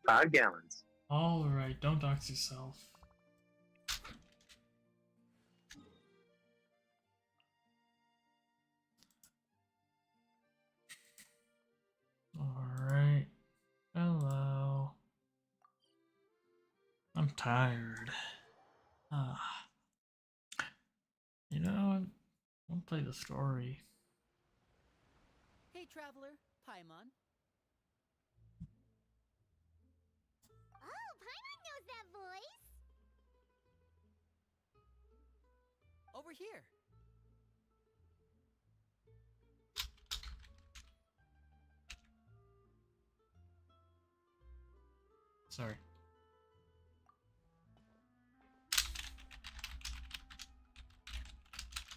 5 gallons. Alright, don't dox yourself. Alright. Hello. I'm tired. Ah. You know, I'll play the story. Hey, traveler, Paimon. Oh, Paimon knows that voice. Over here. Sorry.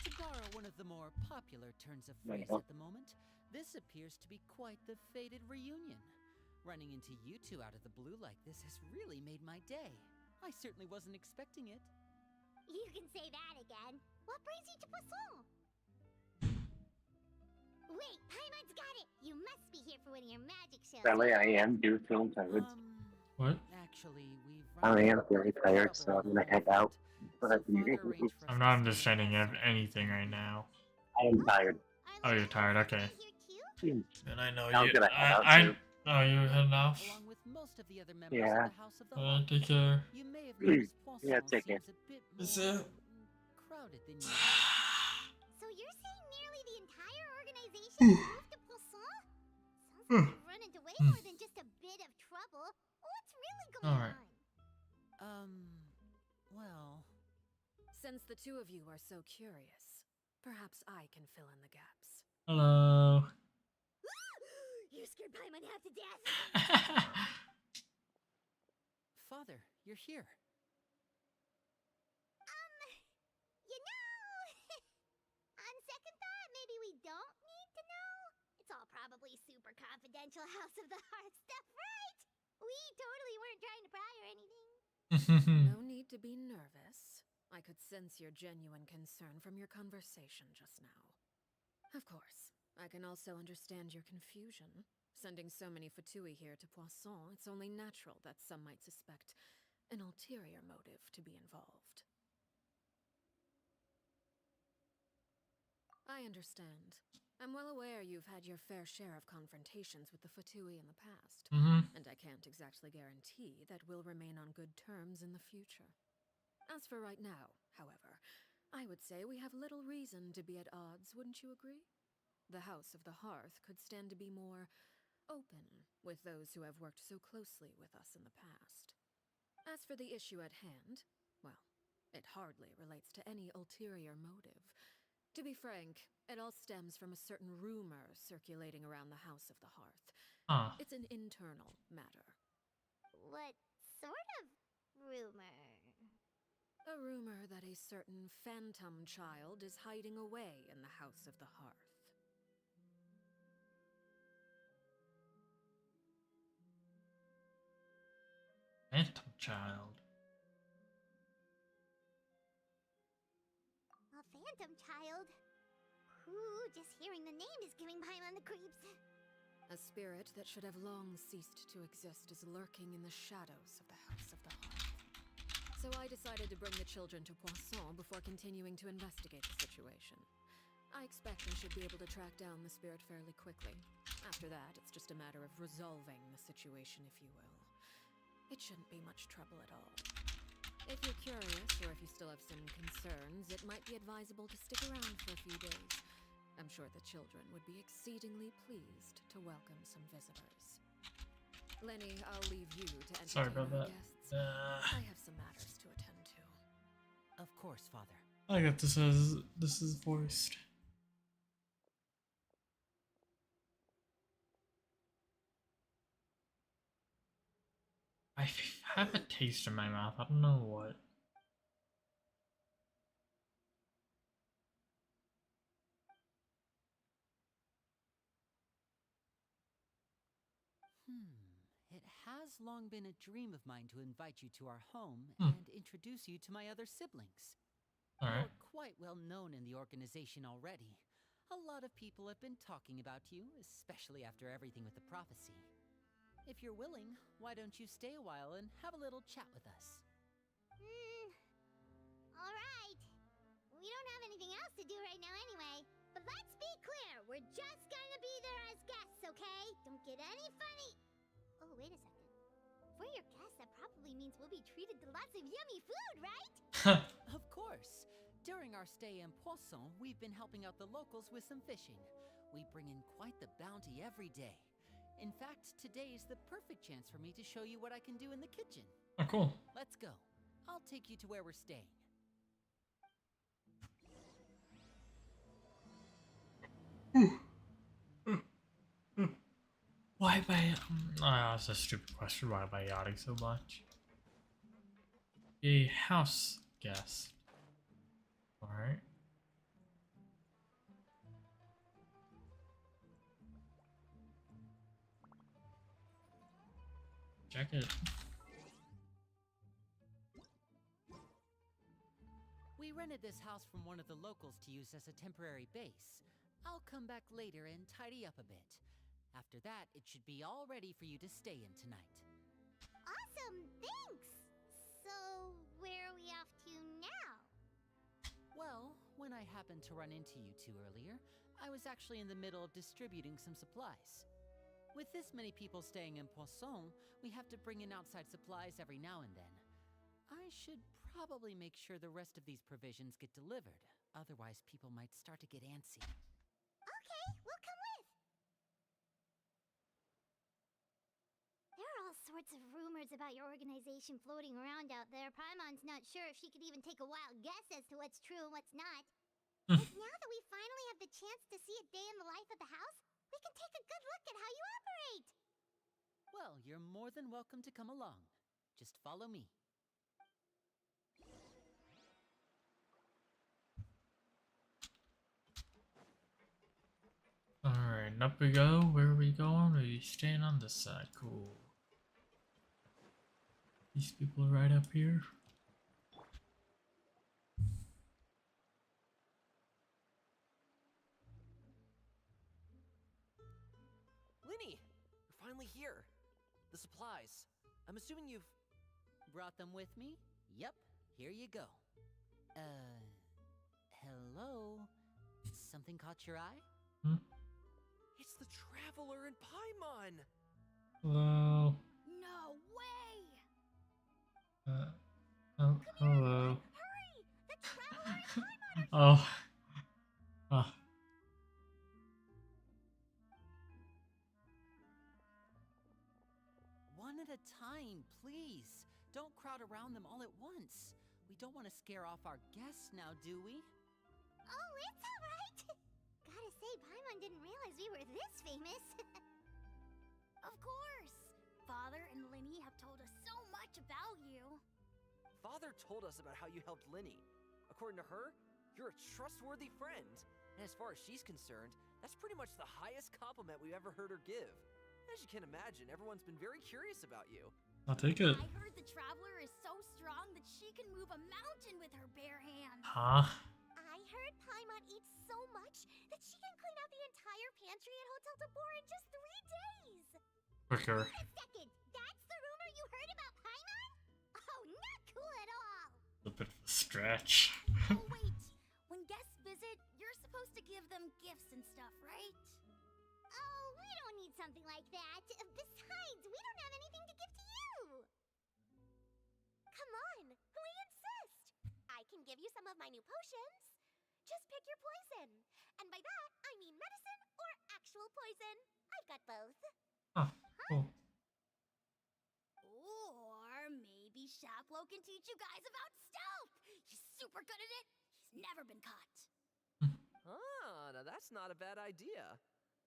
To borrow one of the more popular turns of phrase at the moment, this appears to be quite the fated reunion. Running into you two out of the blue like this has really made my day. I certainly wasn't expecting it. You can say that again. What brings you to Poisson? Wait, Paimon's got it. You must be here for one of your magic shows. Sadly, I do feel tired. What? Actually, we've I am very tired, so I'm gonna head out. I'm not understanding anything right now. I am tired. Oh, you're tired. Okay. Here too? And I know I'm you. gonna head out too. Oh, you're heading off. Along with most of the other members Yeah. of the House of the Hawk, Take care. you may have noticed Poisson Yeah, take care. seems a bit Is more it? crowded than you. So you're saying nearly the entire organization moved to Poisson? Sounds like you've run into way more than just a bit of trouble. What's really going Alright. on? Well... Since the two of you are so curious, perhaps I can fill in the gaps. Hello. You scared Paimon half to death. Father, you're here. You know, on second thought, maybe we don't need to know. It's all probably super confidential House of the Heart stuff, right? We totally weren't trying to pry or anything. No need to be nervous. I could sense your genuine concern from your conversation just now. Of course, I can also understand your confusion. Sending so many Fatui here to Poisson, it's only natural that some might suspect an ulterior motive to be involved. I understand. I'm well aware you've had your fair share of confrontations with the Fatui in the past, and I can't exactly guarantee that we'll remain on good terms in the future. As for right now, however, I would say we have little reason to be at odds, wouldn't you agree? The House of the Hearth could stand to be more open with those who have worked so closely with us in the past. As for the issue at hand, well, it hardly relates to any ulterior motive. To be frank, it all stems from a certain rumor circulating around the House of the Hearth. It's an internal matter. What sort of rumor? A rumor that a certain phantom child is hiding away in the House of the Hearth. Phantom child. A phantom child? Ooh, just hearing the name is giving Paimon the creeps. A spirit that should have long ceased to exist is lurking in the shadows of the House of the Hearth. So I decided to bring the children to Poisson before continuing to investigate the situation. I expect I should be able to track down the spirit fairly quickly. After that, it's just a matter of resolving the situation, if you will. It shouldn't be much trouble at all. If you're curious, or if you still have some concerns, it might be advisable to stick around for a few days. I'm sure the children would be exceedingly pleased to welcome some visitors. Lenny, I'll leave you to entertain Sorry about our that. guests. I have some matters to attend to. Of course, Father. I got this is voiced. I have a taste in my mouth. I don't know what. It has long been a dream of mine to invite you to our home and introduce you to my other siblings. Alright. You're quite well known in the organization already. A lot of people have been talking about you, especially after everything with the prophecy. If you're willing, why don't you stay a while and have a little chat with us? Alright. We don't have anything else to do right now anyway. But let's be clear, we're just gonna be there as guests, okay? Don't get any funny. Oh, wait a second. For your guests, that probably means we'll be treated to lots of yummy food, right? Of course. During our stay in Poisson, we've been helping out the locals with some fishing. We bring in quite the bounty every day. In fact, today is the perfect chance for me to show you what I can do in the kitchen. Oh, cool. Let's go. I'll take you to where we're staying. Why am I? That's a stupid question. Why am I yawning so much? A house guest. Alright. Check it. We rented this house from one of the locals to use as a temporary base. I'll come back later and tidy up a bit. After that, it should be all ready for you to stay in tonight. Awesome, thanks! So, where are we off to now? Well, when I happened to run into you two earlier, I was actually in the middle of distributing some supplies. With this many people staying in Poisson, we have to bring in outside supplies every now and then. I should probably make sure the rest of these provisions get delivered. Otherwise, people might start to get antsy. Okay, we'll come with. There are all sorts of rumors about your organization floating around out there. Paimon's not sure if she could even take a wild guess as to what's true and what's not. But now that we finally have the chance to see a day in the life of the house, we can take a good look at how you operate. Well, you're more than welcome to come along. Just follow me. Alright, up we go. Where are we going? Are you staying on this side? Cool. These people are right up here. Linny, you're finally here. The supplies. I'm assuming you've... Brought them with me? Yep, here you go. Hello? Something caught your eye? It's the Traveler in Paimon! Hello. No way! Hello. Hurry! The Traveler and Paimon Oh. Ah. One at a time, please. Don't crowd around them all at once. We don't want to scare off our guests now, do we? Oh, it's alright! Gotta say, Paimon didn't realize we were this famous. Of course! Father and Linny have told us so much about you. Father told us about how you helped Linny. According to her, you're a trustworthy friend. And as far as she's concerned, that's pretty much the highest compliment we've ever heard her give. As you can imagine, everyone's been very curious about you. I'll take it. I heard the Traveler is so strong that she can move a mountain with her bare hands. Huh? I heard Paimon eats so much that she can clean out the entire pantry at Hotel Tabor in just 3 days. Quicker. Wait a second, that's the rumor you heard about Paimon? Oh, not cool at all. A bit of a stretch. Oh wait, when guests visit, you're supposed to give them gifts and stuff, right? Oh, we don't need something like that. Besides, we don't have anything to give to you. Come on, we insist. I can give you some of my new potions. Just pick your poison. And by that, I mean medicine or actual poison. I've got both. Oh, cool. Or maybe Shaplo can teach you guys about stealth. He's super good at it. He's never been caught. Ah, now that's not a bad idea.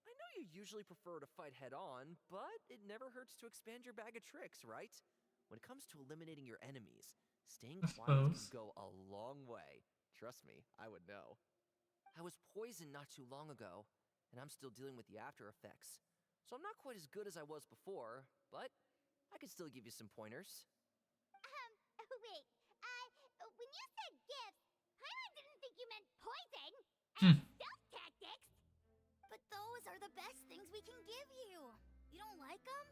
I know you usually prefer to fight head-on, but it never hurts to expand your bag of tricks, right? When it comes to eliminating your enemies, staying quiet can go a long way. Trust me, I would know. I was poisoned not too long ago, and I'm still dealing with the after effects. So I'm not quite as good as I was before, but I can still give you some pointers. Wait, when you said gifts, Paimon didn't think you meant poison Hmm. and stealth tactics. But those are the best things we can give you. You don't like them?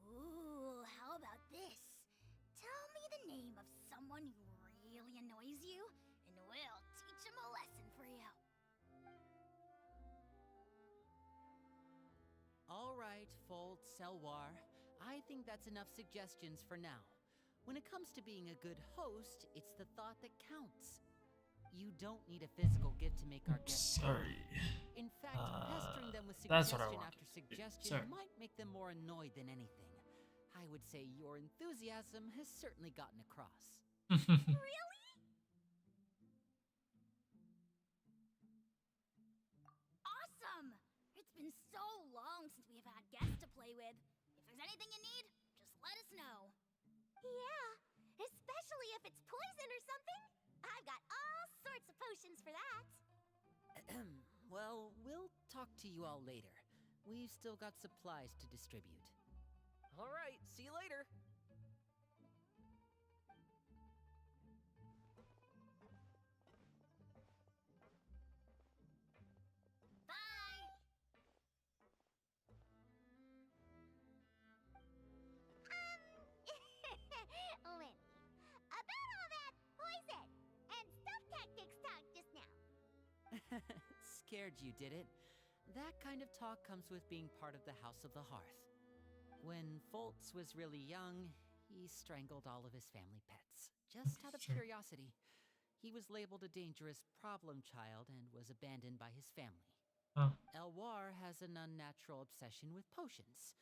Ooh, how about this? Tell me the name of someone who really annoys you, and we'll teach him a lesson for you. All right, Fold, Selwar. I think that's enough suggestions for now. When it comes to being a good host, it's the thought that counts. You don't need a physical gift to make our guests Sorry. In fact, pestering them with That's what I suggestion wanted after to do. suggestion Sorry. might make them more annoyed than anything. I would say your enthusiasm has certainly gotten across. Really? Awesome! It's been so long since we've had guests to play with. If there's anything you need, just let us know. Yeah, especially if it's poison or something. I've got all sorts of potions for that. Well, we'll talk to you all later. We've still got supplies to distribute. All right, see you later. Bye! Lenny, about all that poison and stuff tactics talk just now. Scared you, did it? That kind of talk comes with being part of the House of the Hearth. When Foltz was really young, he strangled all of his family pets, just out of Sure. curiosity. He was labeled a dangerous problem child and was abandoned by his family. Oh. Elwar has an unnatural obsession with potions.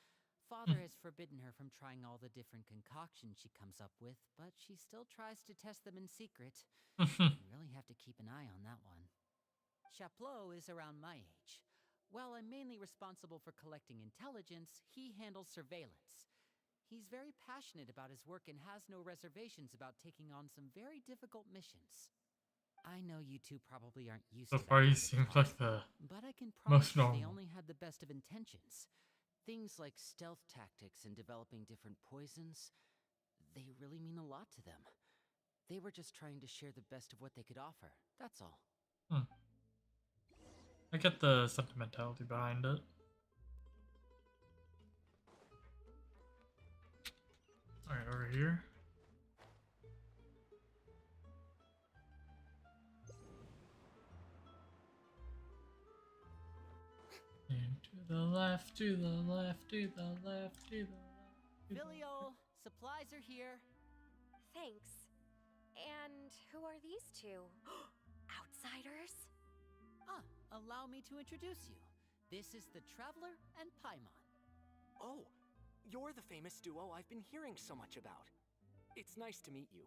Father has forbidden her from trying all the different concoctions she comes up with, but she still tries to test them in secret. You really have to keep an eye on that one. Chaplot is around my age. While I'm mainly responsible for collecting intelligence, he handles surveillance. He's very passionate about his work and has no reservations about taking on some very difficult missions. I know you two probably aren't used So to that far, he kind of seems talk, like the but I can most promise you they normal. only had the best of intentions. Things like stealth tactics and developing different poisons, they really mean a lot to them. They were just trying to share the best of what they could offer, that's all. I get the sentimentality behind it. Alright, over here. And to the left, to the left, to the left, to the left. to the Filio, supplies are here. Thanks. And who are these two? Outsiders? Allow me to introduce you. This is the Traveler and Paimon. Oh, you're the famous duo I've been hearing so much about. It's nice to meet you.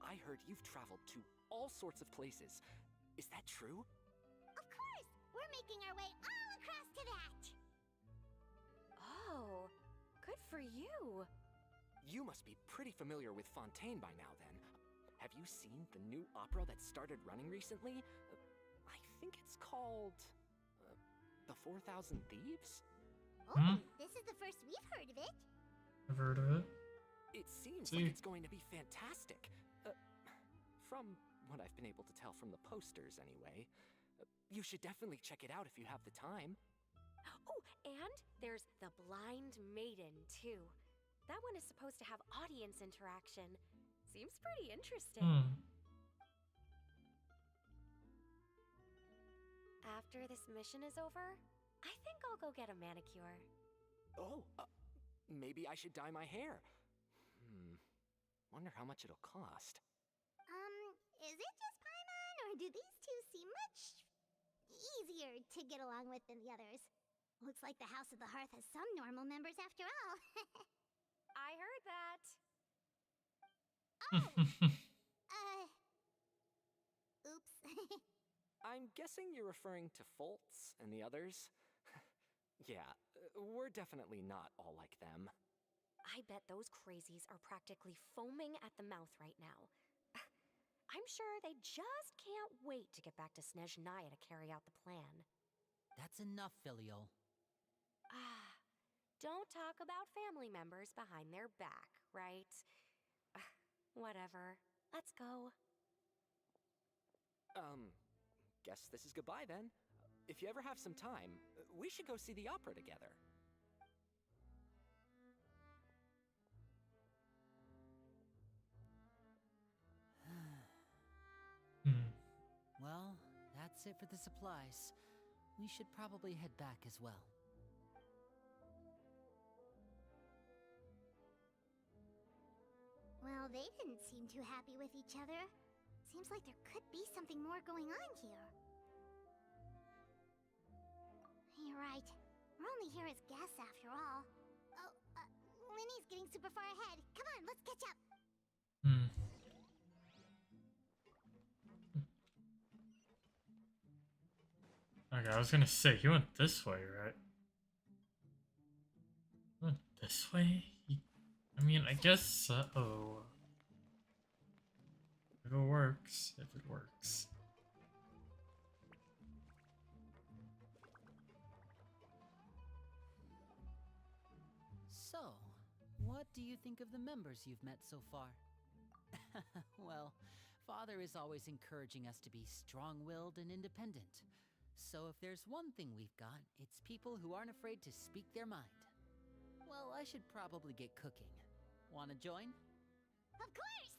I heard you've traveled to all sorts of places. Is that true? Of course! We're making our way all across to that! Oh, good for you. You must be pretty familiar with Fontaine by now, then. Have you seen the new opera that started running recently? I think it's called... The 4,000 Thieves? Oh, this is the first we've heard of it. I've heard of it. It seems See? like it's going to be fantastic. From what I've been able to tell from the posters, anyway. You should definitely check it out if you have the time. Oh, and there's the Blind Maiden, too. That one is supposed to have audience interaction. Seems pretty interesting. After this mission is over, I think I'll go get a manicure. Oh, maybe I should dye my hair. Wonder how much it'll cost. Is it just Paimon, or do these two seem much easier to get along with than the others? Looks like the House of the Hearth has some normal members after all. I heard that. Oops. I'm guessing you're referring to Foltz and the others? Yeah, we're definitely not all like them. I bet those crazies are practically foaming at the mouth right now. I'm sure they just can't wait to get back to Snezhnaya to carry out the plan. That's enough, Filio. Don't talk about family members behind their back, right? Whatever. Let's go. Guess this is goodbye then. If you ever have some time, we should go see the opera together. that's it for the supplies. We should probably head back as well. Well, they didn't seem too happy with each other. Seems like there could be something more going on here. You're right. We're only here as guests after all. Oh, Linny's getting super far ahead. Come on, let's catch up. Okay, I was gonna say, he went this way, right? He went this way? I mean, I guess so. If it works. If it works. So, what do you think of the members you've met so far? Well, Father is always encouraging us to be strong-willed and independent. So if there's one thing we've got, it's people who aren't afraid to speak their mind. Well, I should probably get cooking. Wanna join? Of course!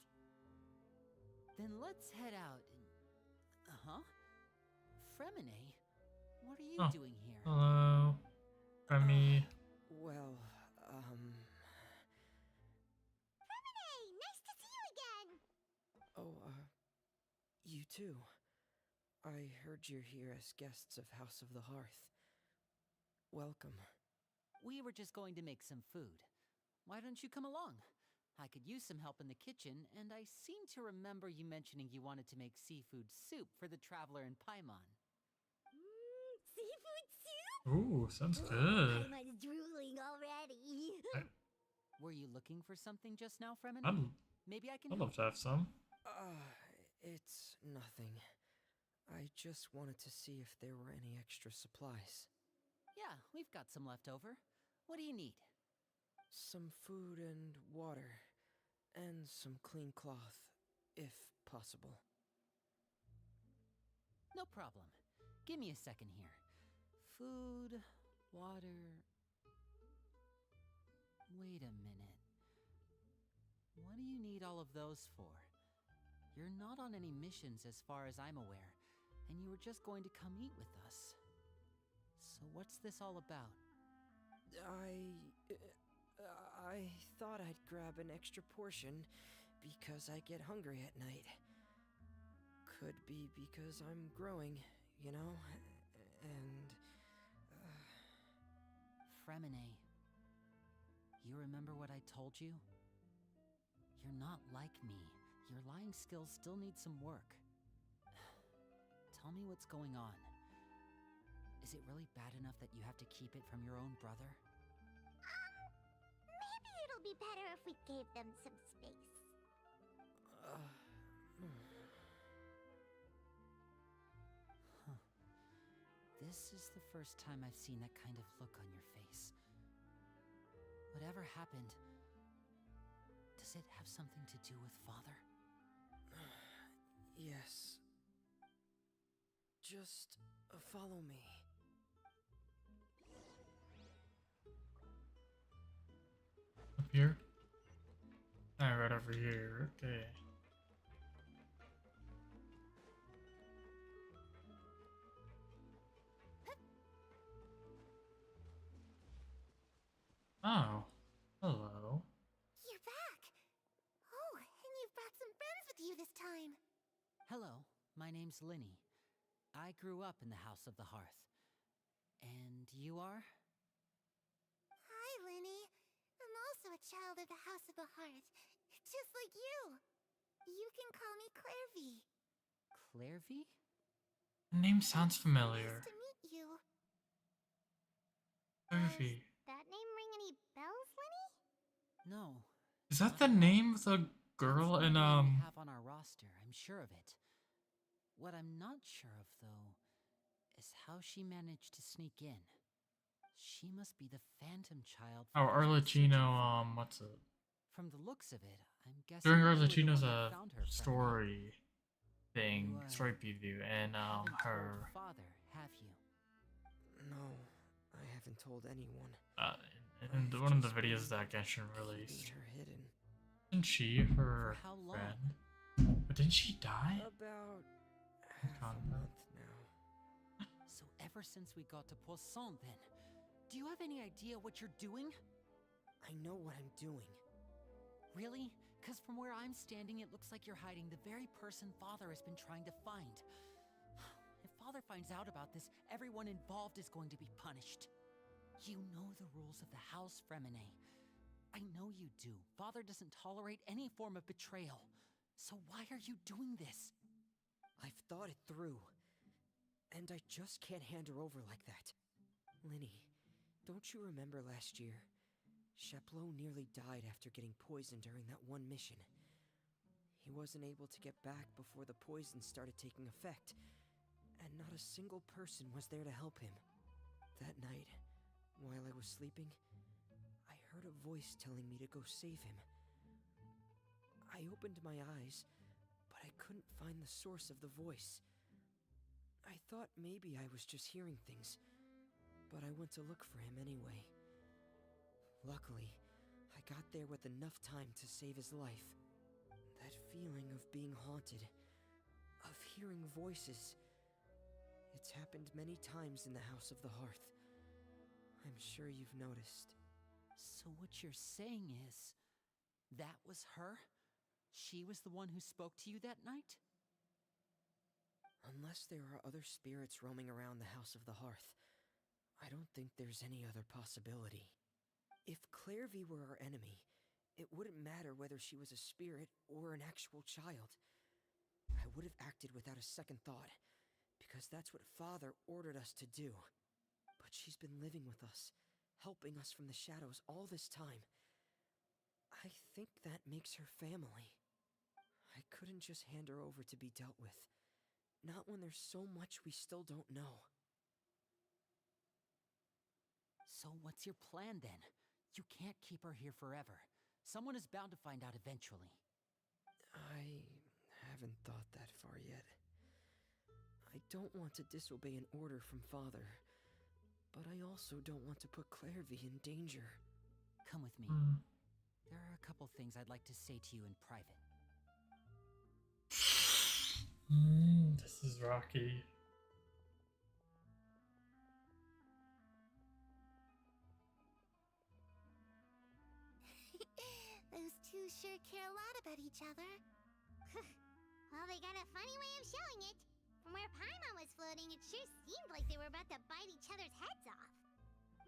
Then let's head out and... Fremine? What are you doing here? Hello. Remy. Well, Hey, nice to see you again! you too. I heard you're here as guests of House of the Hearth. Welcome. We were just going to make some food. Why don't you come along? I could use some help in the kitchen, and I seem to remember you mentioning you wanted to make seafood soup for the traveler in Paimon. Seafood soup? Ooh, sounds good. I'm drooling already. Were you looking for something just now, Fremine? Maybe I can I'd help. love to have some. It's nothing. I just wanted to see if there were any extra supplies. Yeah, we've got some left over. What do you need? Some food and water. And some clean cloth, if possible. No problem. Give me a second here. Food, water... Wait a minute. What do you need all of those for? You're not on any missions as far as I'm aware, and you were just going to come eat with us. So what's this all about? I thought I'd grab an extra portion because I get hungry at night. Could be because I'm growing, you know? And... Fremine, you remember what I told you? You're not like me. Your lying skills still need some work. Tell me what's going on. Is it really bad enough that you have to keep it from your own brother? Maybe it'll be better if we gave them some space. This is the first time I've seen that kind of look on your face. Whatever happened, does it have something to do with Father? Yes. Just follow me. Up here? Alright, right over here. Okay. Oh. Hello. You're back! Oh, and you've brought some friends with you this time. Hello, my name's Linny. I grew up in the House of the Hearth. And you are? Hi, Linny. I'm also a child of the House of the Hearth, just like you. You can call me Clairvy. Clairvy? The name sounds familiar. Nice to meet you. Clairvy. Does that name ring any bells, Linny? No. Is that the name of the girl in We have on our roster, I'm sure of it. What I'm not sure of, though, is how she managed to sneak in. She must be the Phantom Child. Oh, Arlecchino, what's it? From the looks of it, I'm guessing During you were the Arlecchino's one that found her, Fremine. story thing, You, story preview, and Haven't her told Father, have you? No, I haven't told anyone. in one of the videos that Genshin Keeping released. her hidden. Isn't she her For how long? friend? But didn't she die? About Hold half on. a month now. ever since we got to Poisson, then. Do you have any idea what you're doing? I know what I'm doing. Really? Because from where I'm standing, it looks like you're hiding the very person Father has been trying to find. If Father finds out about this, everyone involved is going to be punished. You know the rules of the house, Fremine. I know you do. Father doesn't tolerate any form of betrayal. So why are you doing this? I've thought it through. And I just can't hand her over like that. Linny, don't you remember last year? Chaplot nearly died after getting poisoned during that one mission. He wasn't able to get back before the poison started taking effect, and not a single person was there to help him. That night, while I was sleeping, I heard a voice telling me to go save him. I opened my eyes, but I couldn't find the source of the voice. I thought maybe I was just hearing things, but I went to look for him anyway. Luckily, I got there with enough time to save his life. That feeling of being haunted, of hearing voices, it's happened many times in the House of the Hearth. I'm sure you've noticed. So what you're saying is, that was her? She was the one who spoke to you that night? Unless there are other spirits roaming around the House of the Hearth, I don't think there's any other possibility. If Clairvy were our enemy, it wouldn't matter whether she was a spirit or an actual child. I would have acted without a second thought, because that's what Father ordered us to do. But she's been living with us, helping us from the shadows all this time. I think that makes her family. I couldn't just hand her over to be dealt with. Not when there's so much we still don't know. So what's your plan then? You can't keep her here forever. Someone is bound to find out eventually. I haven't thought that far yet. I don't want to disobey an order from Father, but I also don't want to put Clairvy in danger. Come with me. There are a couple things I'd like to say to you in private. This is rocky. Those two sure care a lot about each other. Well, they got a funny way of showing it. From where Paimon was floating, it sure seemed like they were about to bite each other's heads off.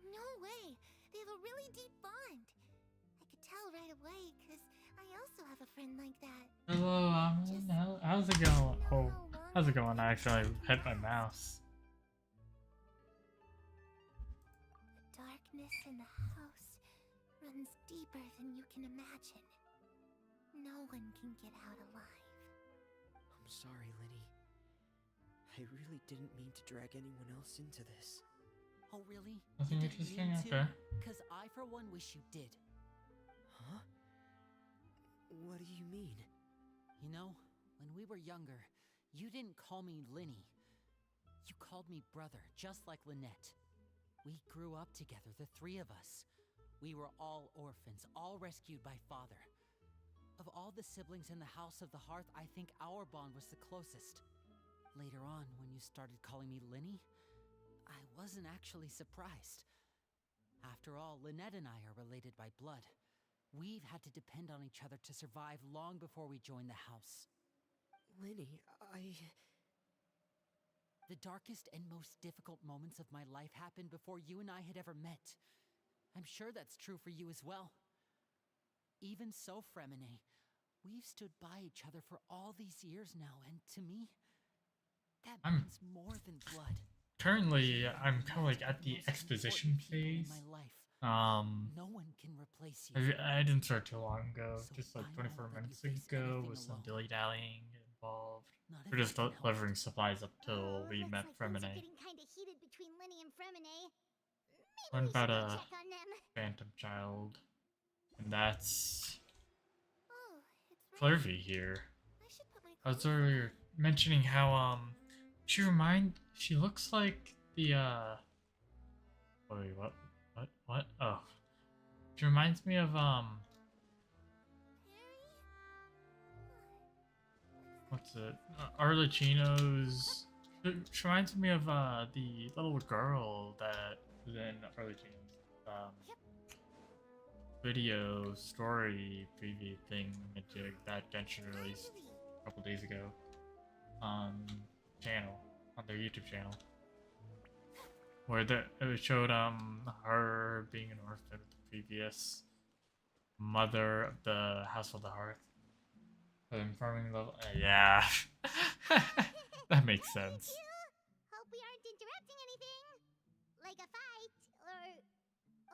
No way! They have a really deep bond. I could tell right away, because I also have a friend like that. Hello, how's it going? Oh, how's it going? I actually hit my mouse. The darkness in the house runs deeper than you can imagine. No one can get out alive. I'm sorry, Linny. I really didn't mean to drag anyone else into this. Oh, really? Nothing You didn't interesting? mean to? Okay. Because I, for one, wish you did. Huh? What do you mean? You know, when we were younger, you didn't call me Linny. You called me brother, just like Lynette. We grew up together, the three of us. We were all orphans, all rescued by Father. Of all the siblings in the House of the Hearth, I think our bond was the closest. Later on, when you started calling me Linny, I wasn't actually surprised. After all, Lynette and I are related by blood. We've had to depend on each other to survive long before we joined the house. Linny, The darkest and most difficult moments of my life happened before you and I had ever met. I'm sure that's true for you as well. Even so, Fremine, we've stood by each other for all these years now, and to me, that means more than blood. Currently, I'm kind of like at the exposition phase. No one can replace you. I didn't start too long ago, So just like I 24 won't let minutes you face ago, anything with some alone. dilly-dallying involved. Not if We're just I can help delivering it. supplies up till we Looks met like things are Fremine. getting kind of heated between Linny and Fremine. What Maybe we about should go a check on them. phantom child? And that's Oh, it's right. Clairvy here. I should put my I was clothes on. earlier mentioning how she looks like the wait, what? Oh. She reminds me of what's it? Arlecchino's It reminds me of the little girl that was in early James video story preview thing that Genshin released a couple days ago on their YouTube channel, where it showed her being an orphan with the previous mother of the Household of the Hearth. Farming level, yeah, that makes sense. Hope we aren't interrupting anything. Like a fight, or...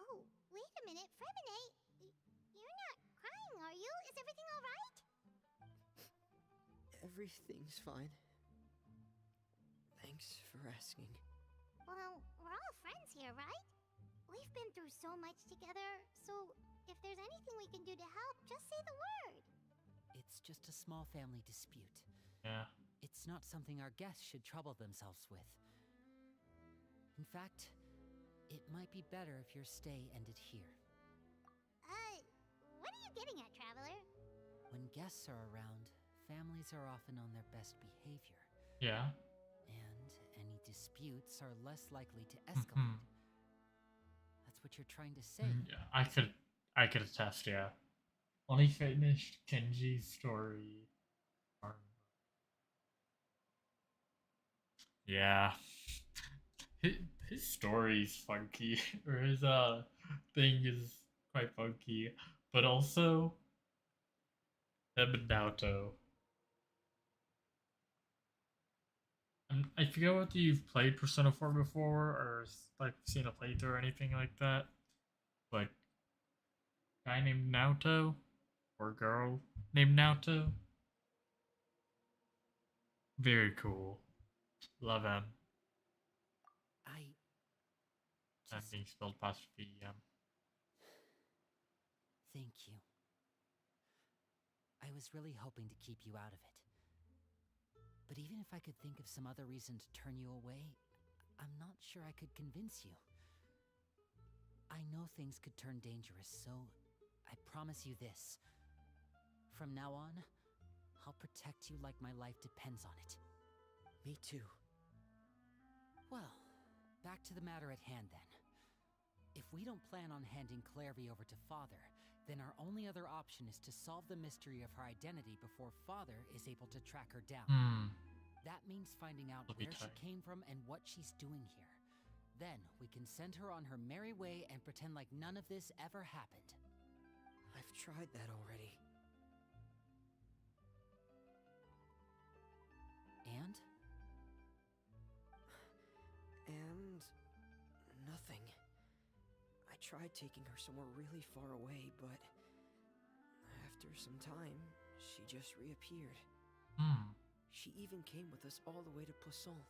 Oh, wait a minute, Fremine. You're not crying, are you? Is everything alright? Everything's fine. Thanks for asking. Well, we're all friends here, right? We've been through so much together, so if there's anything we can do to help, just say the word. It's just a small family dispute. Yeah. It's not something our guests should trouble themselves with. In fact, it might be better if your stay ended here. What are you getting at, Traveler? When guests are around, families are often on their best behavior. Yeah. And any disputes are less likely to escalate. That's what you're trying to say. Yeah, I could attest, yeah. Only finished Kenji's story. Yeah. His story's funky. Or his thing is quite funky. But also him and Naoto. I forget whether you've played Persona 4 before or like seen a playthrough or anything like that. But guy named Naoto or girl named Naoto. Very cool. Love him. And being spelled apostrophe EM. Thank you. I was really hoping to keep you out of it. But even if I could think of some other reason to turn you away, I'm not sure I could convince you. I know things could turn dangerous, so I promise you this. From now on, I'll protect you like my life depends on it. Me too. Well, back to the matter at hand then. If we don't plan on handing Clairvy over to Father, then our only other option is to solve the mystery of her identity before Father is able to track her down. That means finding out where she came from and what she's doing here. Then we can send her on her merry way and pretend like none of this ever happened. I've tried that already. And? And... nothing. I tried taking her somewhere really far away, but... after some time, she just reappeared. She even came with us all the way to Poisson.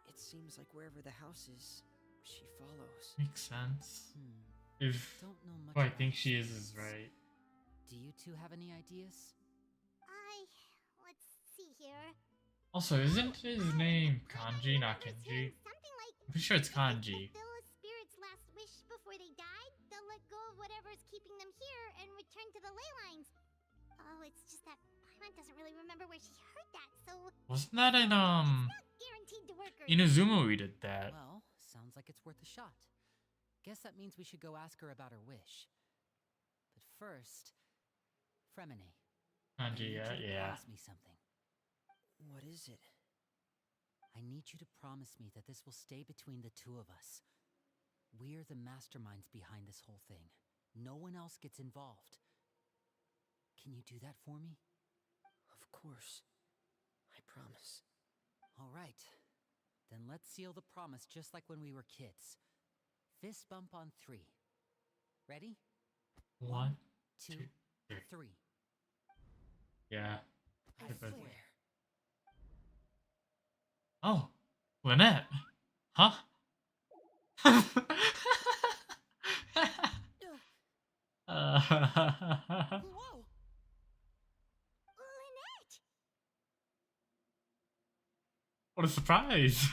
It seems like wherever the house is, she follows. Makes sense. If Don't know much who I about think she this. is right. Do you two have any ideas? Let's see here. Also, isn't his name Kanji, not Kenji? Something like... I'm pretty sure it's Kanji. Fulfill a spirit's last wish before they died, they'll let go of whatever's keeping them here and return to the ley lines. Oh, it's just that Paimon doesn't really remember where she heard that, so... Wasn't that in It's not guaranteed to work or... Inazuma we did that. Well, sounds like it's worth a shot. Guess that means we should go ask her about her wish. But first, Fremine. Kanji, yeah. Promise me something. What is it? I need you to promise me that this will stay between the two of us. We're the masterminds behind this whole thing. No one else gets involved. Can you do that for me? Of course. I promise. All right. Then let's seal the promise just like when we were kids. Fist bump on 3. Ready? 1, 2, 2, 3. Yeah. I Good. swear. Oh, Lynette. Huh? Whoa! Lynette! What a surprise!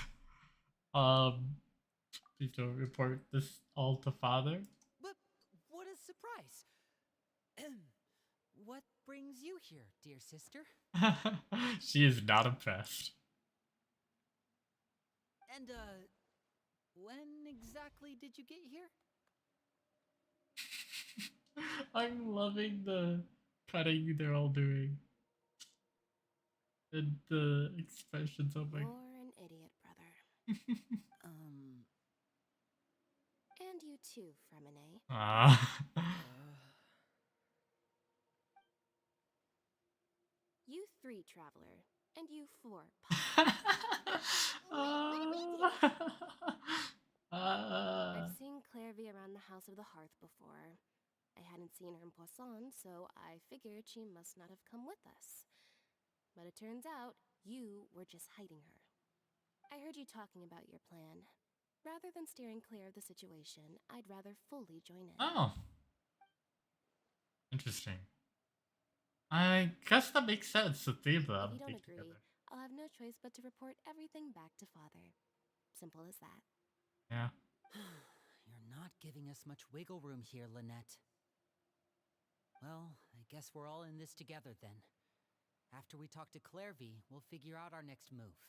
Please don't report this all to Father. But what a surprise! What brings you here, dear sister? She is not impressed. And, when exactly did you get here? I'm loving the cutting they're all doing. And the expressions, oh my. You're an idiot, brother. And you too, Fremine. Ah. You 3, traveler. And you 4, I've seen Clairvy around the House of the Hearth before. I hadn't seen her in Poisson, so I figured she must not have come with us. But it turns out you were just hiding her. I heard you talking about your plan. Rather than steering clear of the situation, I'd rather fully join in. Oh. Interesting. I guess that makes sense, the theme of them If you don't being agree, together. I'll have no choice but to report everything back to Father. Simple as that. Yeah. You're not giving us much wiggle room here, Lynette. Well, I guess we're all in this together then. After we talk to Clairvy, we'll figure out our next move.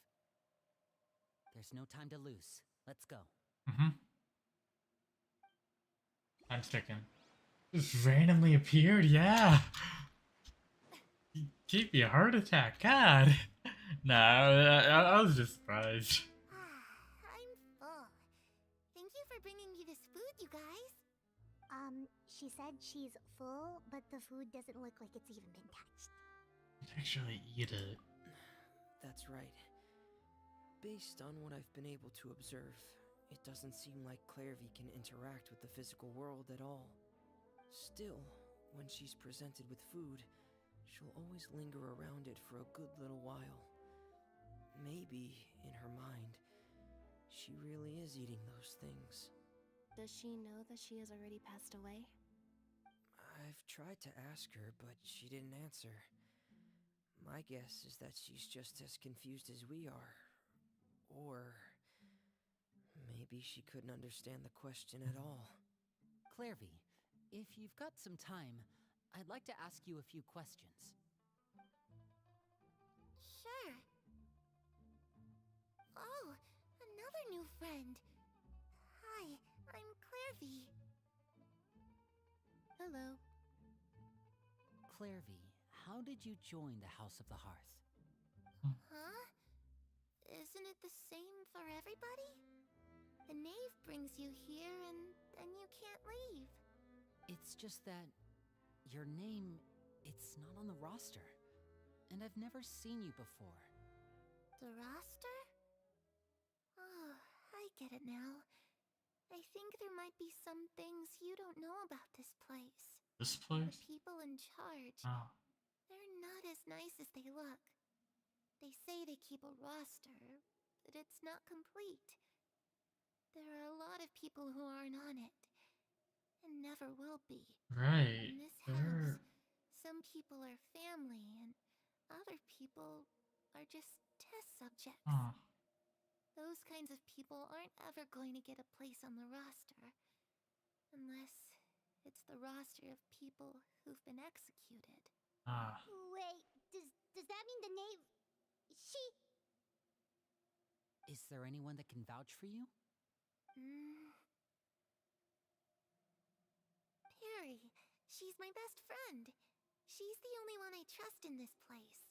There's no time to lose. Let's go. Mm-hmm. Time's ticking. Just randomly appeared, yeah. You gave me a heart attack, God. No, I was just surprised. I'm full. Thank you for bringing me this food, you guys. She said she's full, but the food doesn't look like it's even been touched. Actually, eat it. That's right. Based on what I've been able to observe, it doesn't seem like Clairvy can interact with the physical world at all. Still, when she's presented with food, she'll always linger around it for a good little while. Maybe, in her mind, she really is eating those things. Does she know that she has already passed away? I've tried to ask her, but she didn't answer. My guess is that she's just as confused as we are. Or maybe she couldn't understand the question at all. Clairvy, if you've got some time, I'd like to ask you a few questions. Sure. Oh, another new friend. Hi, I'm Clairvy. Hello. Clairvy, how did you join the House of the Hearth? Huh? Isn't it the same for everybody? The knave brings you here and then you can't leave. It's just that your name, it's not on the roster. And I've never seen you before. The roster? Oh, I get it now. I think there might be some things you don't know about this place. This The place? people in charge, Oh. they're not as nice as they look. They say they keep a roster, but it's not complete. There are a lot of people who aren't on it, and never will be. Right. In this There. house, some people are family, and other people are just test subjects. Oh. Those kinds of people aren't ever going to get a place on the roster. Unless it's the roster of people who've been executed. Ah. Wait, does that mean the knave... She... Is there anyone that can vouch for you? Perry. She's my best friend. She's the only one I trust in this place.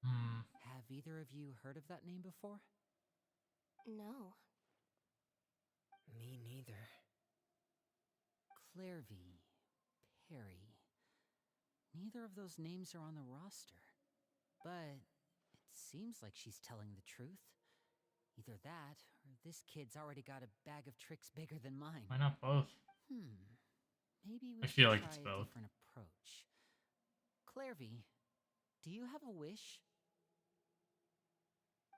Have either of you heard of that name before? No. Me neither. Clairvy, Perry. Neither of those names are on the roster. But it seems like she's telling the truth. Either that, or this kid's already got a bag of tricks bigger than mine. Why not both? Maybe we I should feel like try it's a both. different approach. Clairvy, do you have a wish?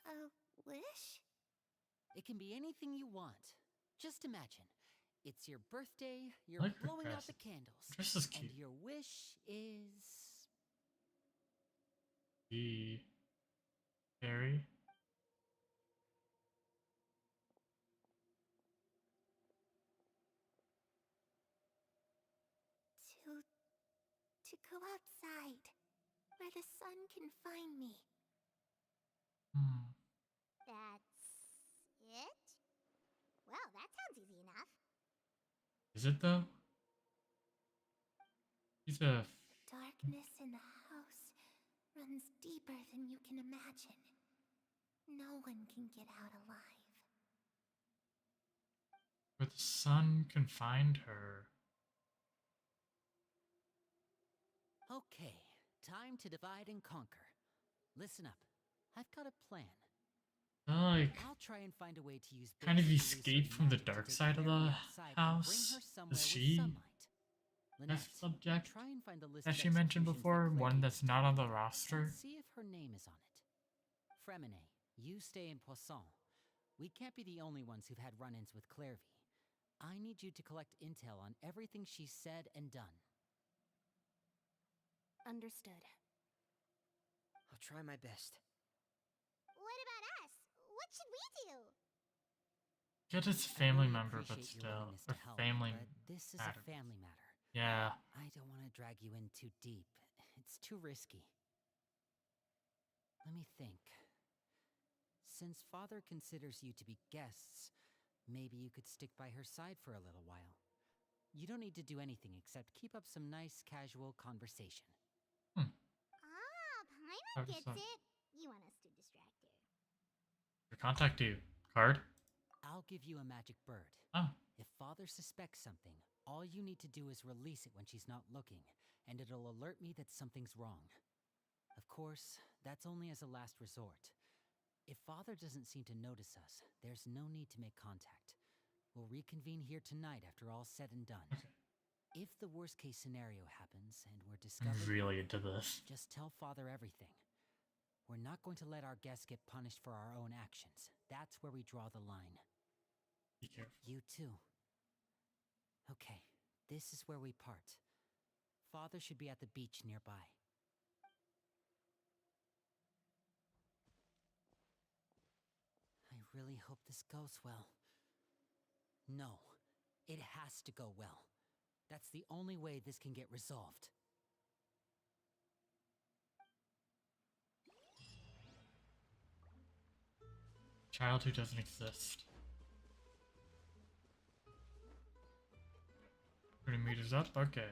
A wish? It can be anything you want. Just imagine. It's your birthday, you're I like her blowing out dress. the candles. Dress is cute. And your wish is... Harry. To go outside, where the sun can find me. That's Is it though? He's a. Darkness in the house runs deeper than you can imagine. No one can get out alive. But the sun can find her. Okay, time to divide and conquer. Listen up. I've got a plan. Like, I'll try and find a way to use kind of basic escape illusory from the magic to dark take side of Clary the outside and bring house. her somewhere Is with she sunlight. that Lynette, subject try and find a list that of she mentioned executions before? that One Clary that's did. not on the roster. And see if her name is on it. Fremine, you stay in Poisson. We can't be the only ones who've had run-ins with Clairvy. I need you to collect intel on everything she's said and done. Understood. I'll try my best. What about us? What should we do? Get it's a I family really member, but appreciate your still, willingness or to help, family but this is matter. a family matter. Yeah. I don't want to drag you in too deep. It's too risky. Let me think. Since Father considers you to be guests, maybe you could stick by her side for a little while. You don't need to do anything except keep up some nice, casual conversation. Ah, Paimon Have gets some- it. You want us to distract her. To contact you. Card? I'll give you a magic bird. Oh. If Father suspects something, all you need to do is release it when she's not looking, and it'll alert me that something's wrong. Of course, that's only as a last resort. If Father doesn't seem to notice us, there's no need to make contact. We'll reconvene here tonight after all's said and done. Okay. If the worst case scenario happens and we're I'm discovered, really into this. just tell Father everything. We're not going to let our guests get punished for our own actions. That's where we draw the line. Be careful. You too. Okay, this is where we part. Father should be at the beach nearby. I really hope this goes well. No, it has to go well. That's the only way this can get resolved. Child who doesn't exist. Gonna meet us up? Okay.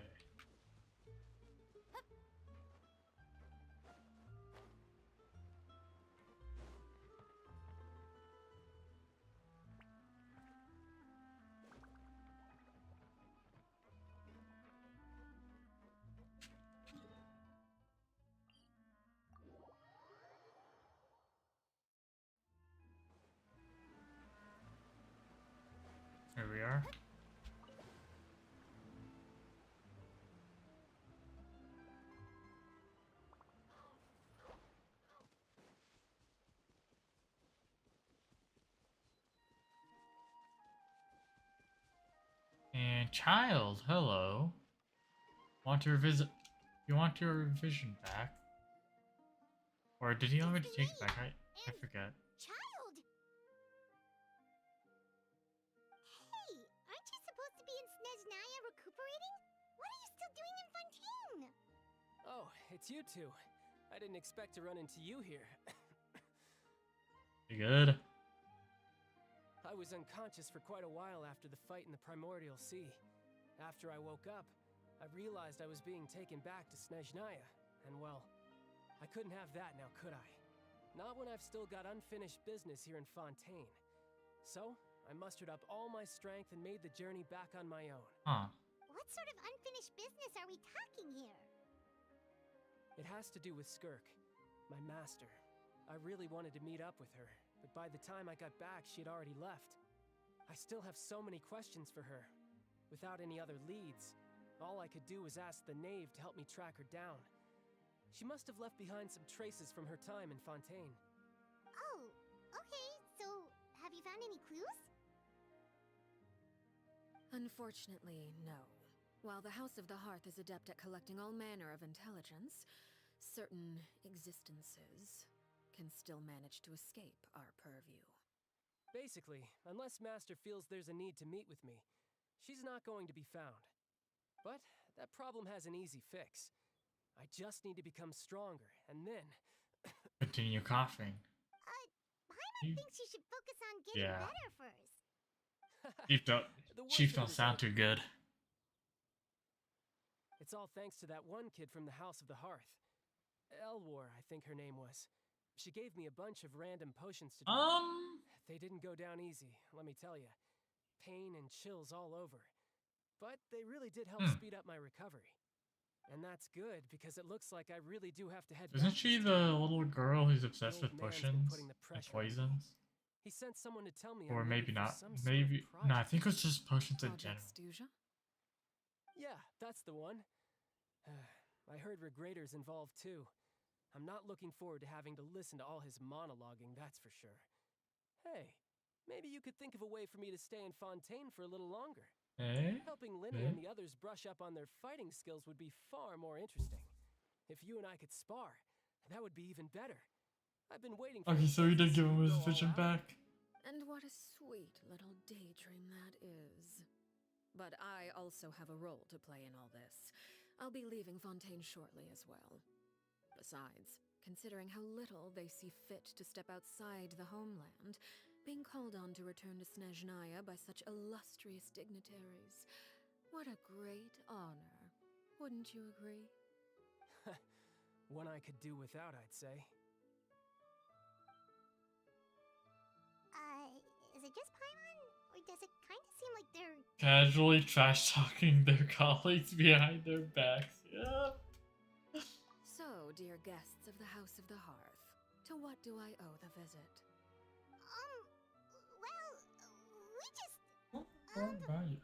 Here we are. And child, hello. Want your visit? You want your revision back? Or did he already take it back? I forget. Child! Hey, aren't you supposed to be in Snezhnaya recuperating? What are you still doing in Fontaine? Oh, it's you two. I didn't expect to run into you here. You good? I was unconscious for quite a while after the fight in the Primordial Sea. After I woke up, I realized I was being taken back to Snezhnaya, and well, I couldn't have that now, could I? Not when I've still got unfinished business here in Fontaine. So, I mustered up all my strength and made the journey back on my own. Huh. What sort of unfinished business are we talking here? It has to do with Skirk, my master. I really wanted to meet up with her, but by the time I got back, she had already left. I still have so many questions for her. Without any other leads, all I could do was ask the knave to help me track her down. She must have left behind some traces from her time in Fontaine. Oh, okay, so have you found any clues? Unfortunately, no. While the House of the Hearth is adept at collecting all manner of intelligence, certain existences can still manage to escape our purview. Basically, unless Master feels there's a need to meet with me, she's not going to be found. But that problem has an easy fix. I just need to become stronger, and then... Continue coughing. Paimon thinks you should focus on getting Yeah. better first. Chief don't, The worst Chief of don't it is sound too good. It's all thanks to that one kid from the House of the Hearth. Elwar, I think her name was. She gave me a bunch of random potions to drink. They didn't go down easy, let me tell you. Pain and chills all over. But they really did help speed up my recovery. And that's good, because it looks like I really do have to head back. Isn't she the little girl who's obsessed The with old man's been potions putting the and pressure on me. poisons? He sent someone to tell me Or I'm maybe ready for not. some sort of Maybe no, I project. think it was just potions in Project general. Stuja? Yeah, that's the one. I heard Regrador's involved too. I'm not looking forward to having to listen to all his monologuing, that's for sure. Hey, maybe you could think of a way for me to stay in Fontaine for a little longer. Eh? Helping Linny and the others brush up on their fighting skills would be far more interesting. If you and I could spar, that would be even better. I've been waiting for Okay, a so he chance did to give see him you his go all vision out. back. And what a sweet little daydream that is. But I also have a role to play in all this. I'll be leaving Fontaine shortly as well. Besides, considering how little they see fit to step outside the homeland, being called on to return to Snezhnaya by such illustrious dignitaries, what a great honor. Wouldn't you agree? One I could do without, I'd say. Is it just Paimon? Or does it kind of seem like they're... Casually trash talking their colleagues behind their backs. Yep. So, dear guests of the House of the Hearth, to what do I owe the visit? Well, we just...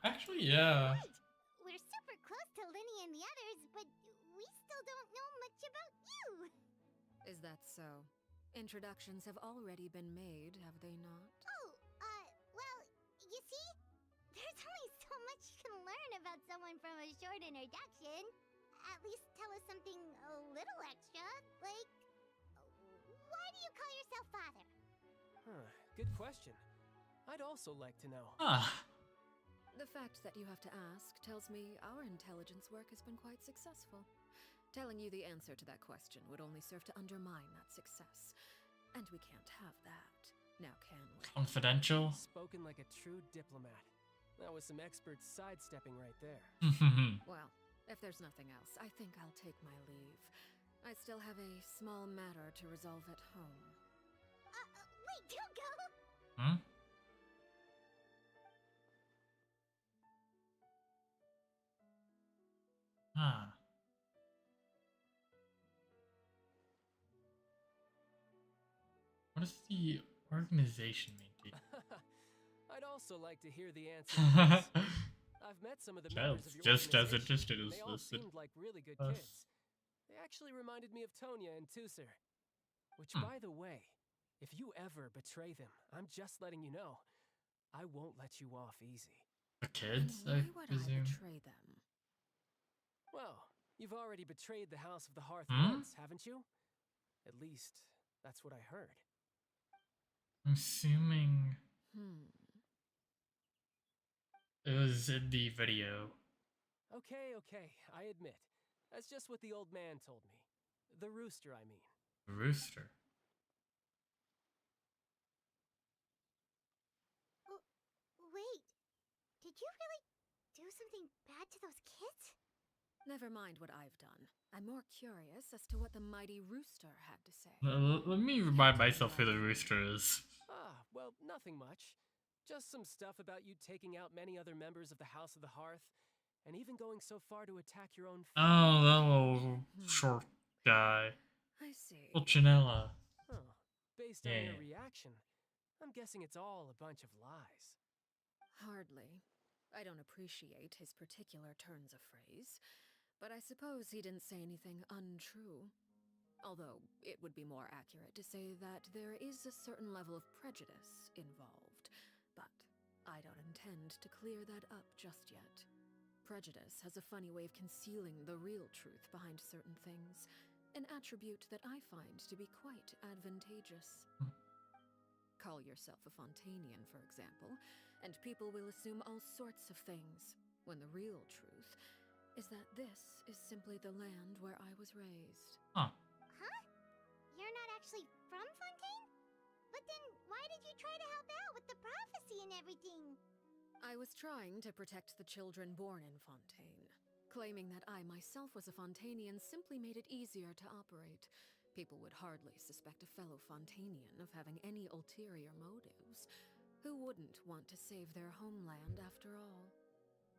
Actually, yeah. Right. We're super close to Linny and the others, but we still don't know much about you. Is that so? Introductions have already been made, have they not? Oh, well, you see, there's only so much you can learn about someone from a short introduction. At least tell us something a little extra, like, why do you call yourself father? Huh, good question. I'd also like to know. The fact that you have to ask tells me our intelligence work has been quite successful. Telling you the answer to that question would only serve to undermine that success. And we can't have that, now can we? Confidential? Spoken like a true diplomat. That was some expert sidestepping right there. Well, if there's nothing else, I think I'll take my leave. I still have a small matter to resolve at home. Wait, don't go! Hmm? Huh. What does the organization mean to you? I'd also like to hear the answer to this. I've met some of the members of your Just as organization, interested and as they all this. seemed like really good us. kids. They actually reminded me of Tonya and Tusser. Which, Hmm. by the way, if you ever betray them, I'm just letting you know, I won't let you off easy. The kids, Why I would presume. I betray them? Well, you've already betrayed the House of the Hearth Hmm? once, haven't you? At least, that's what I heard. I'm assuming it was in the video. Okay, I admit. That's just what the old man told me. The rooster, I mean. The rooster. Wait, did you really do something bad to those kids? Never mind what I've done. I'm more curious as to what the mighty rooster had to say. Let me remind myself who the rooster is. Well, nothing much. Just some stuff about you taking out many other members of the House of the Hearth, and even going so far to attack your own family. Oh, that little short guy. I see. Pulcinella. Huh. Based on Yeah. your reaction, I'm guessing it's all a bunch of lies. Hardly. I don't appreciate his particular turns of phrase, but I suppose he didn't say anything untrue. Although, it would be more accurate to say that there is a certain level of prejudice involved, but I don't intend to clear that up just yet. Prejudice has a funny way of concealing the real truth behind certain things, an attribute that I find to be quite advantageous. Call yourself a Fontainian, for example, and people will assume all sorts of things, when the real truth is that this is simply the land where I was raised. Huh? You're not actually from Fontaine? But then why did you try to help out with the prophecy and everything? I was trying to protect the children born in Fontaine. Claiming that I myself was a Fontainian simply made it easier to operate. People would hardly suspect a fellow Fontainian of having any ulterior motives. Who wouldn't want to save their homeland after all?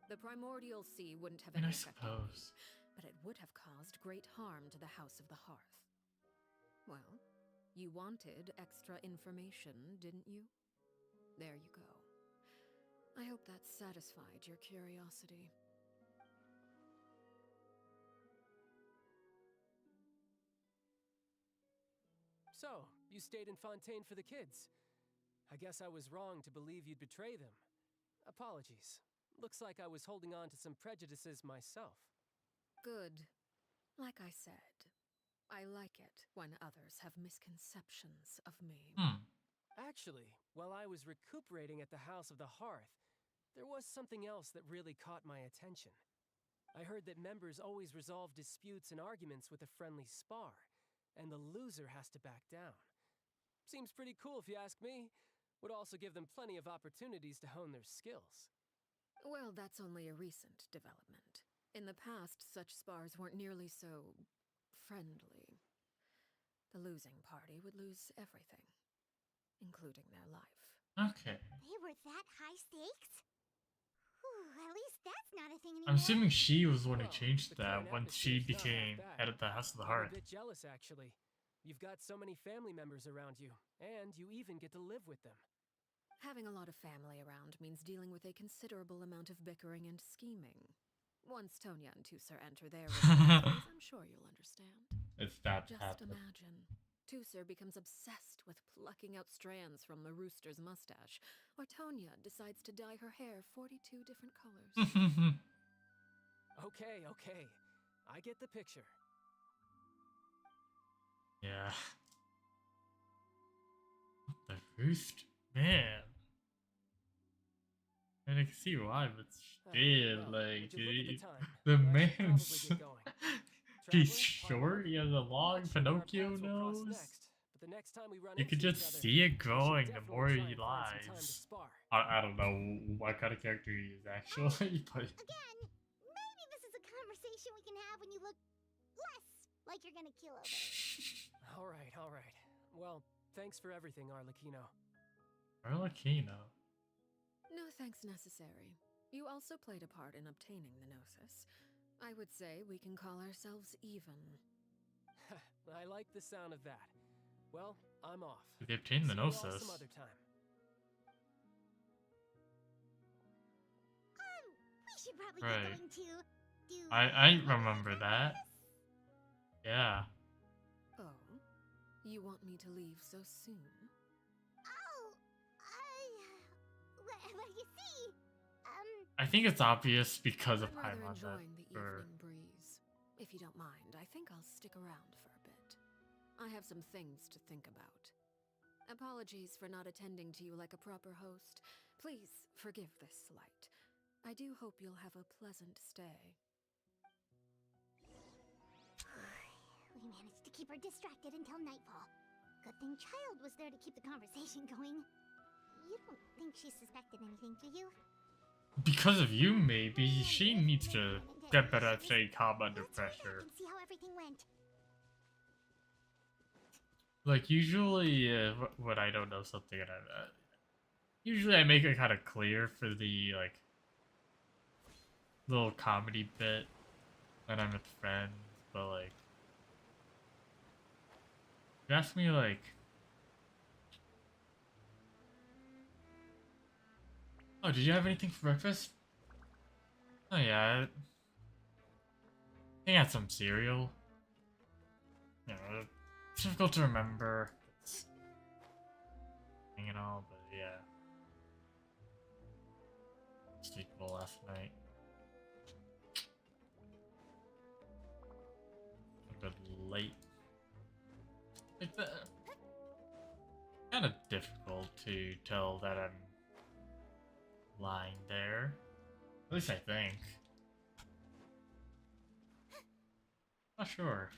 The primordial sea wouldn't have And any I effect on me, suppose. but it would have caused great harm to the House of the Hearth. Well, you wanted extra information, didn't you? There you go. I hope that satisfied your curiosity. So, you stayed in Fontaine for the kids. I guess I was wrong to believe you'd betray them. Apologies. Looks like I was holding on to some prejudices myself. Good. Like I said, I like it when others have misconceptions of me. Actually, while I was recuperating at the House of the Hearth, there was something else that really caught my attention. I heard that members always resolve disputes and arguments with a friendly spar, and the loser has to back down. Seems pretty cool if you ask me. Would also give them plenty of opportunities to hone their skills. Well, that's only a recent development. In the past, such spars weren't nearly so friendly. The losing party would lose everything, including their life. Okay. They were that high stakes? Whew, at least that's not a thing anymore. I'm assuming she was the one who Well, changed the that current once she atmosphere's not half became bad. head of the House of the I'm Hearth. a bit jealous, actually. You've got so many family members around you, and you even get to live with them. Having a lot of family around means dealing with a considerable amount of bickering and scheming. Once Tonya and Tusser enter their responsibilities, I'm sure you'll understand. It's that Just happened. imagine. Tusser becomes obsessed with plucking out strands from the rooster's mustache, or Tonya decides to dye her hair 42 different colors. Okay. I get the picture. Yeah. The roost? Man. And I can see why, but still, Well, like, would you look at the time? the I should man's... probably get going. He's Traveler, short, he has a I'm long not sure where our Pinocchio paths will cross nose. next, but the next time we run You could into just each other, see it we should growing the definitely more try he and find some time to lies. spar. I don't know what kind of character he is actually, but... Again, maybe this is a conversation we can have when you look less like you're gonna kill over. All right. Well, thanks for everything, Arlecchino. Arlecchino. No thanks necessary. You also played a part in obtaining the Gnosis. I would say we can call ourselves even. I like the sound of that. Well, I'm off. Did they obtain the See you all Gnosis? some other time. We should probably Right. get going to do. I remember that. Yeah. Oh? You want me to leave so soon? Oh, well, you see, I think it's obvious because of I'm rather Paimon that enjoying the for... evening breeze. If you don't mind, I think I'll stick around for a bit. I have some things to think about. Apologies for not attending to you like a proper host. Please forgive this slight. I do hope you'll have a pleasant stay. we managed to keep her distracted until nightfall. Good thing Child was there to keep the conversation going. You don't think she suspected anything, do you? Because of you, maybe. She needs to get better at staying calm under Let's hurry pressure. back and see how everything went. Like, usually, when I don't know something, and usually I make it kind of clear for the, like, little comedy bit when I'm with friends, but, like, you ask me, like, oh, did you have anything for breakfast? Oh, yeah. I had some cereal. You know, it's difficult to remember. It's, you know, but yeah. Sleepable last night. A bit late. It's kind of difficult to tell that I'm lying there. At least I think. Not sure.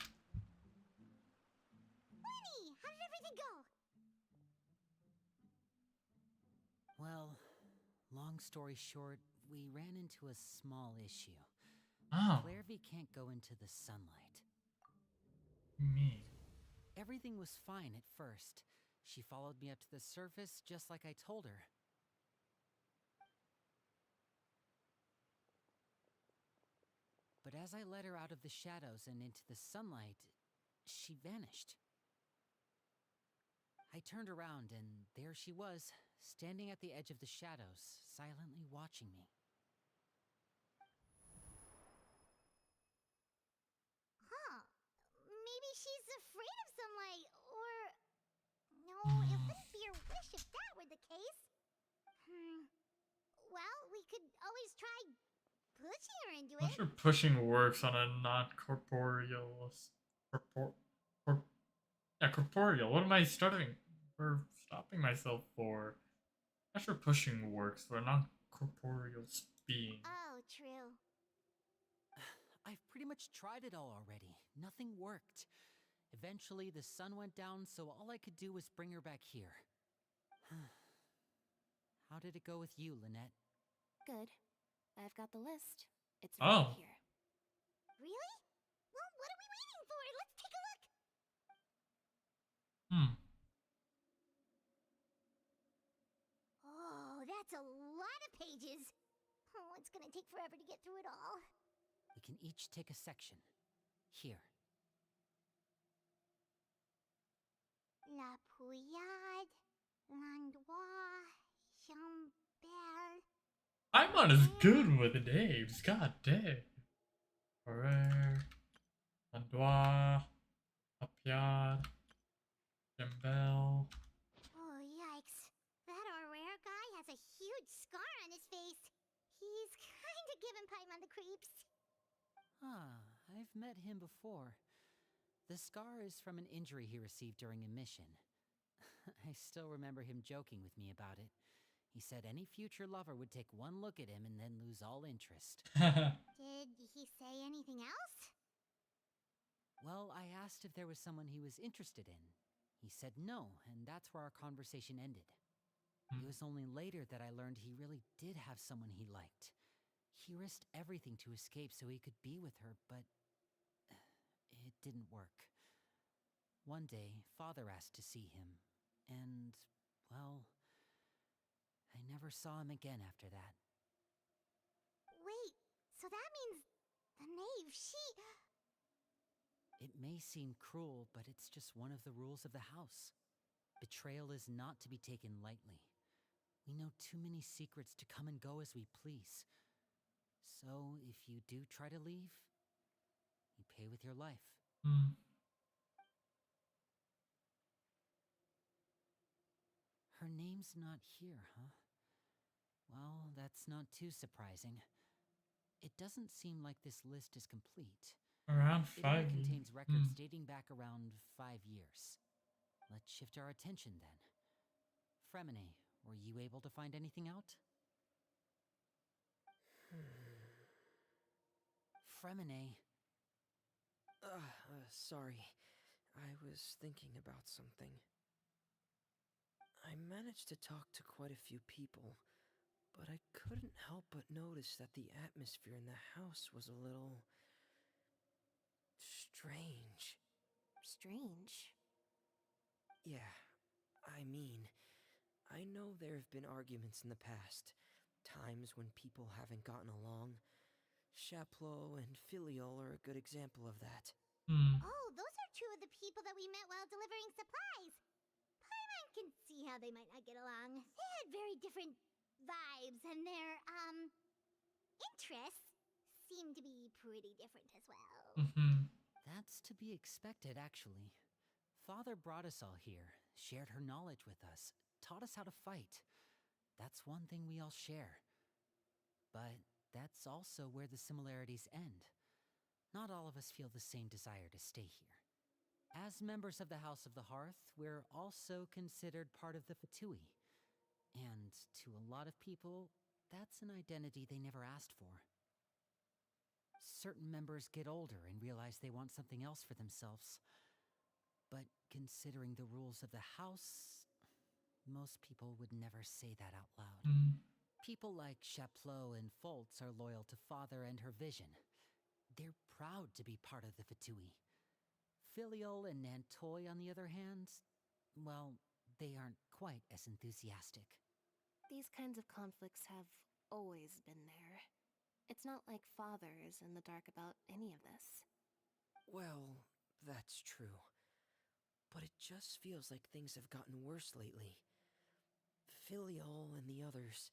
Winnie, how did everything go? Well, Long story short, we ran into a small issue. Oh, Clairvy can't go into the sunlight. me. Everything was fine at first. She followed me up to the surface just like I told her. But as I led her out of the shadows and into the sunlight, she vanished. I turned around and there she was, standing at the edge of the shadows, silently watching me. Huh. Maybe she's afraid of sunlight, or... No, it wouldn't be her wish if that were the case. Well, we could always try pushing her into Not it. sure pushing works on a non-corporeal... corporeal. What am I stopping myself for? Not sure pushing works for a non-corporeal being. Oh, true. I've pretty much tried it all already. Nothing worked. Eventually, the sun went down, so all I could do was bring her back here. How did it go with you, Lynette? Good. I've got the list. It's Oh. right here. Really? Well, what are we waiting for? Let's take a look. Oh, that's a lot of pages. Oh, it's gonna take forever to get through it all. We can each take a section. Here. La Pouillade, Landois, Chambert. I'm not as good with the names. God dang. Ferrer, Landois, Appiad, Jambel. Oh, yikes. That Aurora guy has a huge scar on his face. He's kinda giving Paimon the creeps. I've met him before. The scar is from an injury he received during a mission. I still remember him joking with me about it. He said any future lover would take one look at him and then lose all interest. Did he say anything else? Well, I asked if there was someone he was interested in. He said no, and that's where our conversation ended. It was only later that I learned he really did have someone he liked. He risked everything to escape so he could be with her, but it didn't work. One day, Father asked to see him, and, well, I never saw him again after that. Wait, so that means the knave, It may seem cruel, but it's just one of the rules of the house. Betrayal is not to be taken lightly. We know too many secrets to come and go as we please. So, if you do try to leave, you pay with your life. Her name's not here, huh? Well, that's not too surprising. It doesn't seem like this list is complete. Around It 5 only contains records dating back around 5 years. Let's shift our attention then. Fremine, were you able to find anything out? Fremine. Sorry. I was thinking about something. I managed to talk to quite a few people, but I couldn't help but notice that the atmosphere in the house was a little... strange. Strange. Yeah, I mean, I know there have been arguments in the past, times when people haven't gotten along. Chaplot and Filiol are a good example of that. Oh, those are two of the people that we met while delivering supplies. Paimon can see how they might not get along. They had very different vibes, and their, interests seem to be pretty different as well. That's to be expected, actually. Father brought us all here, shared her knowledge with us, taught us how to fight. That's one thing we all share. But that's also where the similarities end. Not all of us feel the same desire to stay here. As members of the House of the Hearth, we're also considered part of the Fatui. And to a lot of people, that's an identity they never asked for. Certain members get older and realize they want something else for themselves. But considering the rules of the house, most people would never say that out loud. People like Chaplot and Foltz are loyal to Father and her vision. They're proud to be part of the Fatui. Filial and Nantoy, on the other hand, well, they aren't quite as enthusiastic. These kinds of conflicts have always been there. It's not like Father is in the dark about any of this. Well, that's true. But it just feels like things have gotten worse lately. Filial and the others,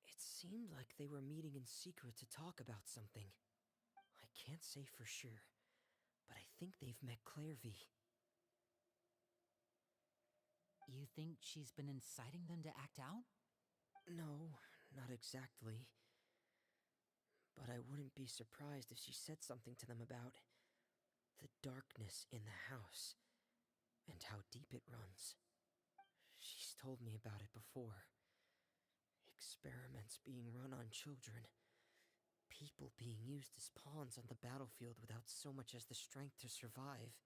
it seemed like they were meeting in secret to talk about something. I can't say for sure, but I think they've met Clairvy. You think she's been inciting them to act out? No, not exactly. But I wouldn't be surprised if she said something to them about the darkness in the house and how deep it runs. She's told me about it before. Experiments being run on children. People being used as pawns on the battlefield without so much as the strength to survive.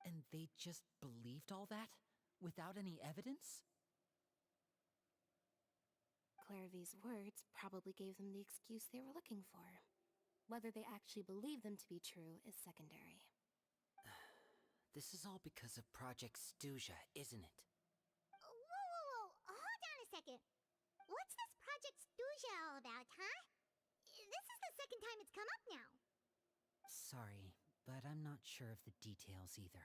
And they just believed all that? Without any evidence? Clairvy's words probably gave them the excuse they were looking for. Whether they actually believe them to be true is secondary. This is all because of Project Stuja, isn't it? Whoa. Hold on a second. What's this Project Stuja all about, huh? This is the second time it's come up now. Sorry, but I'm not sure of the details either.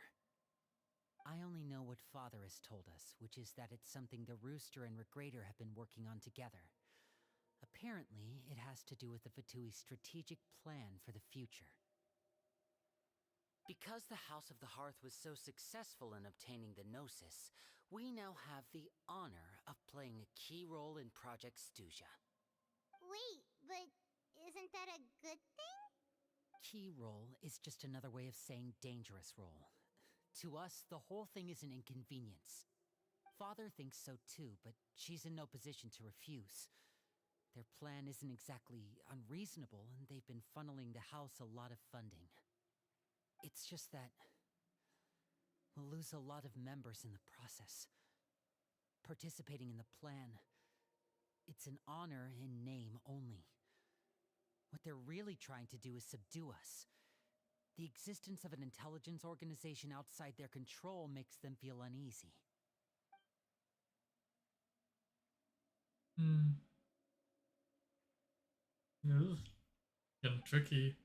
I only know what Father has told us, which is that it's something the Rooster and Regrader have been working on together. Apparently, it has to do with the Fatui's strategic plan for the future. Because the House of the Hearth was so successful in obtaining the Gnosis, we now have the honor of playing a key role in Project Stuja. Wait, but isn't that a good thing? Key role is just another way of saying dangerous role. To us, the whole thing is an inconvenience. Father thinks so too, but she's in no position to refuse. Their plan isn't exactly unreasonable, and they've been funneling the house a lot of funding. It's just that we'll lose a lot of members in the process. Participating in the plan, it's an honor in name only. What they're really trying to do is subdue us. The existence of an intelligence organization outside their control makes them feel uneasy. Yeah, this is getting tricky.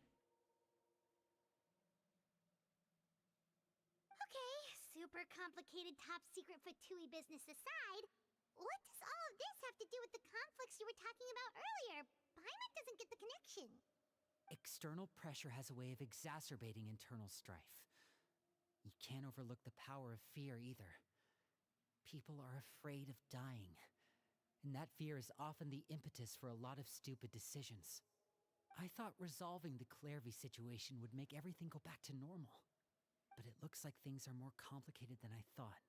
Okay, super complicated top secret Fatui business aside, what does all of this have to do with the conflicts you were talking about earlier? Paimon doesn't get the connection. External pressure has a way of exacerbating internal strife. You can't overlook the power of fear either. People are afraid of dying, and that fear is often the impetus for a lot of stupid decisions. I thought resolving the Clairvy situation would make everything go back to normal, but it looks like things are more complicated than I thought.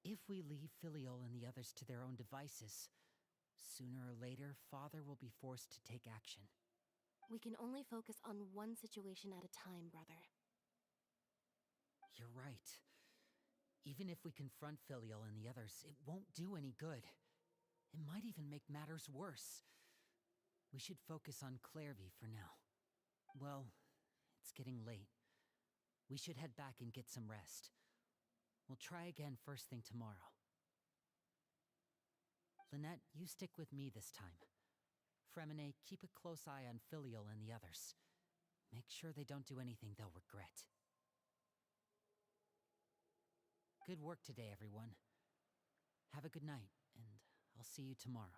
If we leave Filial and the others to their own devices, sooner or later, Father will be forced to take action. We can only focus on one situation at a time, brother. You're right. Even if we confront Filial and the others, it won't do any good. It might even make matters worse. We should focus on Clairvy for now. Well, it's getting late. We should head back and get some rest. We'll try again first thing tomorrow. Lynette, you stick with me this time. Fremine, keep a close eye on Filial and the others. Make sure they don't do anything they'll regret. Good work today, everyone. Have a good night, and I'll see you tomorrow.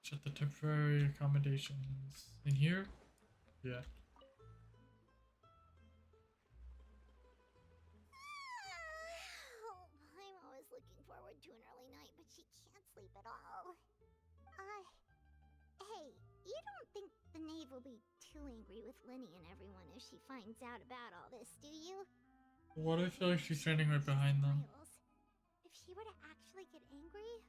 Check the temporary accommodations in here. Yeah. Paimon was looking forward to an early night, but she can't sleep at all. Hey, you don't think the Knave will be too angry with Lenny and everyone if she finds out about all this, do you? What I feel like she's standing right behind them. If she were to actually get angry...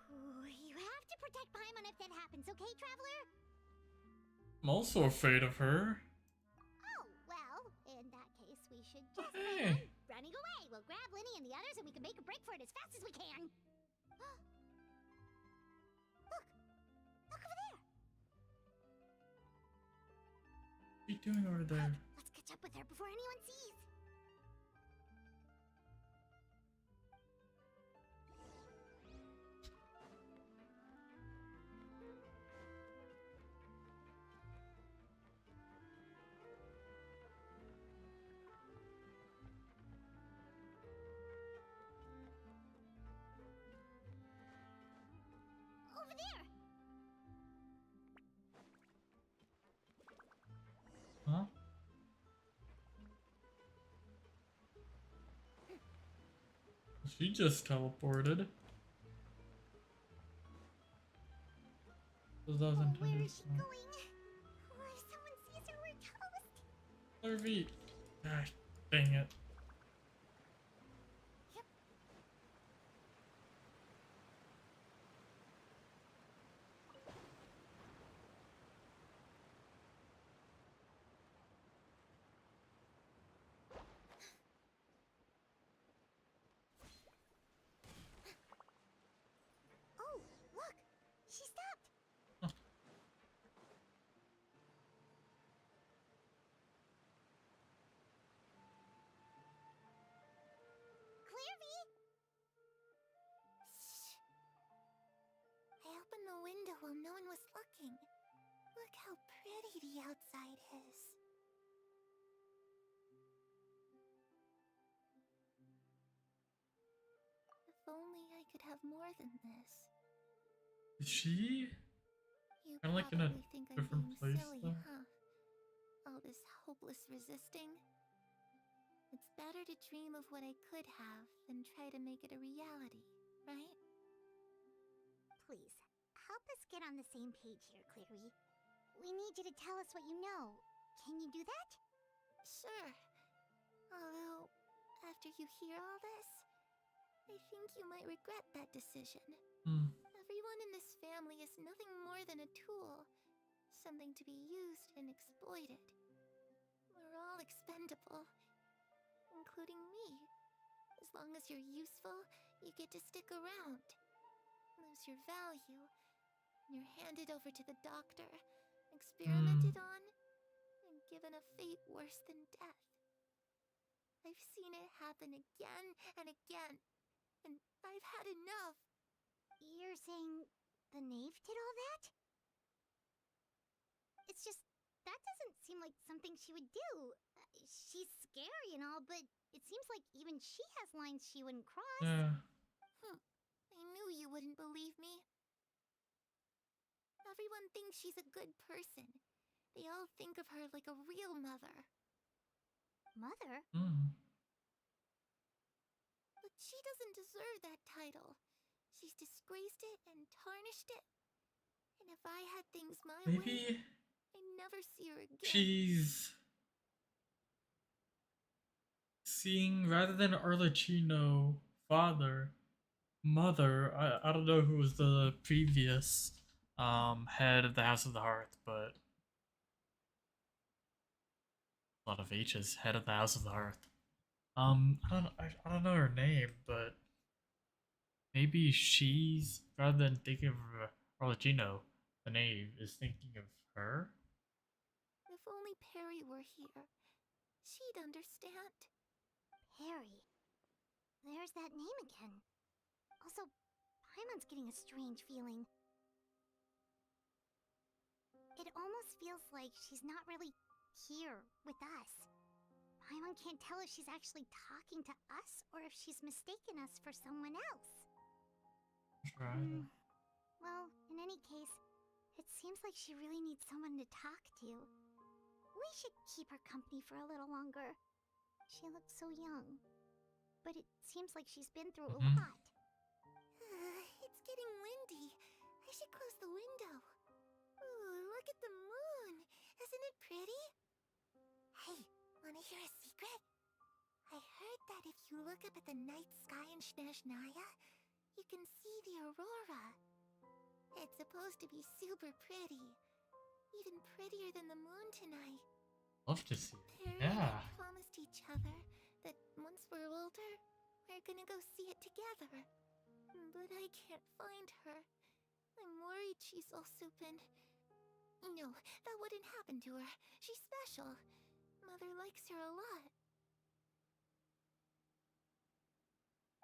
Ooh, you have to protect Paimon if that happens, okay, Traveler? I'm also afraid of her. Oh, well, in that case, we should just Hey. running away. We'll grab to make a break for it as fast as we can. Look! Look over there! What are you doing over there? Let's catch up with her before anyone sees. Over there! Huh? She just teleported. So that was Where intended. is she going? What if someone sees her, we're toast? Harvey. Gosh, dang it. Yep. Oh, look! She stopped! Huh. Clearvy! Shh! I opened the window while no one was looking. Look how pretty the outside is. If only I could have more than this. Is she? You Kinda like in a probably think I'm different being place, silly, though. huh? All this hopeless resisting. It's better to dream of what I could have than try to make it a reality, right? Please, help us get on the same page here, Clary. We need you to tell us what you know. Can you do that? Sure. Although, after you hear all this, I think you might regret that decision. Hmm. Everyone in this family is nothing more than a tool. Something to be used and exploited. We're all expendable. Including me. As long as you're useful, you get to stick around. Lose your value. And you're handed over to the doctor, experimented on, and given a fate worse than death. I've seen it happen again and again, and I've had enough. You're saying the knave did all that? It's just, that doesn't seem like something she would do. She's scary and all, but it seems like even she has lines she wouldn't cross. Yeah. I knew you wouldn't believe me. Everyone thinks she's a good person. They all think of her like a real mother. Mother? Hmm. But she doesn't deserve that title. She's disgraced it and tarnished it. And if I had things my way, Maybe I'd never see her again. she's seeing, rather than Arlecchino father, mother. I don't know who was the previous head of the House of the Hearth, but a lot of H's, head of the House of the Hearth. I don't know her name, but maybe she's, rather than thinking of Arlecchino, the knave, is thinking of her. If only Perry were here, she'd understand. Perry. There's that name again. Also, Paimon's getting a strange feeling. It almost feels like she's not really here with us. Paimon can't tell if she's actually talking to us or if she's mistaken us for someone else. Right. Well, in any case, it seems like she really needs someone to talk to. We should keep her company for a little longer. She looks so young. But it seems like she's been through a lot. It's getting windy. I should close the window. Ooh, look at the moon. Isn't it pretty? Hey, wanna hear a secret? I heard that if you look up at the night sky in Snezhnaya, you can see the aurora. It's supposed to be super pretty. Even prettier than the moon tonight. Love to see it. Perry Yeah. and I promised each other that once we're older, We're gonna go see it together. But I can't find her. I'm worried she's all soupin. No, that wouldn't happen to her. She's special. Mother likes her a lot.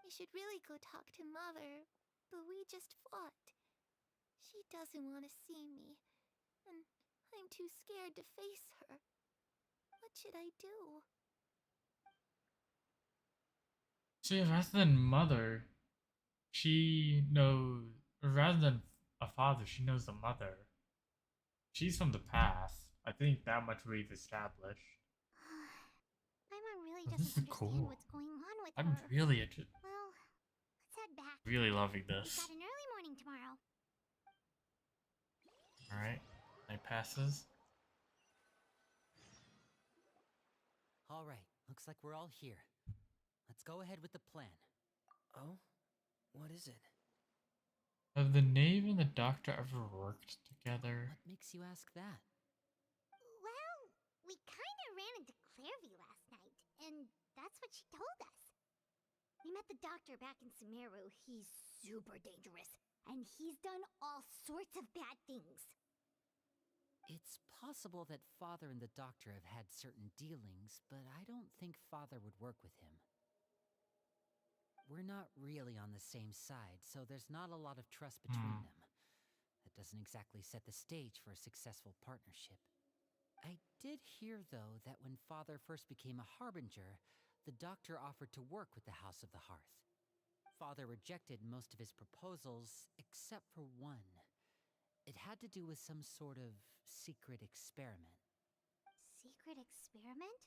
I should really go talk to Mother, but we just fought. She doesn't want to see me, and I'm too scared to face her. What should I do? See, rather than mother, she knows, rather than a father, she knows the mother. She's from the past. I think that much we've established. Paimon really Oh, doesn't this is understand cool. what's going on with I'm her. really interested. Well, let's head back. Really loving We've this. got an early morning tomorrow. Alright, night passes. Alright, looks like we're all here. Let's go ahead with the plan. Oh? What is it? Have the knave and the doctor ever worked together? What makes you ask that? Well, we kinda ran into Clairvy last night, and that's what she told us. We met the doctor back in Sumeru. He's super dangerous, and he's done all sorts of bad things. It's possible that Father and the Doctor have had certain dealings, but I don't think Father would work with him. We're not really on the same side, so there's not a lot of trust between them. That doesn't exactly set the stage for a successful partnership. I did hear, though, that when Father first became a Harbinger, the Doctor offered to work with the House of the Hearth. Father rejected most of his proposals, except for one. It had to do with some sort of secret experiment. Secret experiment?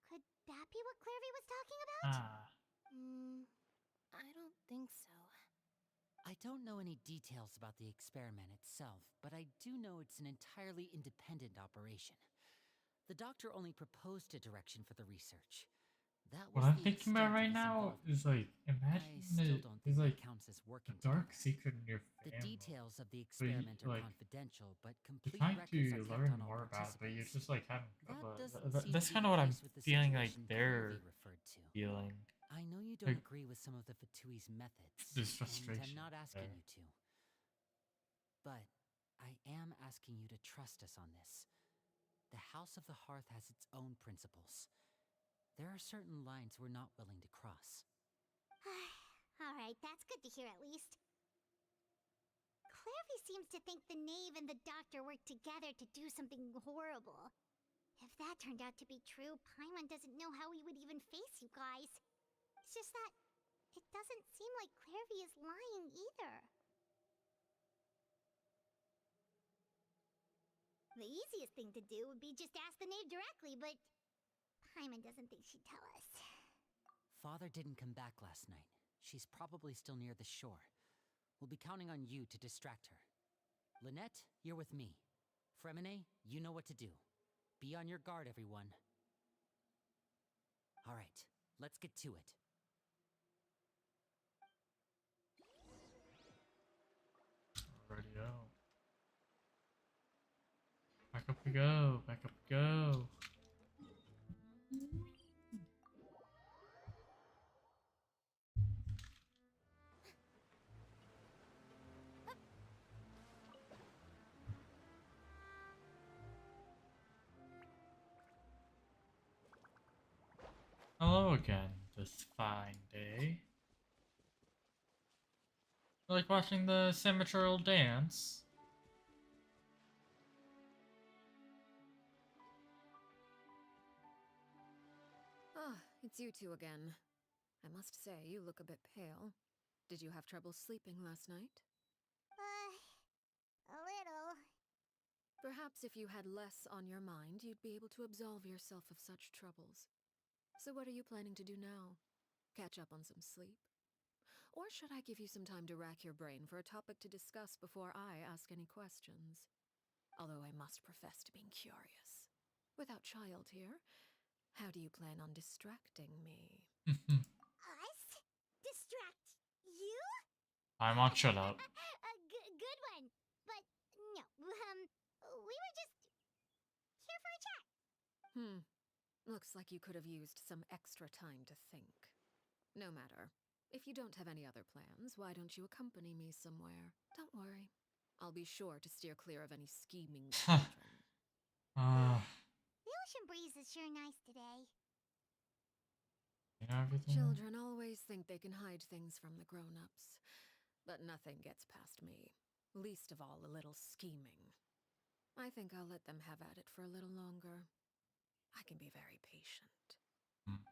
Could that be what Clairvy was talking about? I don't think so. I don't know any details about the experiment itself, but I do know it's an entirely independent operation. The Doctor only proposed a direction for the research. That was What I'm the thinking about extent of right his now involvement. is like, I imagine still don't think like that counts as a working dark together. secret in your The family. details of the But you, experiment are like, confidential, but you're complete trying records to are kept learn on all more about it, but you're participants. just like having That trouble. doesn't seem That's to be kind the of what I'm case with the feeling like situation they're Clairvy referred to. feeling. I know you don't Like, agree with some of the Fatui's methods, there's and frustration I'm not asking there. you to. But I am asking you to trust us on this. The House of the Hearth has its own principles. There are certain lines we're not willing to cross. Alright, that's good to hear at least. Clairvy seems to think the Knave and the Doctor worked together to do something horrible. If that turned out to be true, Paimon doesn't know how we would even face you guys. It's just that it doesn't seem like Clairvy is lying either. The easiest thing to do would be just ask the Knave directly, but Paimon doesn't think she'd tell us. Father didn't come back last night. She's probably still near the shore. We'll be counting on you to distract her. Lynette, you're with me. Fremine, you know what to do. Be on your guard, everyone. Alright, let's get to it. Alrighty, back up we go, back up we go. Hello again, this fine day. You like watching the symmetrical dance? Ah, it's you two again. I must say, you look a bit pale. Did you have trouble sleeping last night? A little. Perhaps if you had less on your mind, you'd be able to absolve yourself of such troubles. So what are you planning to do now? Catch up on some sleep? Or should I give you some time to rack your brain for a topic to discuss before I ask any questions? Although I must profess to being curious. Without Child here, how do you plan on distracting me? Us? Distract you? I'm on, shut up. Good one. But no, we were just here for a chat. Looks like you could have used some extra time to think. No matter. If you don't have any other plans, why don't you accompany me somewhere? Don't worry. I'll be sure to steer clear of any scheming children. The ocean breeze is sure nice today. You know everything? Children always think they can hide things from the grown-ups. But nothing gets past me. Least of all a little scheming. I think I'll let them have at it for a little longer. I can be very patient.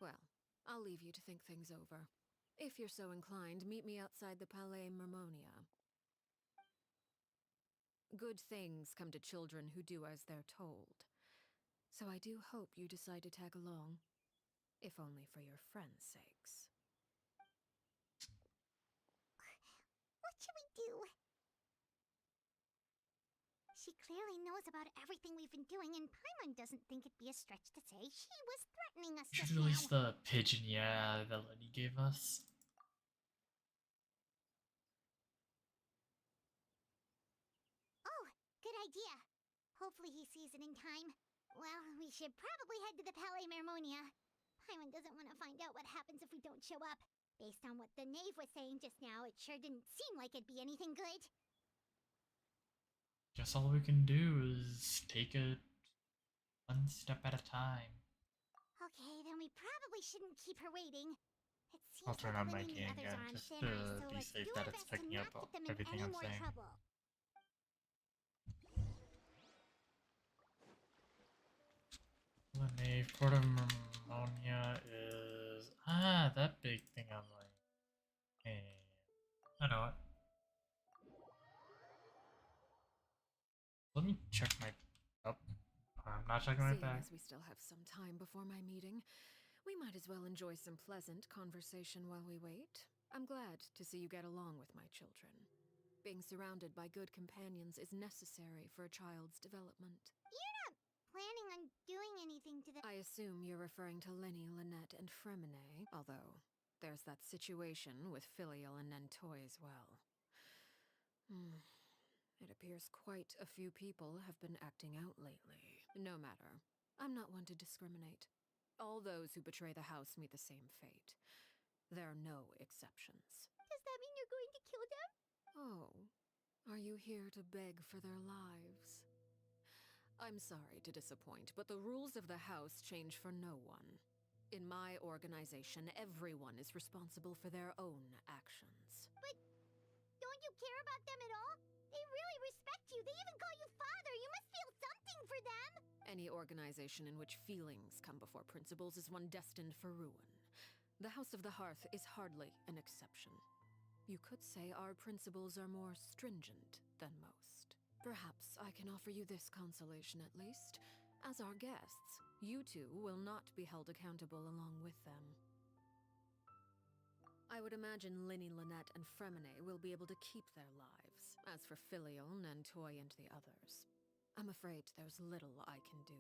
Well, I'll leave you to think things over. If you're so inclined, meet me outside the Palais Mermonia. Good things come to children who do as they're told. So I do hope you decide to tag along. If only for your friends' sakes. What should we do? She clearly knows about everything we've been doing, and Paimon doesn't think it'd be a stretch to say she was threatening us You just should release now. the pigeon, yeah, that Lenny gave us. Oh, good idea. Hopefully he sees it in time. Well, we should probably head to the Palais Mermonia. Paimon doesn't want to find out what happens if we don't show up. Based on what the knave was saying just now, it sure didn't seem like it'd be anything good. Guess all we can do is take it one step at a time. Okay, then we probably shouldn't keep her waiting. It seems I'll turn like on my Lily and the game others again are on just thin to ice, so be let's safe do that our it's best to picking not up get them in everything any I'm more saying. trouble. Lenny, Port of Mermonia is... Ah, that big thing I'm like... Hey, I know it. Let me check my... Oh, I'm not checking my Seeing back. as we still have some time before my meeting, we might as well enjoy some pleasant conversation while we wait. I'm glad to see you get along with my children. Being surrounded by good companions is necessary for a child's development. You're not planning on doing anything to the... I assume you're referring to Lenny, Lynette, and Fremine, although there's that situation with Filial and Nentoy as well. It appears quite a few people have been acting out lately. No matter. I'm not one to discriminate. All those who betray the house meet the same fate. There are no exceptions. Does that mean you're going to kill them? Oh, are you here to beg for their lives? I'm sorry to disappoint, but the rules of the house change for no one. In my organization, everyone is responsible for their own actions. But don't you care about them at all? They really respect you. They even call you father. You must feel something for them. Any organization in which feelings come before principles is one destined for ruin. The House of the Hearth is hardly an exception. You could say our principles are more stringent than most. Perhaps I can offer you this consolation at least. As our guests, you two will not be held accountable along with them. I would imagine Linny, Lynette, and Fremine will be able to keep their lives. As for Filial, Nentoy, and the others, I'm afraid there's little I can do.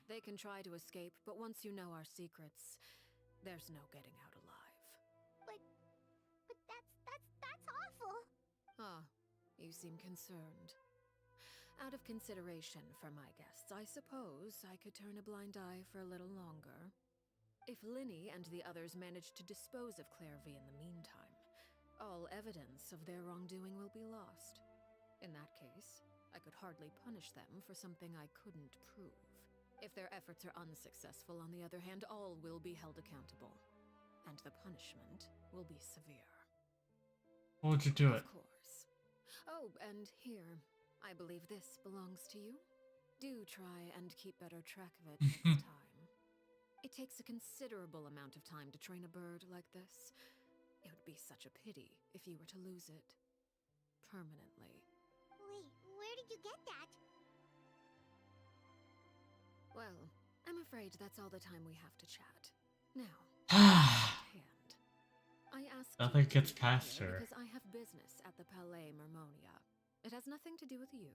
They can try to escape, but once you know our secrets, there's no getting out alive. But that's awful. Ah, you seem concerned. Out of consideration for my guests, I suppose I could turn a blind eye for a little longer. If Linny and the others manage to dispose of Clairvy in the meantime, all evidence of their wrongdoing will be lost. In that case, I could hardly punish them for something I couldn't prove. If their efforts are unsuccessful, on the other hand, all will be held accountable. And the punishment will be severe. What would you do it? Of course. Oh, and here, I believe this belongs to you. Do try and keep better track of it next time. It takes a considerable amount of time to train a bird like this. It would be such a pity if you were to lose it. Permanently. Wait, where did you get that? Well, I'm afraid that's all the time we have to chat. Now, hand. I asked Nothing you to gets meet me past here her. because I have business at the Palais Mermonia. It has nothing to do with you,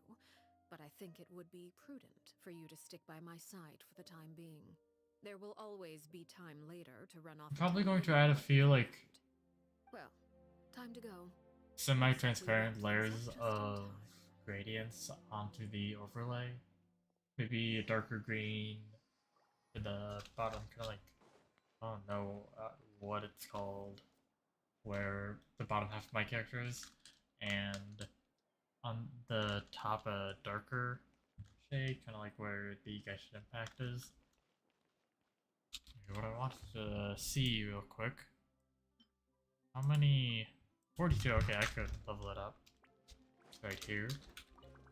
but I think it would be prudent for you to stick by my side for the time being. There will always be time later to run off. I'm probably and tell going to me add a what few, you like, found. Well, time to go. semi-transparent layers Just in of time. gradients onto the overlay. Maybe a darker green at the bottom, kind of like, oh no, what it's called, where the bottom half of my character is, and on the top a darker shade, kind of like where the Genshin Impact is. Okay, what I wanted to see real quick. How many? 42, okay, I could level it up. Right here.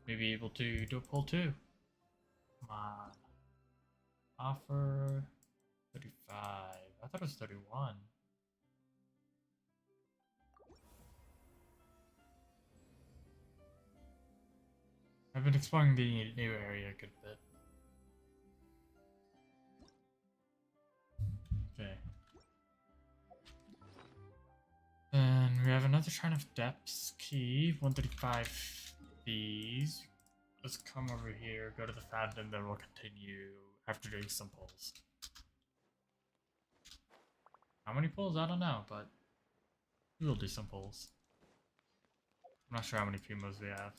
Maybe able to do a pull too. Come on. Offer 35. I thought it was 31. I've been exploring the new area a good bit. Okay. Then we have another Shrine of Depths key, 135 these. Let's come over here, go to the fountain, then we'll continue after doing some pulls. How many pulls? I don't know, but we will do some pulls. I'm not sure how many Pumos we have.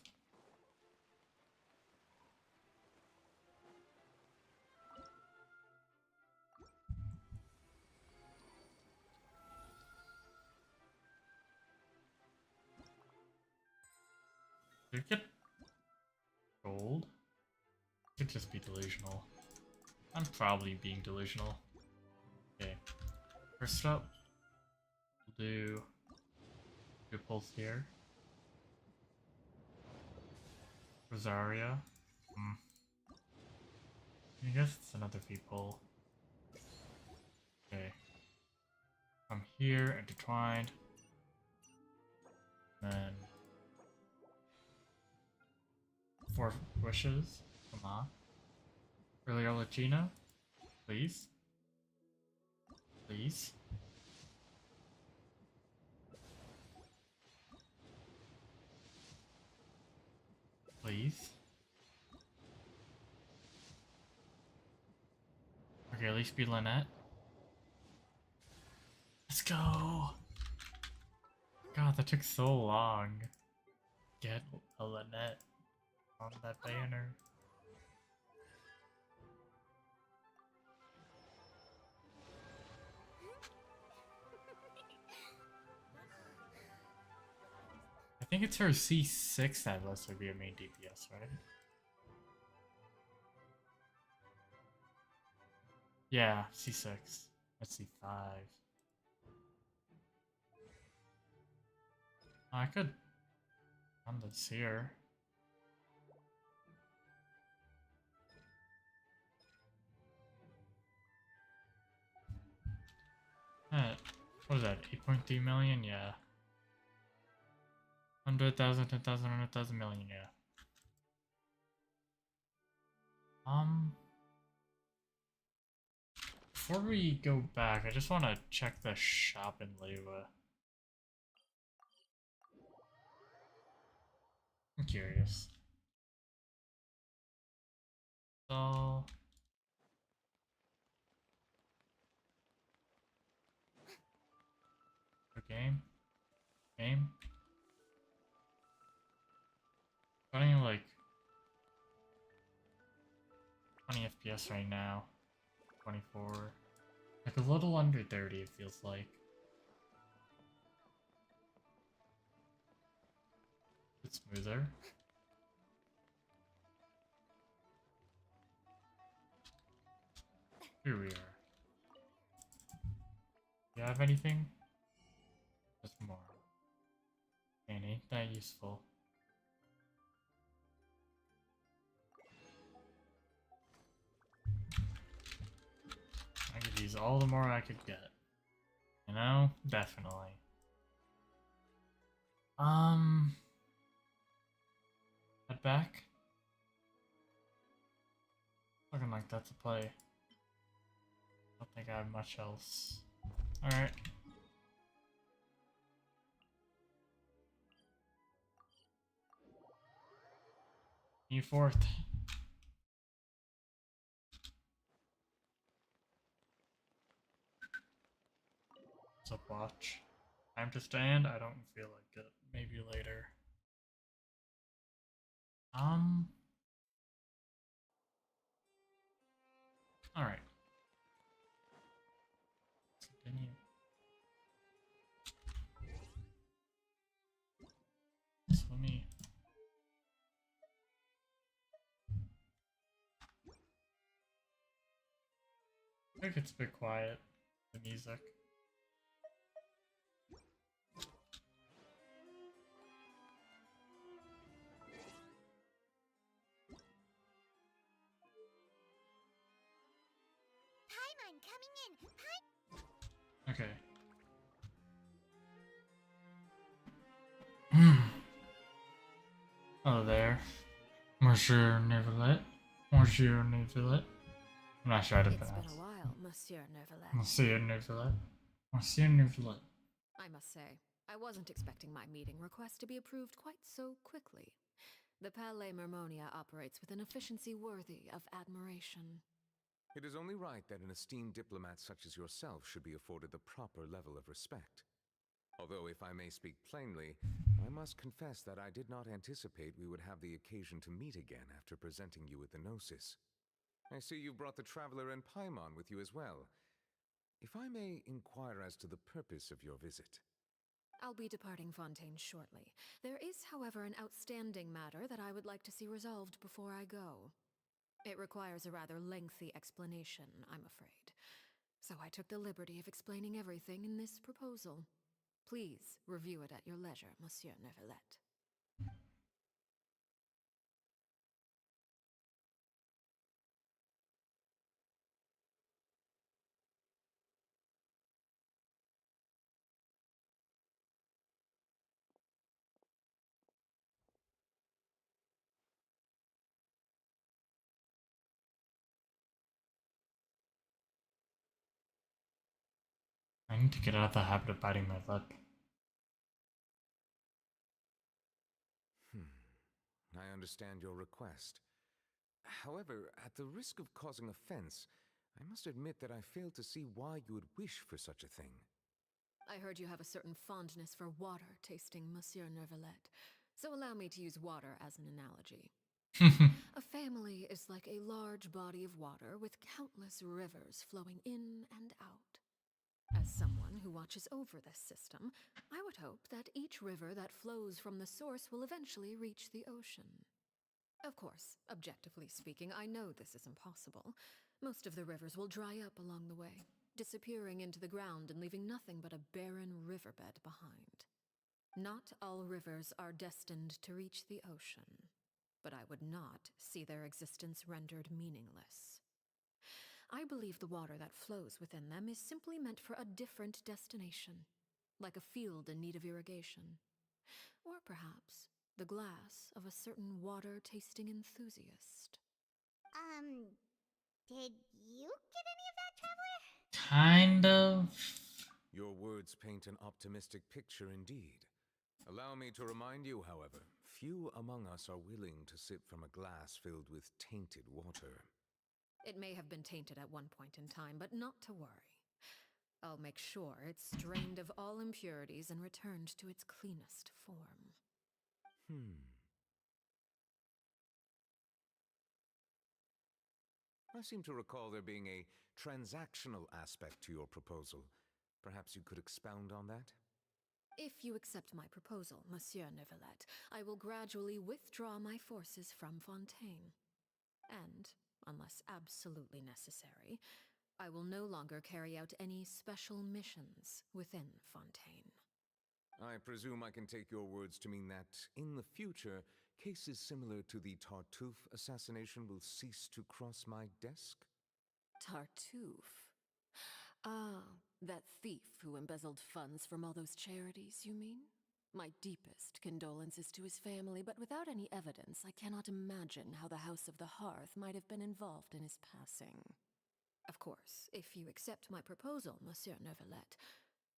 Did it get gold? Could just be delusional. I'm probably being delusional. Okay. First up, we'll do a pulse here. Rosaria. I guess it's another V pull. Okay. Come here, intertwined. Then 4 wishes. Come on. Early Olicina. Please. Please. Please. Okay, at least be Lynette. Let's go! God, that took so long. Get a Lynette on that banner. I think it's her C6 that lets her be a main DPS, right? Yeah, C6. That's C5. I could run this here. What is that? 8.3 million? Yeah. 100,000, 10,000, 100,000 million, yeah. Before we go back, I just want to check the shop in Leyva. I'm curious. So... game? Game? Running like 20 FPS right now. 24. Like a little under 30 it feels like. It's smoother. Here we are. Do you have anything? Just more. And ain't that useful? I could use all the more I could get. You know? Definitely. Head back? Looking like that's a play. Don't think I have much else. Alright. New fourth. What's up, watch? Time to stand? I don't feel like it. Maybe later. Alright. Continue. think it's a bit quiet, the music. Paimon coming in. Okay. Hello there, Monsieur Neuvillette. Monsieur Neuvillette. I'm not sure how to It's pronounce. been a while, Monsieur Neuvillette. Monsieur Neuvillette. Monsieur Neuvillette. I must say, I wasn't expecting my meeting request to be approved quite so quickly. The Palais Mermonia operates with an efficiency worthy of admiration. It is only right that an esteemed diplomat such as yourself should be afforded the proper level of respect. Although, if I may speak plainly, I must confess that I did not anticipate we would have the occasion to meet again after presenting you with the Gnosis. I see you brought the Traveler and Paimon with you as well. If I may inquire as to the purpose of your visit. I'll be departing Fontaine shortly. There is, however, an outstanding matter that I would like to see resolved before I go. It requires a rather lengthy explanation, I'm afraid. So I took the liberty of explaining everything in this proposal. Please review it at your leisure, Monsieur Neuvillette. I need to get out of the habit of biting my lip. I understand your request. However, at the risk of causing offense, I must admit that I fail to see why you would wish for such a thing. I heard you have a certain fondness for water tasting, Monsieur Neuvillette, so allow me to use water as an analogy. A family is like a large body of water with countless rivers flowing in and out. As someone who watches over this system, I would hope that each river that flows from the source will eventually reach the ocean. Of course, objectively speaking, I know this is impossible. Most of the rivers will dry up along the way, disappearing into the ground and leaving nothing but a barren riverbed behind. Not all rivers are destined to reach the ocean, but I would not see their existence rendered meaningless. I believe the water that flows within them is simply meant for a different destination, like a field in need of irrigation. Or perhaps the glass of a certain water-tasting enthusiast. Did you get any of that, Traveler? Kind of. Your words paint an optimistic picture indeed. Allow me to remind you, however, few among us are willing to sip from a glass filled with tainted water. It may have been tainted at one point in time, but not to worry. I'll make sure it's drained of all impurities and returned to its cleanest form. I seem to recall there being a transactional aspect to your proposal. Perhaps you could expound on that? If you accept my proposal, Monsieur Neuvillette, I will gradually withdraw my forces from Fontaine. And, unless absolutely necessary, I will no longer carry out any special missions within Fontaine. I presume I can take your words to mean that, in the future, cases similar to the Tartuffe assassination will cease to cross my desk? Tartuffe? Ah, that thief who embezzled funds from all those charities, you mean? My deepest condolences to his family, but without any evidence, I cannot imagine how the House of the Hearth might have been involved in his passing. Of course, if you accept my proposal, Monsieur Neuvillette,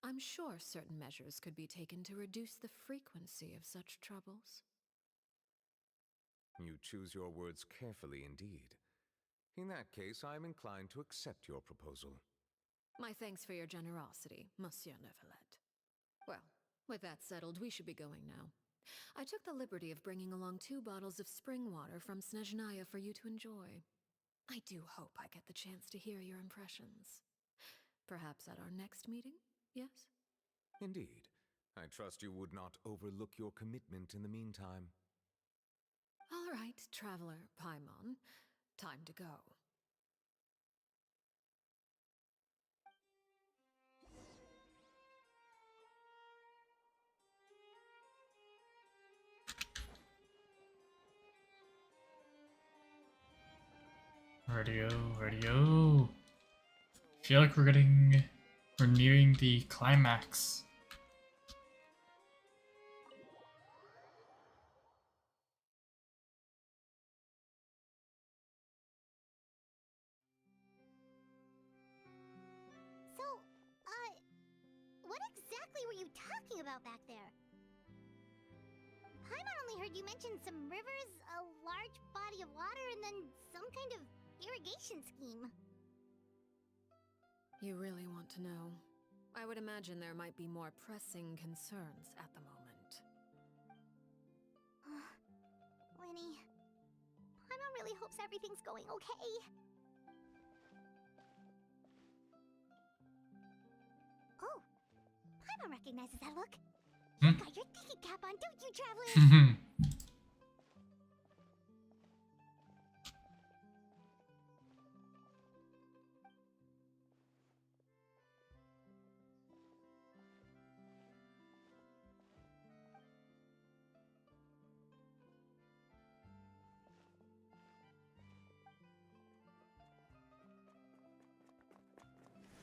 I'm sure certain measures could be taken to reduce the frequency of such troubles. You choose your words carefully indeed. In that case, I am inclined to accept your proposal. My thanks for your generosity, Monsieur Neuvillette. Well, with that settled, we should be going now. I took the liberty of bringing along 2 bottles of spring water from Snezhnaya for you to enjoy. I do hope I get the chance to hear your impressions. Perhaps at our next meeting, yes? Indeed. I trust you would not overlook your commitment in the meantime. All right, Traveler Paimon. Time to go. Radio. Feel like we're nearing the climax. So, what exactly were you talking about back there? Paimon only heard you mention some rivers, a large body of water, and then some kind of irrigation scheme. You really want to know? I would imagine there might be more pressing concerns at the moment. Winnie, Paimon really hopes everything's going okay. Oh, Paimon recognizes that look. You got your thinking cap on, don't you, Traveler?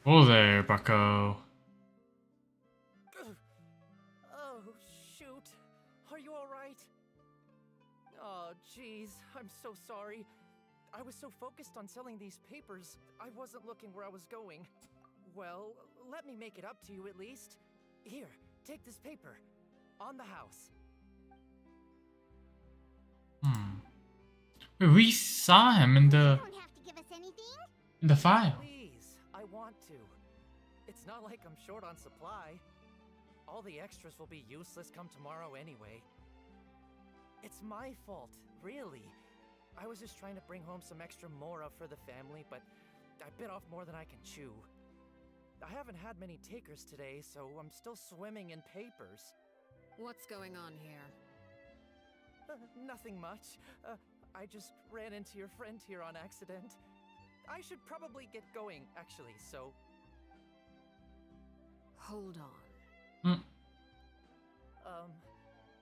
Oh there, bucko. Oh, shoot. Are you alright? Oh, jeez. I'm so sorry. I was so focused on selling these papers, I wasn't looking where I was going. Well, let me make it up to you at least. Here, take this paper. On the house. Wait, we saw him in the... You don't have to give us anything. in the file. Please, I want to. It's not like I'm short on supply. All the extras will be useless come tomorrow anyway. It's my fault, really. I was just trying to bring home some extra mora for the family, but I bit off more than I can chew. I haven't had many takers today, so I'm still swimming in papers. What's going on here? Nothing much. I just ran into your friend here on accident. I should probably get going, actually, so... Hold on.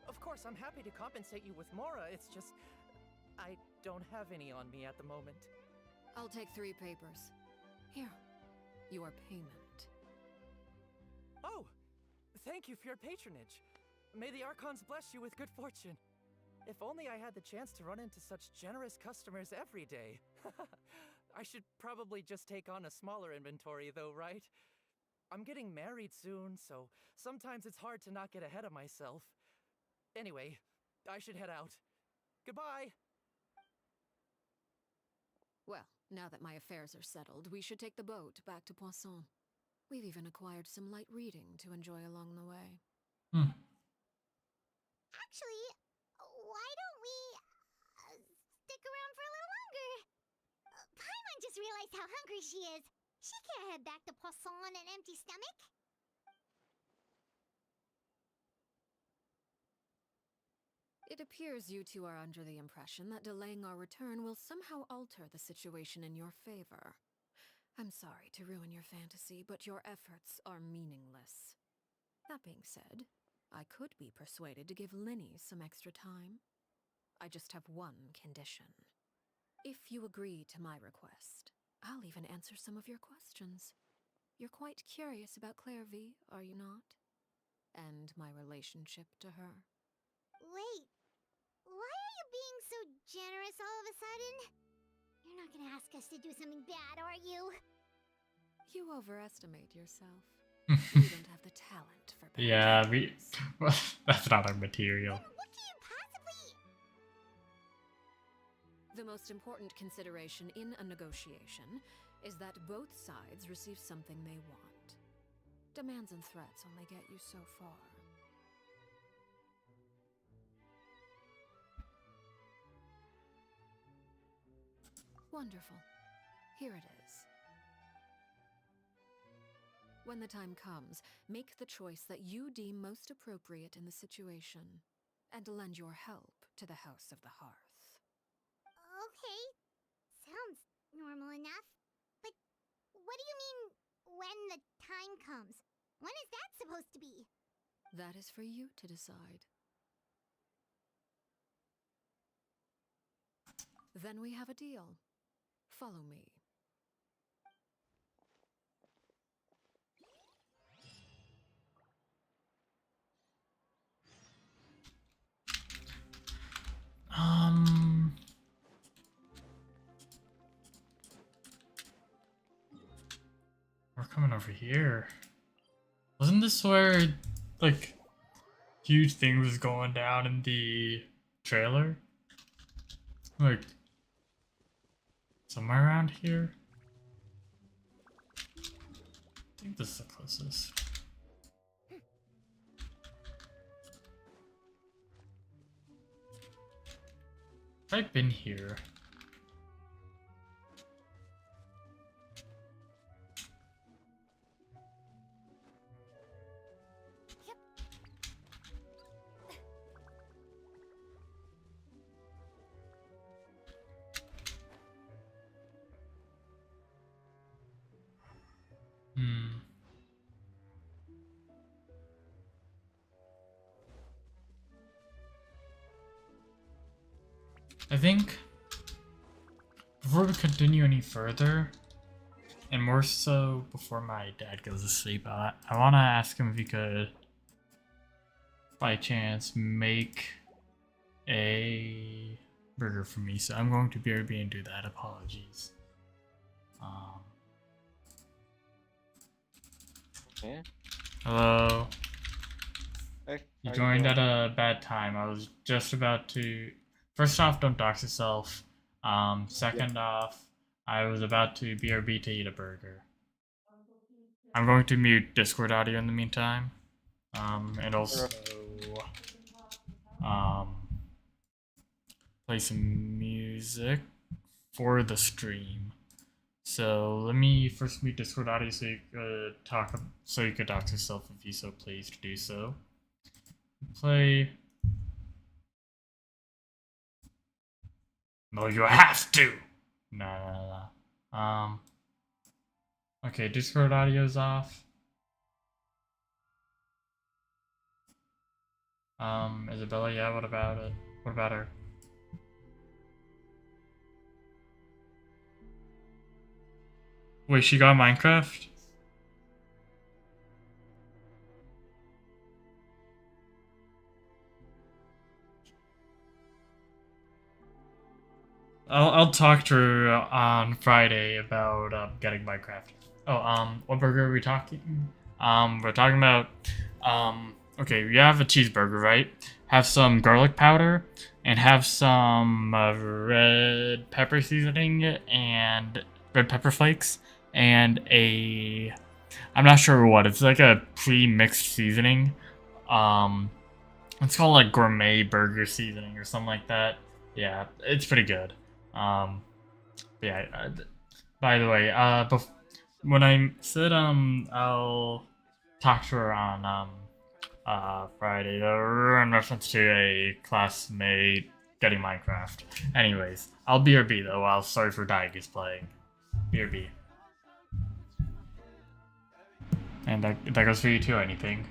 Of course, I'm happy to compensate you with mora, it's just... I don't have any on me at the moment. I'll take 3 papers. Here, your payment. Oh! Thank you for your patronage. May the Archons bless you with good fortune. If only I had the chance to run into such generous customers every day. I should probably just take on a smaller inventory though, right? I'm getting married soon, so sometimes it's hard to not get ahead of myself. Anyway, I should head out. Goodbye! Well, now that my affairs are settled, we should take the boat back to Poisson. We've even acquired some light reading to enjoy along the way. Actually, why don't we stick around for a little longer? Paimon just realized how hungry she is. She can't head back to Poisson on an empty stomach. It appears you two are under the impression that delaying our return will somehow alter the situation in your favor. I'm sorry to ruin your fantasy, but your efforts are meaningless. That being said, I could be persuaded to give Linny some extra time. I just have one condition. If you agree to my request, I'll even answer some of your questions. You're quite curious about Claire V, are you not? And my relationship to her. Wait, why are you being so generous all of a sudden? You're not gonna ask us to do something bad, are you? You overestimate yourself. You don't have the talent for bad Yeah, things. that's not our material. What can you possibly... The most important consideration in a negotiation is that both sides receive something they want. Demands and threats only get you so far. Wonderful. Here it is. When the time comes, make the choice that you deem most appropriate in the situation, and lend your help to the House of the Hearth. Okay, sounds normal enough. But what do you mean, when the time comes? When is that supposed to be? That is for you to decide. Then we have a deal. Follow me. We're coming over here. Wasn't this where, like, huge thing was going down in the trailer? Like, somewhere around here? I think this is the closest. I've been here. I think before we continue any further, and more so before my dad goes to sleep, I want to ask him if he could, by chance, make a burger for me. So I'm going to BRB and do that. Apologies. Yeah. Hello. Hey, You how joined doing? at a bad time. I was just about to. First off, don't dox yourself. Second off, I was about to BRB to eat a burger. I'm going to mute Discord audio in the meantime. And also, play some music for the stream. So let me first mute Discord audio so you could so you could dox yourself if you so please to do so. Play. No, you have to. No. Okay, Discord audio's off. Isabella, yeah, what about it? What about her? Wait, she got Minecraft? I'll talk to her on Friday about getting Minecraft. Oh, what burger are we talking? We're talking about okay, you have a cheeseburger, right? Have some garlic powder and have some red pepper seasoning and red pepper flakes and I'm not sure what. It's like a pre-mixed seasoning. It's called like gourmet burger seasoning or something like that. Yeah, it's pretty good. Yeah. By the way, when I said I'll talk to her on Friday, in reference to a classmate getting Minecraft. Anyways, I'll BRB though. While Sorry for Dying is playing. BRB. And that goes for you too. Anything?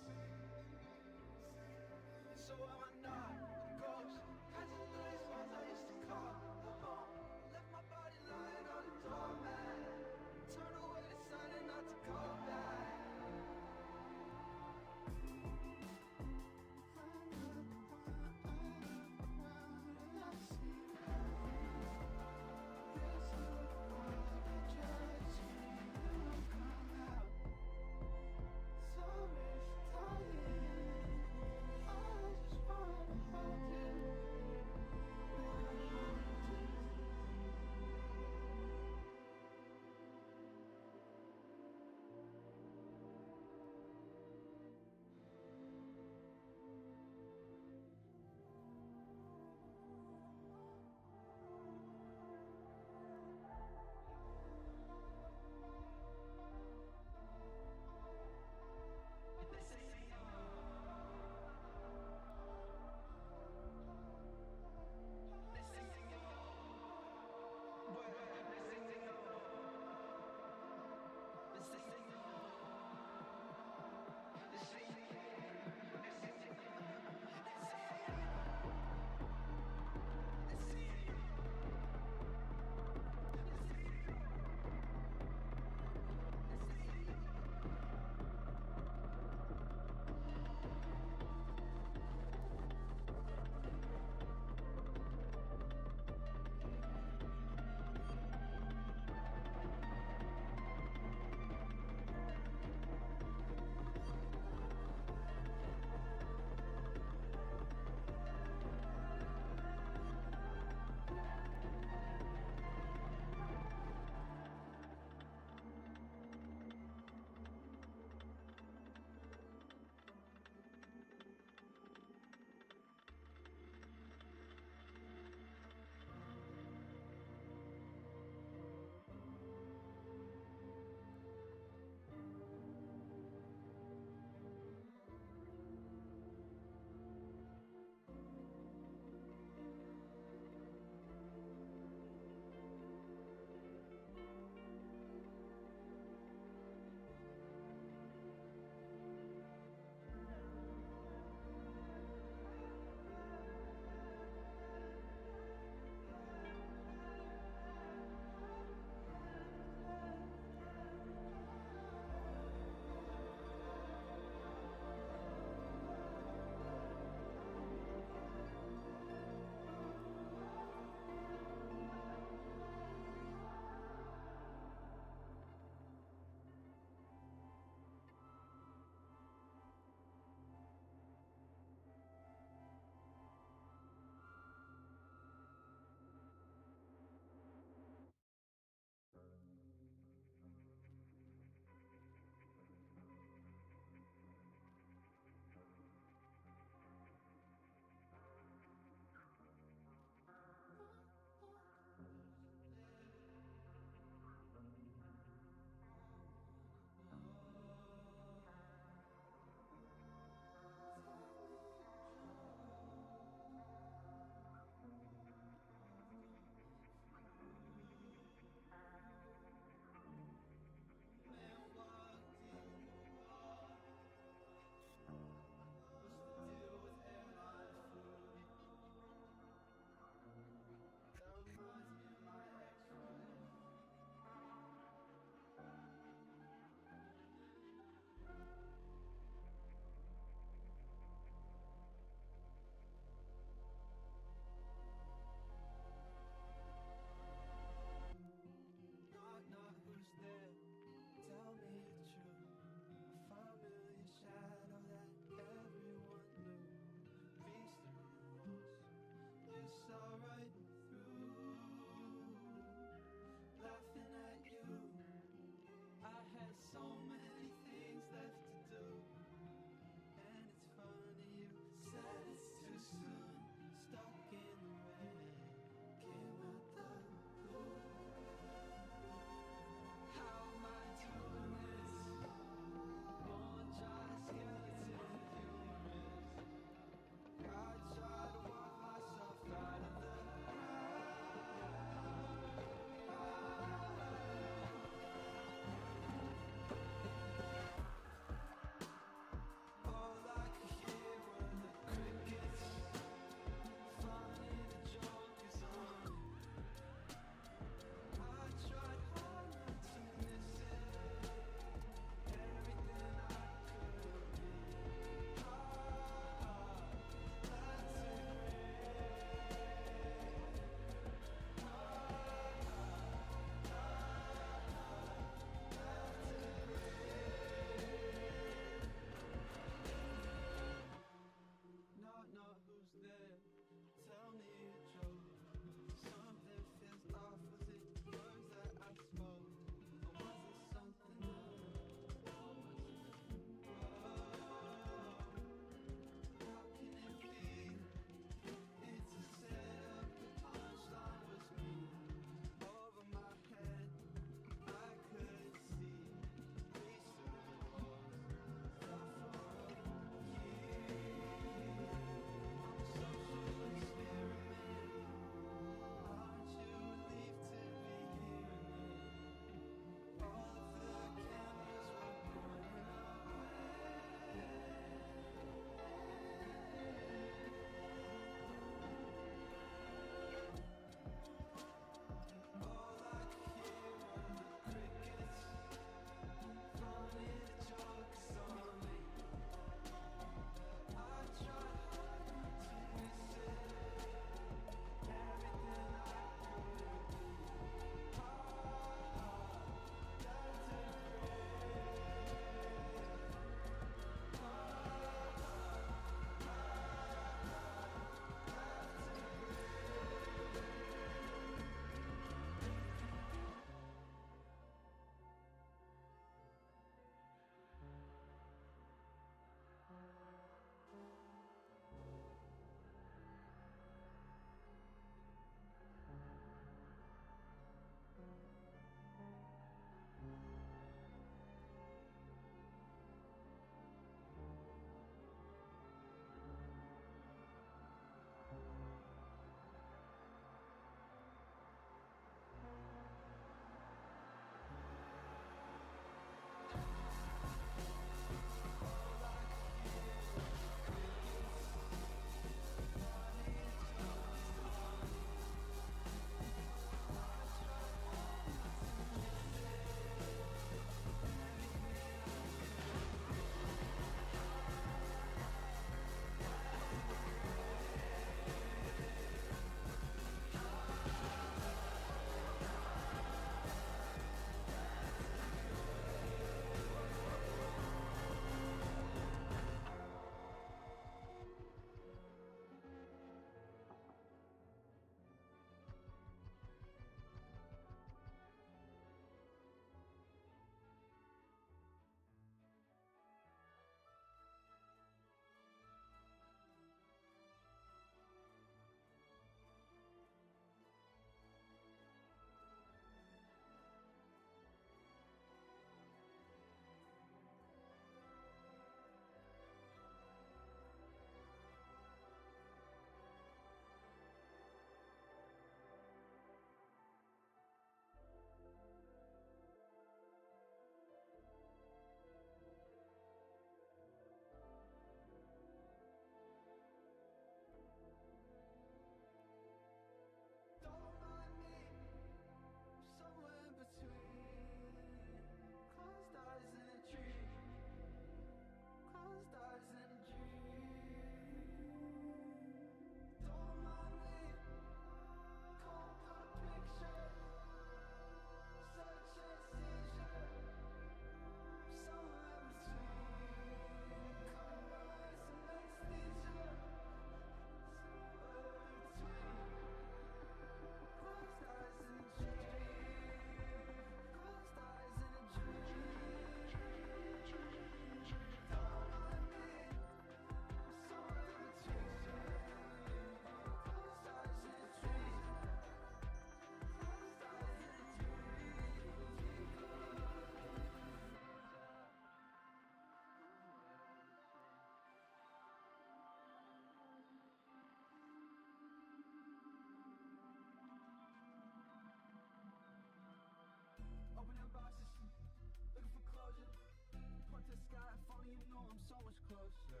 much closer.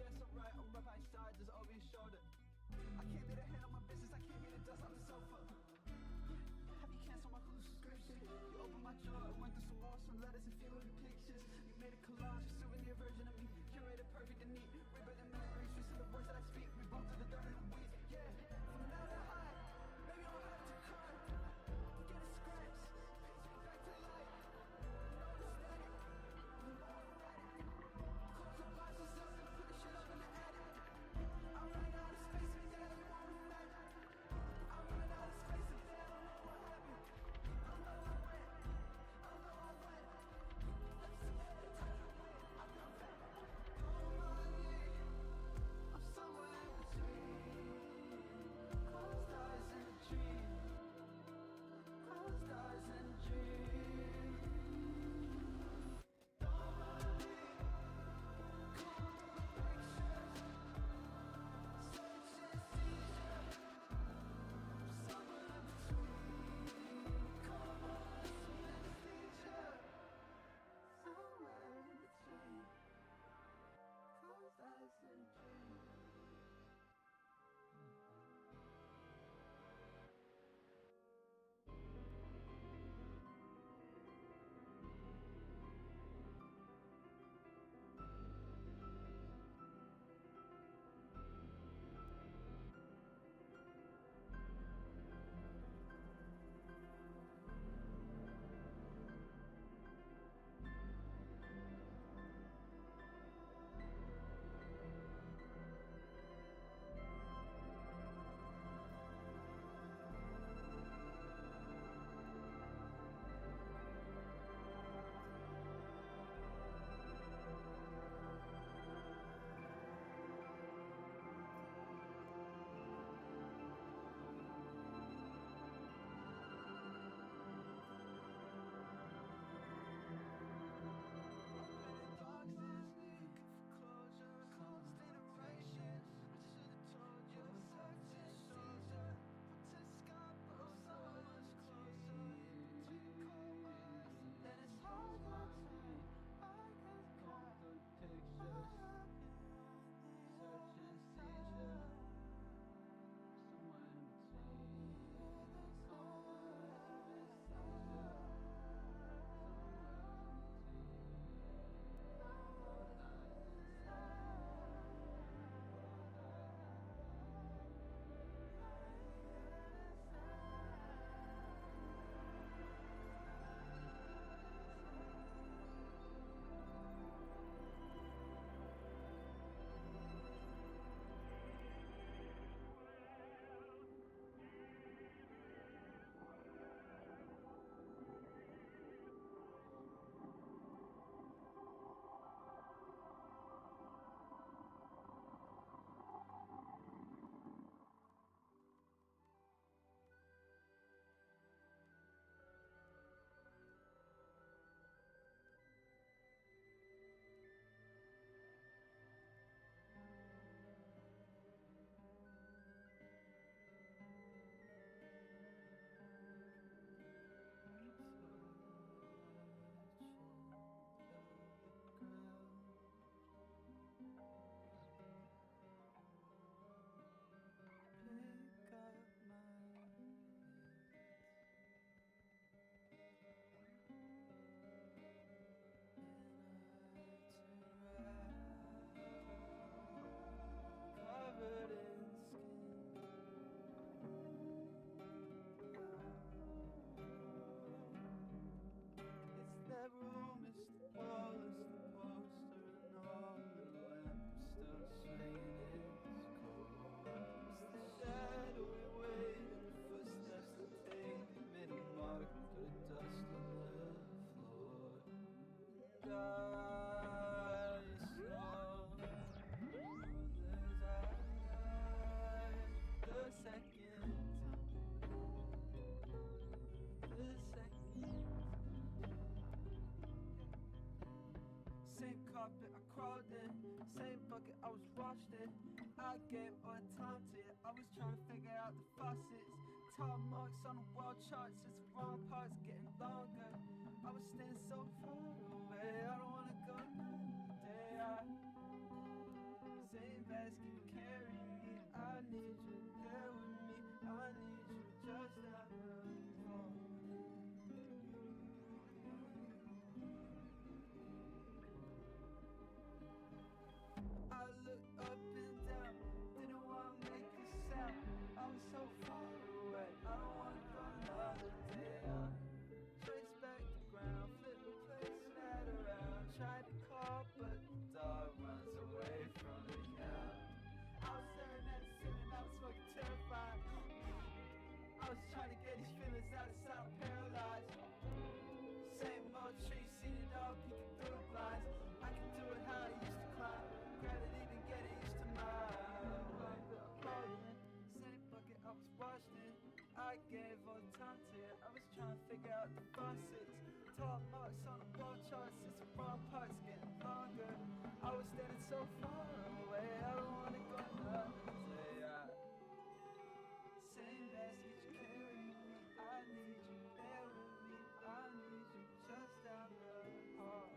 Yes, I'm right, I'm right by your side, just over your shoulder. I can't be the head of my business, I can't be the dust on the sofa. Have you canceled my Hulu subscription? You opened my drawer, went through some more, some letters and few of the pictures. You made a collage, a souvenir version of me, curated perfect and neat. Rewrite the memories, twisted the words that I speak. We both through the dirt and the weeds, yeah. From now to high, maybe I don't have to cry. Get a scratch, pace me back to life. No static, no erratic. Close the boxes up and put the shit up in the attic. I ran out of space and daddy won't imagine. I ran out of space and dad don't know what happened. I know I went, I know I went. Let's see the time I went, I come back. I'm somewhere in between. Closed eyes in a dream. Closed eyes in a dream. Don't believe. Cool pictures. Search and seizure. Somewhere in between. Come on, synesthesia. Somewhere in between. Closed eyes in a dream. Pick up my covered in skin. It's that room, it's the wall, it's the poster, and all the lamp is still swinging its core. It's the shadowy way that the footsteps that take made a mark, put a dust on the floor. And I saw there's the second same carpet I crawled in, same bucket I was washed in. I gave all the time to it, I was trying to figure out the faucets. Tall marks on the wall charts, it's the wrong parts getting longer. I was staying so far away, I don't wanna go another day. so far away. I don't wanna go another day. Same baskets carry me. I need you there with me. I need you just down the hall.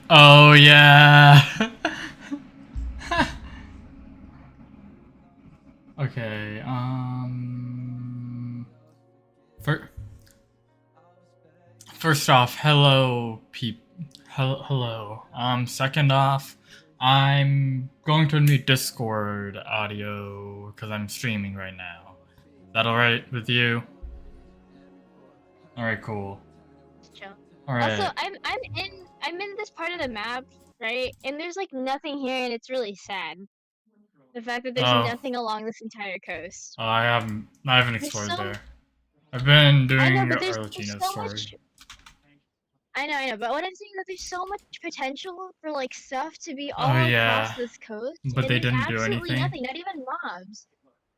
Oh yeah. Okay. First off, hello, hello. Second off, I'm going to mute Discord audio because I'm streaming right now. Is that alright with you? Alright, cool. Chill. Alright. Also, I'm in this part of the map, right? And there's like nothing here, and it's really sad. The fact that there's nothing along this entire coast. Oh, I haven't explored there. I've been doing Arlecchino's story. I know, but what I'm saying is that there's so much potential for like stuff to be all across this coast. But they didn't do anything. Nothing, not even mobs.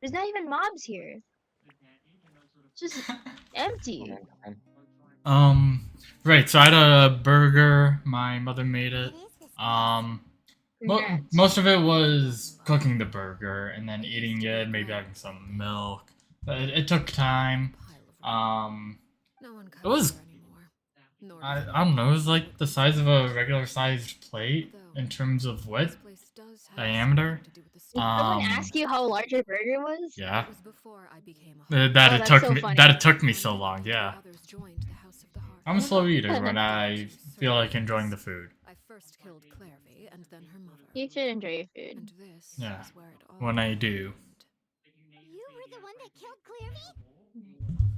There's not even mobs here. It's just empty. Right, so I had a burger, my mother made it. Most of it was cooking the burger and then eating it, maybe having some milk. But it took time. It was Nor I does it don't know. It was matter like the size of a regular sized plate in terms of this width, place does have diameter. something to do with the Did story. someone ask you how large your burger was? Yeah. It was before I became a That Oh, it that's took so me. funny. That it took me so long. Yeah. Others joined the House of the Heart. I'm a slow eater when Did I you feel serve like enjoying the this? food. I first killed Clairvy and then her mother. You should enjoy your food. And this Yeah. is where it all When I do. You were the one that killed Clairvy?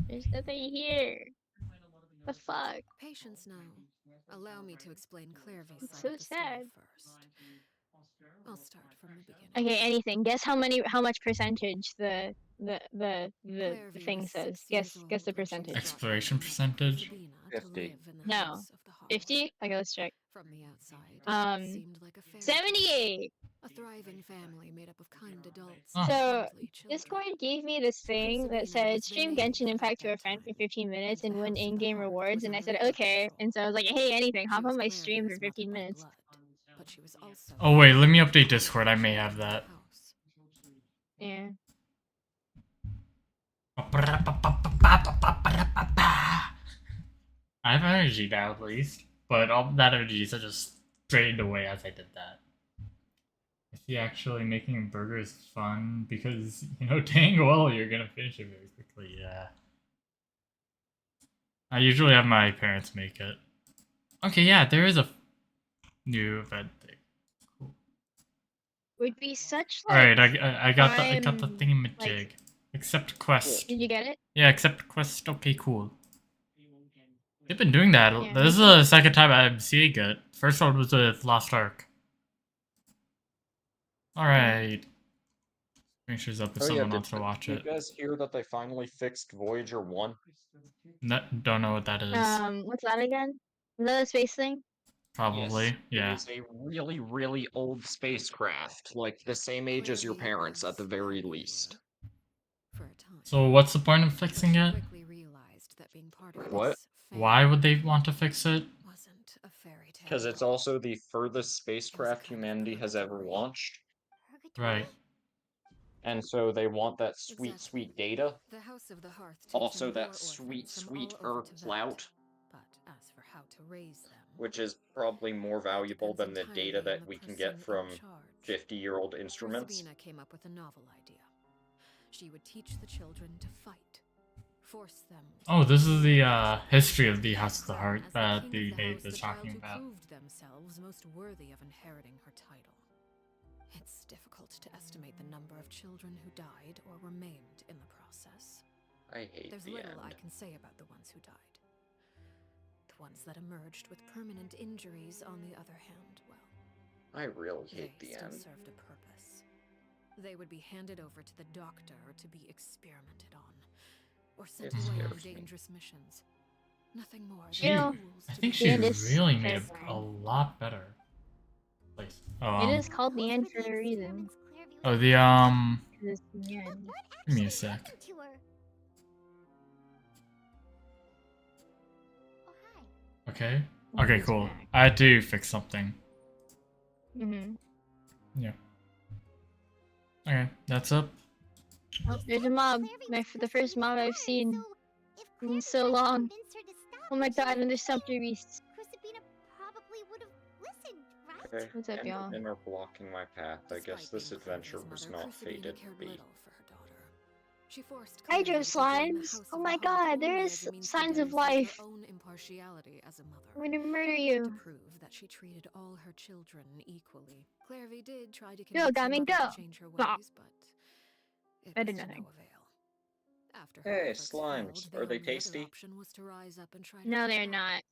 There's nothing here. The fuck? Patience now. Allow me to explain Clairvy's It's side so of the story sad. first. I'll start from the beginning. Okay, anything. Guess how much percentage the Clairvy thing was says. 6 years Guess the old when she was percentage. brought Exploration by her mother, percentage? Sabina, to 50. live in the No. House of the Heart. 50? Okay, let's check. From the outside, it seemed like a fairy tale. 78. A thriving family made up of kind adults. Oh. and So friendly children. Discord gave me this thing that said stream Genshin Impact to a friend for 15 minutes and win in-game rewards, and I said okay, and so I was like, hey, anything, hop on my stream for 15 minutes. But she was also Oh wait, let me update Discord. I may have that. Yeah. I have energy now, at least, but all that energy is just drained away as I did that. I see actually making a burger is fun because, you know, dang well, you're gonna finish it very quickly, yeah. I usually have my parents make it. Okay, yeah, there is a new event thing. Cool. Would be such like. Alright, I got the prime, thingamajig. like- Accept quest. Did you get it? Yeah, accept quest. Okay, cool. They've been doing that. Yeah, This is the second time I'm seeing it. First one was with Lost Ark. Alright. Screen up if someone wants to watch did it. you guys hear that they finally fixed Voyager 1? Don't know what that is. What's that again? Another space thing? Probably, Yes, yeah. It is a really, really old spacecraft, like the same age as your parents at the very least. For a time. So what's the point of fixing it? Quickly realized that being part of What? this Why would they want to fix it? wasn't a fairy tale. Because it's also the furthest spacecraft humanity has ever launched. Right. And so they want that sweet, sweet data. The House of the Hearth takes Also in that war sweet, orphans from sweet all over Earth Tibet. clout, But as for how to raise them, which is probably more valuable than the depends data entirely on that the we can person get from in charge. 50-year-old instruments. Sabina came up with a novel idea. She would teach the children to fight, force them. Oh, this is the history of the House of the Heart As that king the of maid house, was the child talking who about. proved themselves most worthy of inheriting her title. It's difficult to estimate the number of children who died or were maimed in the process. I hate There's the little end. I can say about the ones who died. The ones that emerged with permanent injuries, on the other hand, well, I really hate they the still end. served a purpose. They would be handed over to the doctor to be experimented on, or sent It away on scares me. dangerous missions. Nothing more She, than tools I to think be she The end is really made a terrifying. lot better place. Oh, It is called the end for a reason. Oh, the 'Cause it's the end. give me a sec. To her. Oh, hi. Okay. Okay, He's cool. back. I had to fix something. Mhm. Yeah. Okay, that's up. Oh, there's a mob. The first mob I've seen in so long. Oh my god, and there's Sumpter Beasts. Sabina probably would have listened, right? Okay, What's up, y'all? and are blocking my path. I guess Despite this being adventure Clairvy's was mother, not Crucibina fated to cared be. little for her daughter. She forced Hydro Clairvy to join the slimes! House Oh of my the Heart god, there only is as a means to signs of demonstrate life. her own impartiality as a mother. I'm gonna murder To you. prove that she treated all her children equally. Clairvy did try to Go, convince her Gummy, mother go! to change her Bah. ways, but it I did was to nothing. no avail. After her Hey, efforts slimes. failed, Are they the only other tasty? option was to rise up and try to No, fight they're back. not.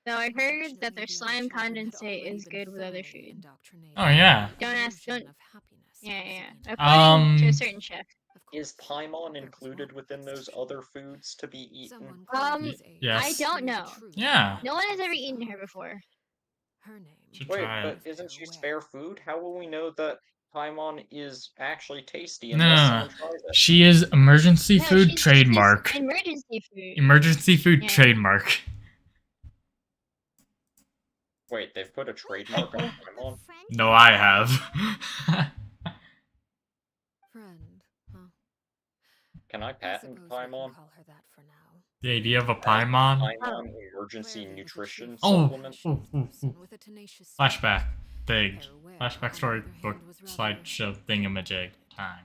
No, I heard that Unfortunately, their the slime other children had condensate already is been good with other thoroughly food. indoctrinated Oh, yeah. with the Don't ask, illusion don't. of happiness Yeah, by yeah. Sabina. According to a certain chef. Of Is course, Paimon there was included one within those exception. other foods to be eaten? Someone Um, Clairvy's age yes. I don't knew the know. truth Yeah. No one has about ever the eaten Heart. her before. Her name Should Wait, try it. but isn't she Farewell. spare food? How will we know that Paimon is actually tasty No, unless no, someone no. tries it? She is emergency No, food she's trademark. emergency food. Emergency food Yeah. trademark. Wait, they've put a trademark on Paimon? No, I have. Friend, huh? Can I I patent suppose we can Paimon? call her that for now. The idea of a Paimon? Paimon emergency nutrition Oh, supplement. With a tenacious Flashback. Big. Where, Flashback on the story other hand, book was rather slideshow thingamajig time.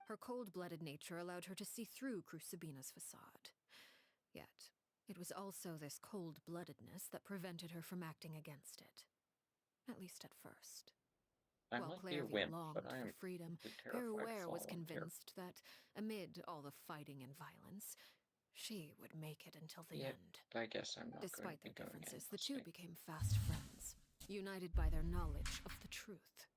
Her cold-blooded nature allowed her to see through Crucibina's facade. Yet, it was also this cold-bloodedness that prevented her from acting against it. At least at first. I While might be a Clairview wimp, longed but I am for freedom, the terrified Peruere was volunteer. convinced that, amid all the fighting and violence, she would make it until the Yep, end. I guess I'm not going Despite to be their doing differences, any the two listening. became fast friends, united by their knowledge of the truth.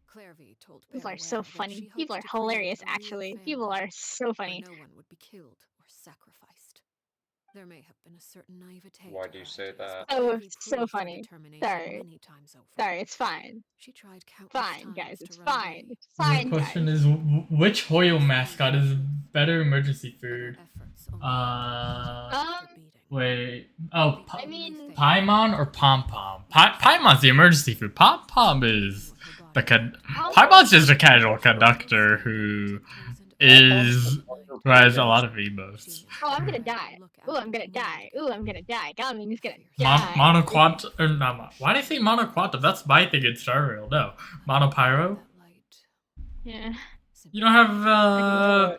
Clairview told People are Peruere so that funny. she hoped People are to create hilarious, a real actually. People family are so where funny. no one would be killed or sacrificed. There may have been a certain naivete Why to do you her say ideas, that? but Oh, Clairview so proved her funny. determination Sorry. many times over. Sorry, it's fine. She tried countless Fine, times guys. to It's run fine. away. It's The fine, question guys. is, which Hoyo mascot is better emergency food? Wait. Oh, I mean, Paimon or Pom Pom? Paimon's the emergency food. Pom Pom is the Paimon's just a casual conductor who has a lot of emotes. oh, I'm gonna die. Ooh, I'm gonna die. Ooh, I'm gonna die. Galaming's gonna die. Monoquantum, or not, why did I say monoquantum? That's my thing in Star Rail. No, monopyro. Yeah. You don't have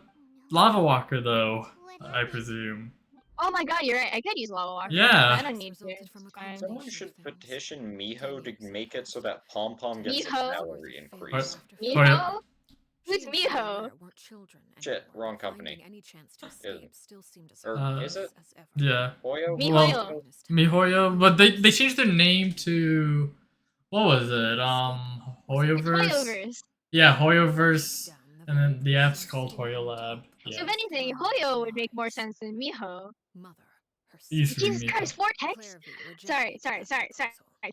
lava walker though, I presume. Oh my god, you're right. I could use lava walker. Yeah. I don't need to. It's fine. Someone should petition Miho to make it so that Pom Pom gets a Miho? salary increase. Miho? Who's Miho? Shit, wrong company. Or is it? Yeah. Hoyo? Well, MiHoYo, but they changed their name to what was it? Hoyoverse. Hoyoverse. Yeah, Hoyoverse, and then the app's called Hoyo Lab. So Yeah. if anything, Hoyo would make more sense than Miho. Used to be Jesus Miho. Christ, vortex! Sorry.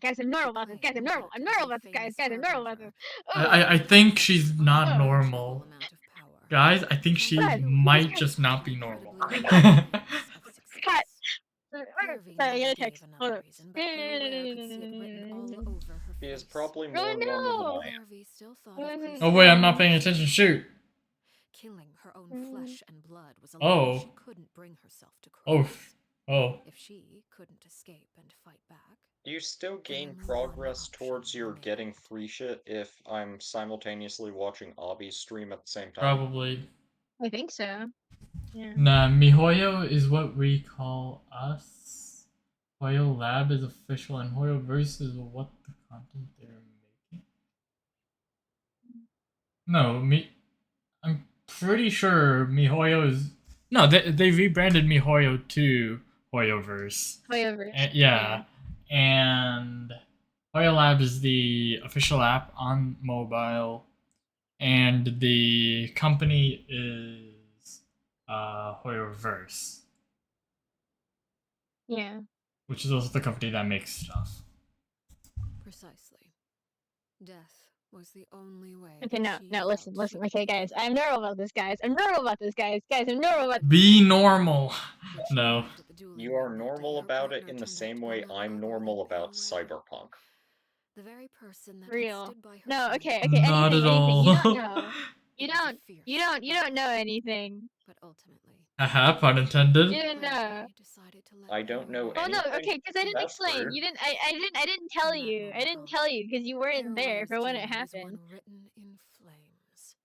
Guys, I'm normal about this. Guys, I'm normal. I'm normal about this, guys. Guys, I'm normal about this. I think she's not normal. Guys, I think she might just not be normal. Cut. Sorry, I got a text. Hold up. He is probably more Oh normal no! than I am. Oh wait, I'm not paying attention. Shoot. Killing her own flesh and blood was a Oh. lie she couldn't bring herself to cross. Oh. If she couldn't escape and fight back, Do you still gain progress towards your getting free shit if I'm simultaneously watching Obby's stream at the same time? Probably. I think so. Yeah. Nah, MiHoYo is what we call us. Hoyo Lab is official, and Hoyoverse is what the content they're making. No, I'm pretty sure MiHoYo is. No, they rebranded MiHoYo to Hoyoverse. Hoyoverse. Yeah. And Hoyo Lab is the official app on mobile, and the company is Hoyoverse. Yeah. Which is also the company that makes stuff. precisely. Death was the only way. Okay, that no, she listen. felt she Okay, could guys, I'm normal about this, guys. I'm normal about this, guys. Guys, I'm normal about. Be normal. No. You are normal about it in the same way I'm normal about Cyberpunk. The very person that Real. stood by her No, side. okay. Not Anything. at all. You don't know. You don't know anything. But ultimately, Haha, pun intended. You didn't know. I don't know Oh anything. no, okay, because I didn't That's explain. rude. You didn't. I didn't tell you. I didn't tell you because you weren't there for when it happened. written in flames.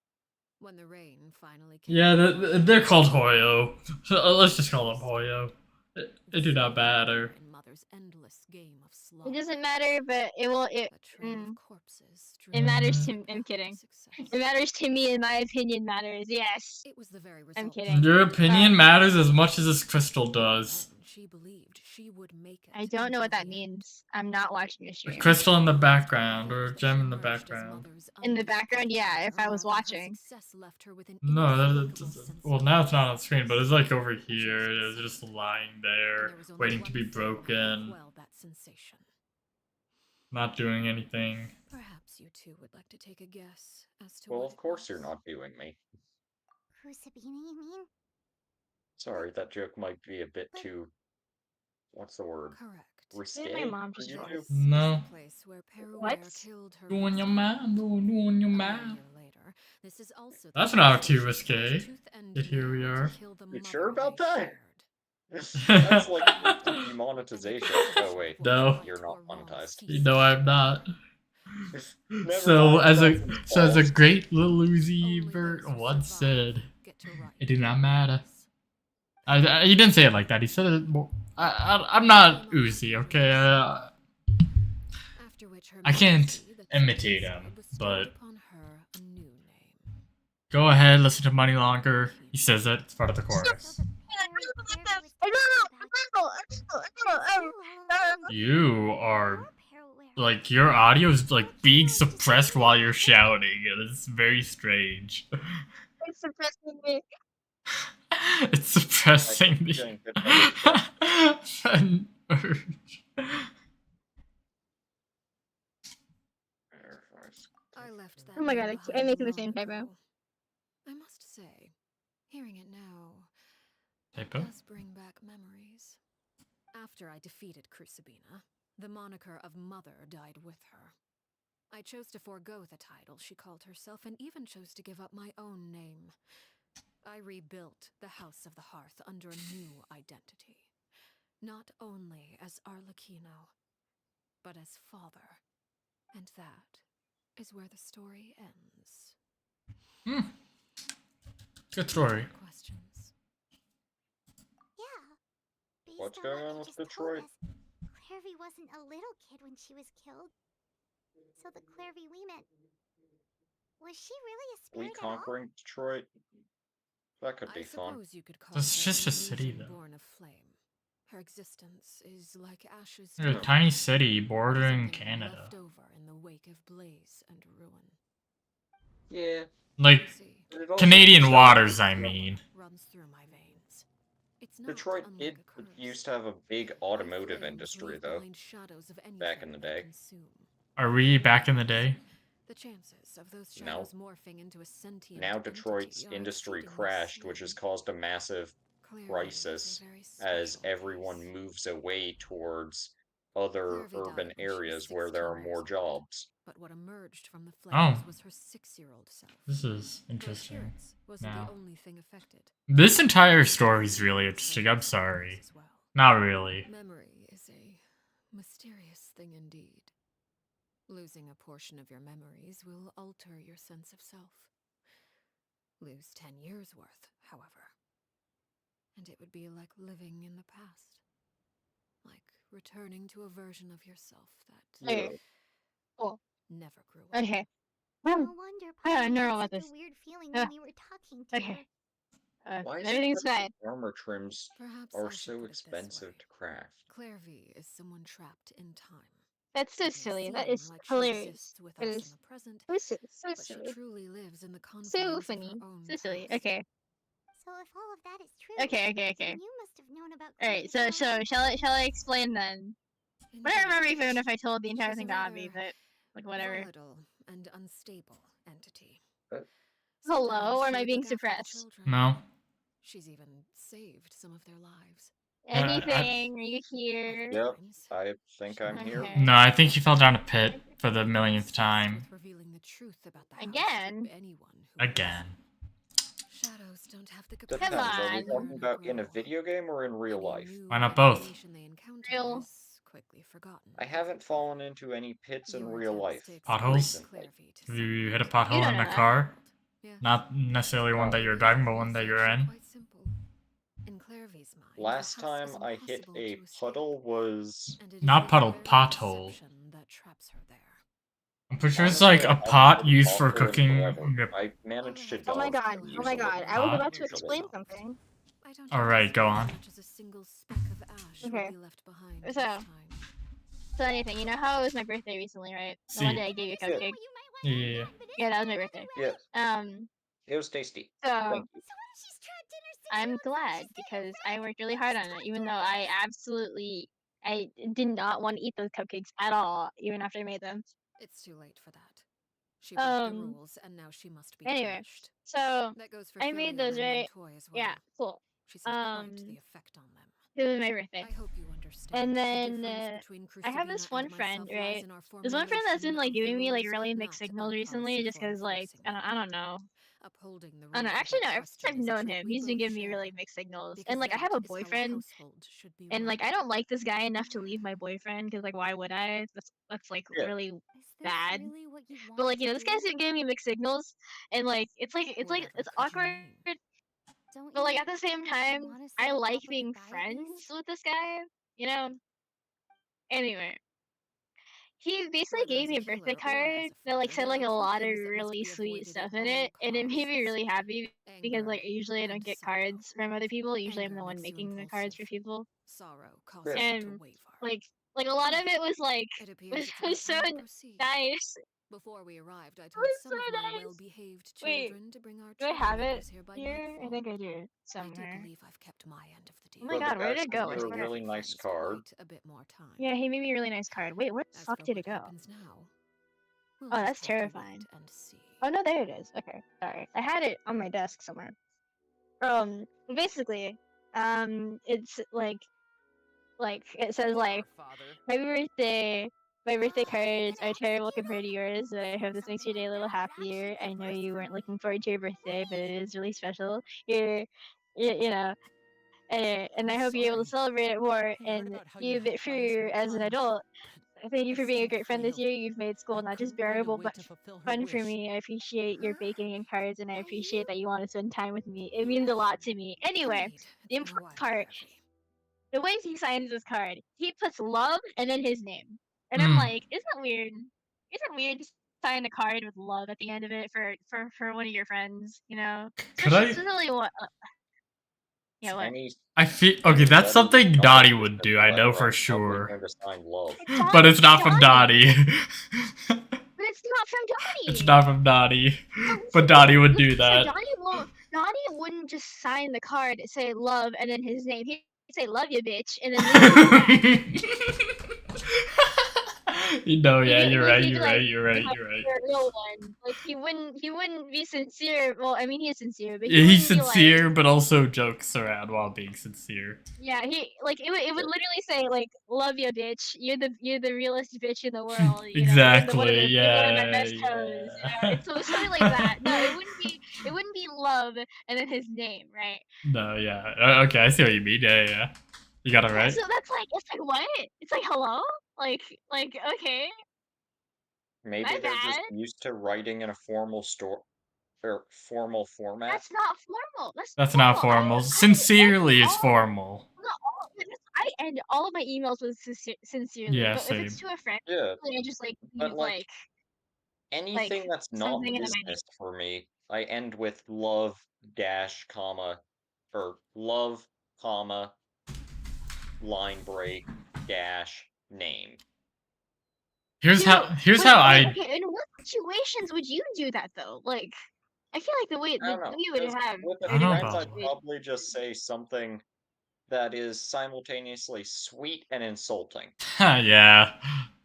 When the rain finally came. Yeah, they're called Hoyo. So let's just call them Hoyo. It do not matter. It doesn't matter, but it will. It matters to. I'm kidding. It matters to me, and my opinion matters. Yes. It was the very result. I'm kidding. Your opinion matters as much as this crystal does. She believed she would make it. I don't know what that means. I'm not watching your A stream. crystal in the background, or a gem in the background. In the background, yeah. If I was watching. No, well now it's not on screen, but it's like over here. It's just lying there, waiting to be broken. Not doing anything. Perhaps you two would like to take a guess as to Well, what of course you're not doing me. Crucibina, you mean? Sorry, that joke might be a bit too... What's the word? Correct. Risque? My mom for just you wrote. two? No. What? Doing your man, doing your man. This is also That's not too risque. Yet here we are. You sure about that? That's like demonetization. Oh wait, No. you're not monetized. No, I'm not. Never So mind, as a that's so as a false. great Lil Uzi Vert once said, it did not matter. He didn't say it like that. He said it more. I'm not Uzi, okay? I can't imitate him, but go ahead, listen to Money Longer. He says it. It's part of the chorus. You are like your audio is like being suppressed while you're shouting. It's very strange. It's suppressing me. It's suppressing me. An urge. I left that Oh my god, name I'm making the behind same long typo. ago. I must say, hearing it now Typo? does bring back memories. After I defeated Crucibina, the moniker of Mother died with her. I chose to forego the title she called herself and even chose to give up my own name. I rebuilt the House of the Hearth under a new identity. Not only as Arlecchino, but as father. And that is where the story ends. Good story. Questions? Yeah. What's Based on going what on you with just told Detroit? us, Clairvy wasn't a little kid when she was killed. So the Clairvy we met, was she really a spirit We at all? conquering Detroit? That could be I fun. suppose you could call That's her just a an city, illusion though. born of flame. Her existence is like ashes They're a to tiny ashes, city bordering something Canada. left over in the wake of blaze and ruin. Yeah. Like See, But it also Canadian used to have waters, a I big- mean. runs through my veins. It's not Detroit unlike did a curse. used to have a big My automotive flames industry, leave though. behind shadows of Back in the anything they day. consume. Are we back in the day? The chances of those No. shadows morphing into a sentient Now entity Detroit's are industry exceedingly crashed, which slim. has caused a massive Clairvy is crisis a very as special everyone place. moves away towards other Clairvy urban died when she was areas where there are 16 more years old. jobs. But what emerged from the Oh. flames was her 6-year-old self. This is Her interesting. appearance wasn't Now. the only thing affected. This entire story is really interesting. I'm sorry. As well. Not really. Memory is a mysterious thing indeed. Losing a portion of your memories will alter your sense of self. Lose 10 years worth, however, and it would be like living in the past. Like returning to a version of yourself that Okay. Cool. never grew up. Okay. No wonder I Papa know had about such this. a weird feeling when we were talking to Okay. her. Why is Everything's it that fine. the armor trims Perhaps are I should so put it this expensive way. to craft? Clairvy is someone trapped in time. That's so It may silly. That seem is like she hilarious. exists with It us is in the present, so but silly. she truly lives in the confines So of funny. her own So silly. past. Okay. So if all of that is true, Okay. then you must have known about Alright, Clairvy so for a long shall I explain then? But I Indeed. remember even if I told the entire She's thing a to Abby, rather but like whatever. volatile and unstable entity. Hello, Sometimes or am she I would being look after the suppressed? children. No. She's even saved some of their lives. Anything? Are you here? Yep, I think I'm here. Okay. No, I think he fell down a pit for the millionth time. With revealing the truth about the house Again? to anyone who Again. Shadows don't have the Depends. capacity Are we on. talking about in a video game or in real life? Why not both? Real. Quickly forgotten. I haven't fallen into any pits in real life. Potholes? recently. Have you hit a You pothole don't in know a that. car? Yes. Not necessarily one that you're driving, but one that you're in. Quite simple. In Clairvy's mind, the Last house time is I hit impossible a to escape, puddle was... and it is Not this puddle, very pothole. deception that traps her there. I'm pretty sure it's Honestly, like I a haven't pot hit a used for pothole in cooking. forever. I managed to Oh my dodge god, and oh use my a god, little I was pot. about to usually. explain something. I don't Alright, go on. much as a single speck of ash Okay. will be left behind So- this time. So anything, you know how it was my birthday recently, right? The See. one day I gave you a Yeah. cupcake. Yeah. Yeah, that was my birthday. Yeah, Um, it was tasty. so Thank you. I'm glad because I worked really hard on it, even though I did not want to eat those cupcakes at all, even after I made them. It's too late for that. She broke the Um, rules, and now she must be Anyway, punished. so That goes for I made Philia, those, my young right? toy as well. Yeah, cool. She's had quite Um, the effect on them. It was my birthday. I hope you understand. And the then difference between I have this Crucibina one and friend, myself lies right? in our There's one friend that's been formulation like of the giving me like rules, really not mixed our signals recently, policy just for because like enforcing I don't know. Upholding the I don't know. rules Actually, no. without Ever since I've question is a known trait him, we he's been both giving me share. really mixed signals. Because And like, I that have a is how a boyfriend, household should be and like, run. I don't like this guy enough to leave my boyfriend because like, why would I? That's like Yeah. really Is this bad. really what you But want like, you know, to this guy's do? been giving me mixed signals, and like, it's Whatever it's could you awkward. mean? Don't But like you at the same time, want to I settle like up with a being guy at friends least? with this guy. You know. Anyway, he basically Whether gave as me a a birthday killer or as card a that like father, said there like are a a few lot of things that must really be sweet avoided stuff at in all it, and it made me costs. really happy because like Anger usually I don't and get sorrow. cards from other people. Usually I'm Anger the one makes you making the cards for impulsive. people, Sorrow Yeah. causes you to and waver. like a lot of it was like It appears it's was about so time to proceed. nice. Before we arrived, I It told was so some of my nice. well-behaved Wait, children to bring our do I have it troublemakers here by here? I nightfall. think I do I do somewhere. believe I've kept my end of the Oh my deal. So the god, where guy did it sent go? I you a swear. really nice Friends card. quite a bit more time. Yeah, he made me a really nice card. Wait, where the As fuck for did what it go? happens now, we'll Oh, just that's have to terrifying. wait and see. Oh no, there it is. Okay, sorry. I had it on my desk somewhere. Basically, it's like it says like my birthday cards are terrible compared to yours, but I hope this makes your day a little happier. I know you weren't looking forward to your birthday, but it is really special. You know, and I hope you're able to celebrate it more and be a bit freer as an adult. Thank you for being a great friend this year. You've made school not just bearable but fun for me. I appreciate your baking and cards, and I appreciate that you want to spend time with me. It means a lot to me. Anyway, Indeed, the it's been a important while, part, Jeffrey. the way he signs this card, he puts love and then his name. And I'm Hmm. like, isn't that weird? Isn't it weird to sign a card with love at the end of it for one of your friends? You know, Could I? especially what? Yeah, what? Any I feel okay. That's letter something not Dottie just would a do. I know letter, for I'm probably sure. going to sign love. But it's not from Dottie. Dottie. But it's not from It's Dottie. not from Dottie. No, But Dottie would do listen, that. Dottie wouldn't just sign the card, say love, and then his name. He'd say love you, bitch, and then leave it at that. No, yeah, He'd you're be right. like, You're right. You're right. like, You're right. you're a real one. Like he wouldn't be sincere. Well, I mean, he is sincere, but Yeah, he he's wouldn't be like, sincere, but also jokes around while being sincere. yeah, he like it would literally say like love you, bitch. You're the realest bitch in the world. You know, Exactly. you're one of my Yeah. best hoes. You know, it's something like that. No, it wouldn't be love and then his name, right? No, yeah. Okay, I see what you mean. Yeah, yeah. You got it right. So that's like it's like what? It's like hello? Like okay. Maybe My they're just bad. used to writing in a formal formal format. That's not formal. That's not formal. Sincerely is formal. I end all of my emails with sincerely. Yeah, but if it's same. to a friend, Yeah, I just like but leave like anything that's not something in my business for me, I end with love dash comma or love comma line break dash name. Here's how I Okay, in what situations would you do that though? Like, I feel like the way I don't know. we would 'Cause have with I a don't know friend, about I'd that. probably just say something that is simultaneously sweet and insulting. Yeah,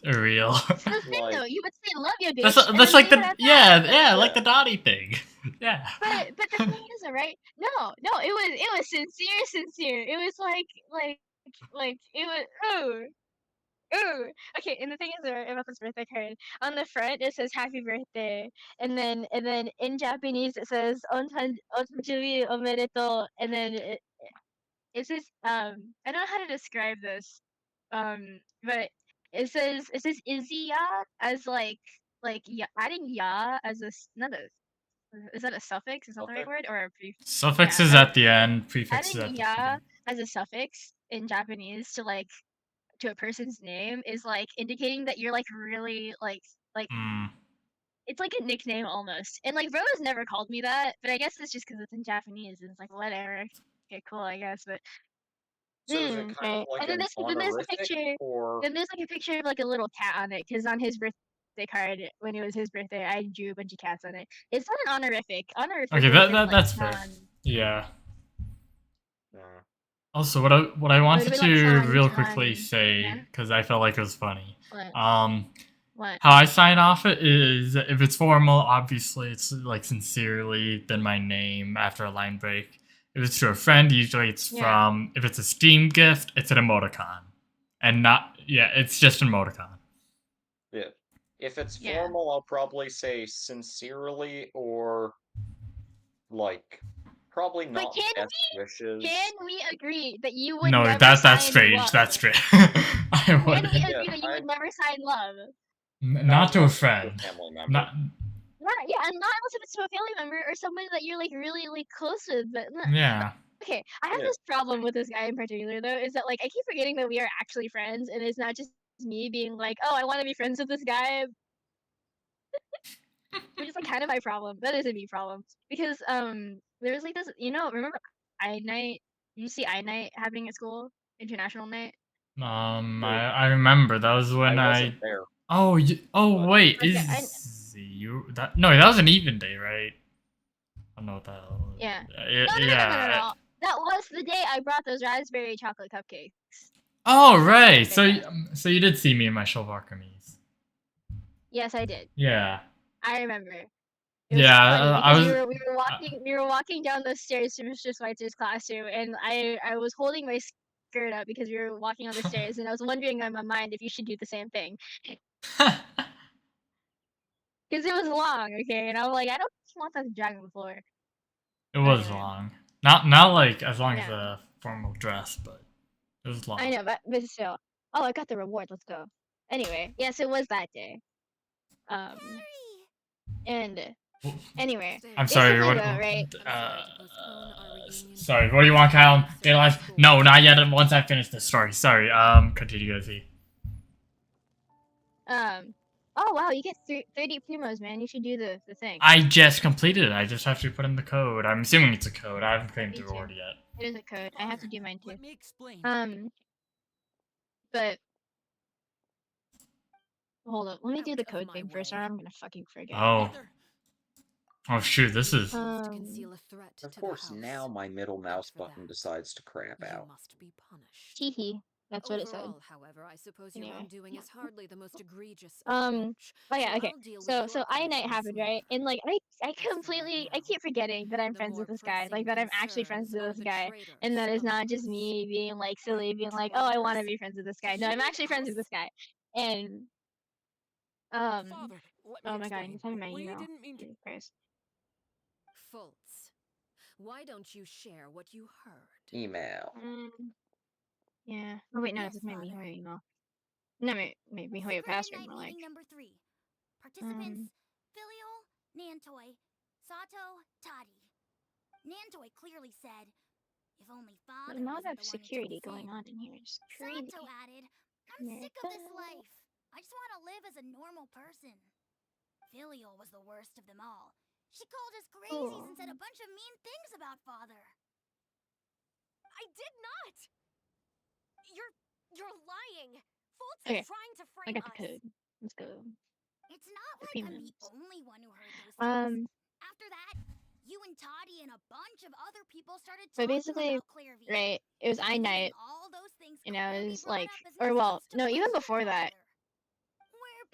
real. That's the thing Like, though. You would say love you, bitch. That's and that's then like leave it the at that. yeah, like the Dottie thing. Yeah. But the thing is, right? No, it was sincere. It was like it was ooh. Okay, and the thing is about this birthday card, on the front it says happy birthday, and then in Japanese it says ontanjubi omedetou, and then it says I don't know how to describe this, but it says iziya as ya, adding ya as not a, is that a suffix? Is that the right okay. word or a prefix? Suffix Yeah, is at the end, prefix is adding at the ya beginning. as a suffix in Japanese to a person's name is like indicating that you're like really like Mm. it's like a nickname almost. And like Rose never called me that, but I guess it's just because it's in Japanese and it's like whatever. Okay, cool, I guess. But So is it kind of okay. like And then an there's a honorific picture. or Then there's like a picture of like a little cat on it, because on his birthday card when it was his birthday, I drew a bunch of cats on it. It's not an honorific. Honorific Okay, would have been like that's fair. Yeah. yeah. Also, what I wanted been, to like, real San, quickly yeah? say, because I felt like it was funny. What? What? How I sign off it is if it's formal, obviously it's like sincerely, then my name after a line break. If it's to a friend, usually it's from. If it's a Steam gift, it's an emoticon, and not it's just an emoticon. Yeah. If it's formal, I'll probably say sincerely or like, probably But not best wishes. can we agree that you would No, never that's sign strange. love? That's strange. I Can we would. agree Yeah, that you would never sign love? Not to a not friend. family member. Not. Yeah, and not unless if it's to a family member or someone that you're like really like close with. But Yeah. okay, I have Yeah. this problem with this guy in particular though, is that like I keep forgetting that we are actually friends, and it's not just me being like, oh, I want to be friends with this guy, which is like kind of my problem. That is a me problem because there's like this, remember I night? You see I night happening at school, international night. I remember that was when I wasn't there. Oh, But- wait, Okay, is you that? No, that was an even day, right? I don't know what the hell. Yeah. Yeah. No. That was the day I brought those raspberry chocolate cupcakes. Oh, right. So you did see me in my Shulbarkamies. Yes, I did. Yeah. I remember. It Yeah, I was. We were walking down the stairs to Mr. Schweitzer's classroom, and I was holding my skirt up because we were walking on the stairs, and I was wondering in my mind if you should do the same thing. Because it was long, okay, and I'm like, I don't want that to drag on the floor. It was Anyway. long. Not like as long as Yeah. a formal dress, but it was long. I know, but still. Oh, I got the reward. Let's go. Anyway, yes, it was that day. And anyway, I'm sorry. basically What? though, right? Sorry. What do you want, Kyle? Daylight? No, not yet. Once I finish this story. Sorry. Continue, Izzy. Oh wow, you get 30 primos, man. You should do the thing. I just completed it. I just have to put in the code. I'm assuming it's a code. I haven't claimed the Me too. reward yet. It is a code. I have to do mine too. Let me explain. But hold up. Let me do the code thing first, or I'm gonna fucking forget. Oh. Oh shoot, this is. To conceal a threat Of to course, the house. now my middle mouse For button that, decides to crap you out. must be punished. Teehee. That's what it said. Overall, however, I suppose your Anyway. wrongdoing is hardly the most egregious Oh approach, yeah, so okay. I'll deal with So your I night punishments happened, later. right? And like I As for right completely I now, keep forgetting that I'm the friends more with this guy, like pressing that I'm actually friends concerns with are this the guy, traitors and that it's not among just us. me being like silly, being like, oh, I want to be friends with this guy. No, I'm actually friends with this guy. And Father, let me oh my god, explain. I'm having my We email. didn't mean to. Jesus Christ. Fultz, why don't you share what you heard? Email. Yeah. Oh wait, no, Yes, this might be Father. her email. No, maybe her Secret password Midnight more like. meeting number 3. Participants: Filial, Nantoi, Sato, Toddy. Nantoi clearly said, "If only Father There's not wasn't enough the one who security took us going in." on in here. It's crazy. Sato added, "I'm sick of this life. I just want to live as a normal person." Filial was the worst of them all. She called us crazies and said a bunch of mean things about Father. I did not. You're lying. Fultz Okay, is trying to I frame got the us. code. Let's go. It's not The like I'm the payments. only one who heard those things. After that, you and Toddy and a bunch of other people started So talking basically, about Clairview. right, it was I night, All those things and I Clairview was brought like, up as or well, insults to no, even question before that,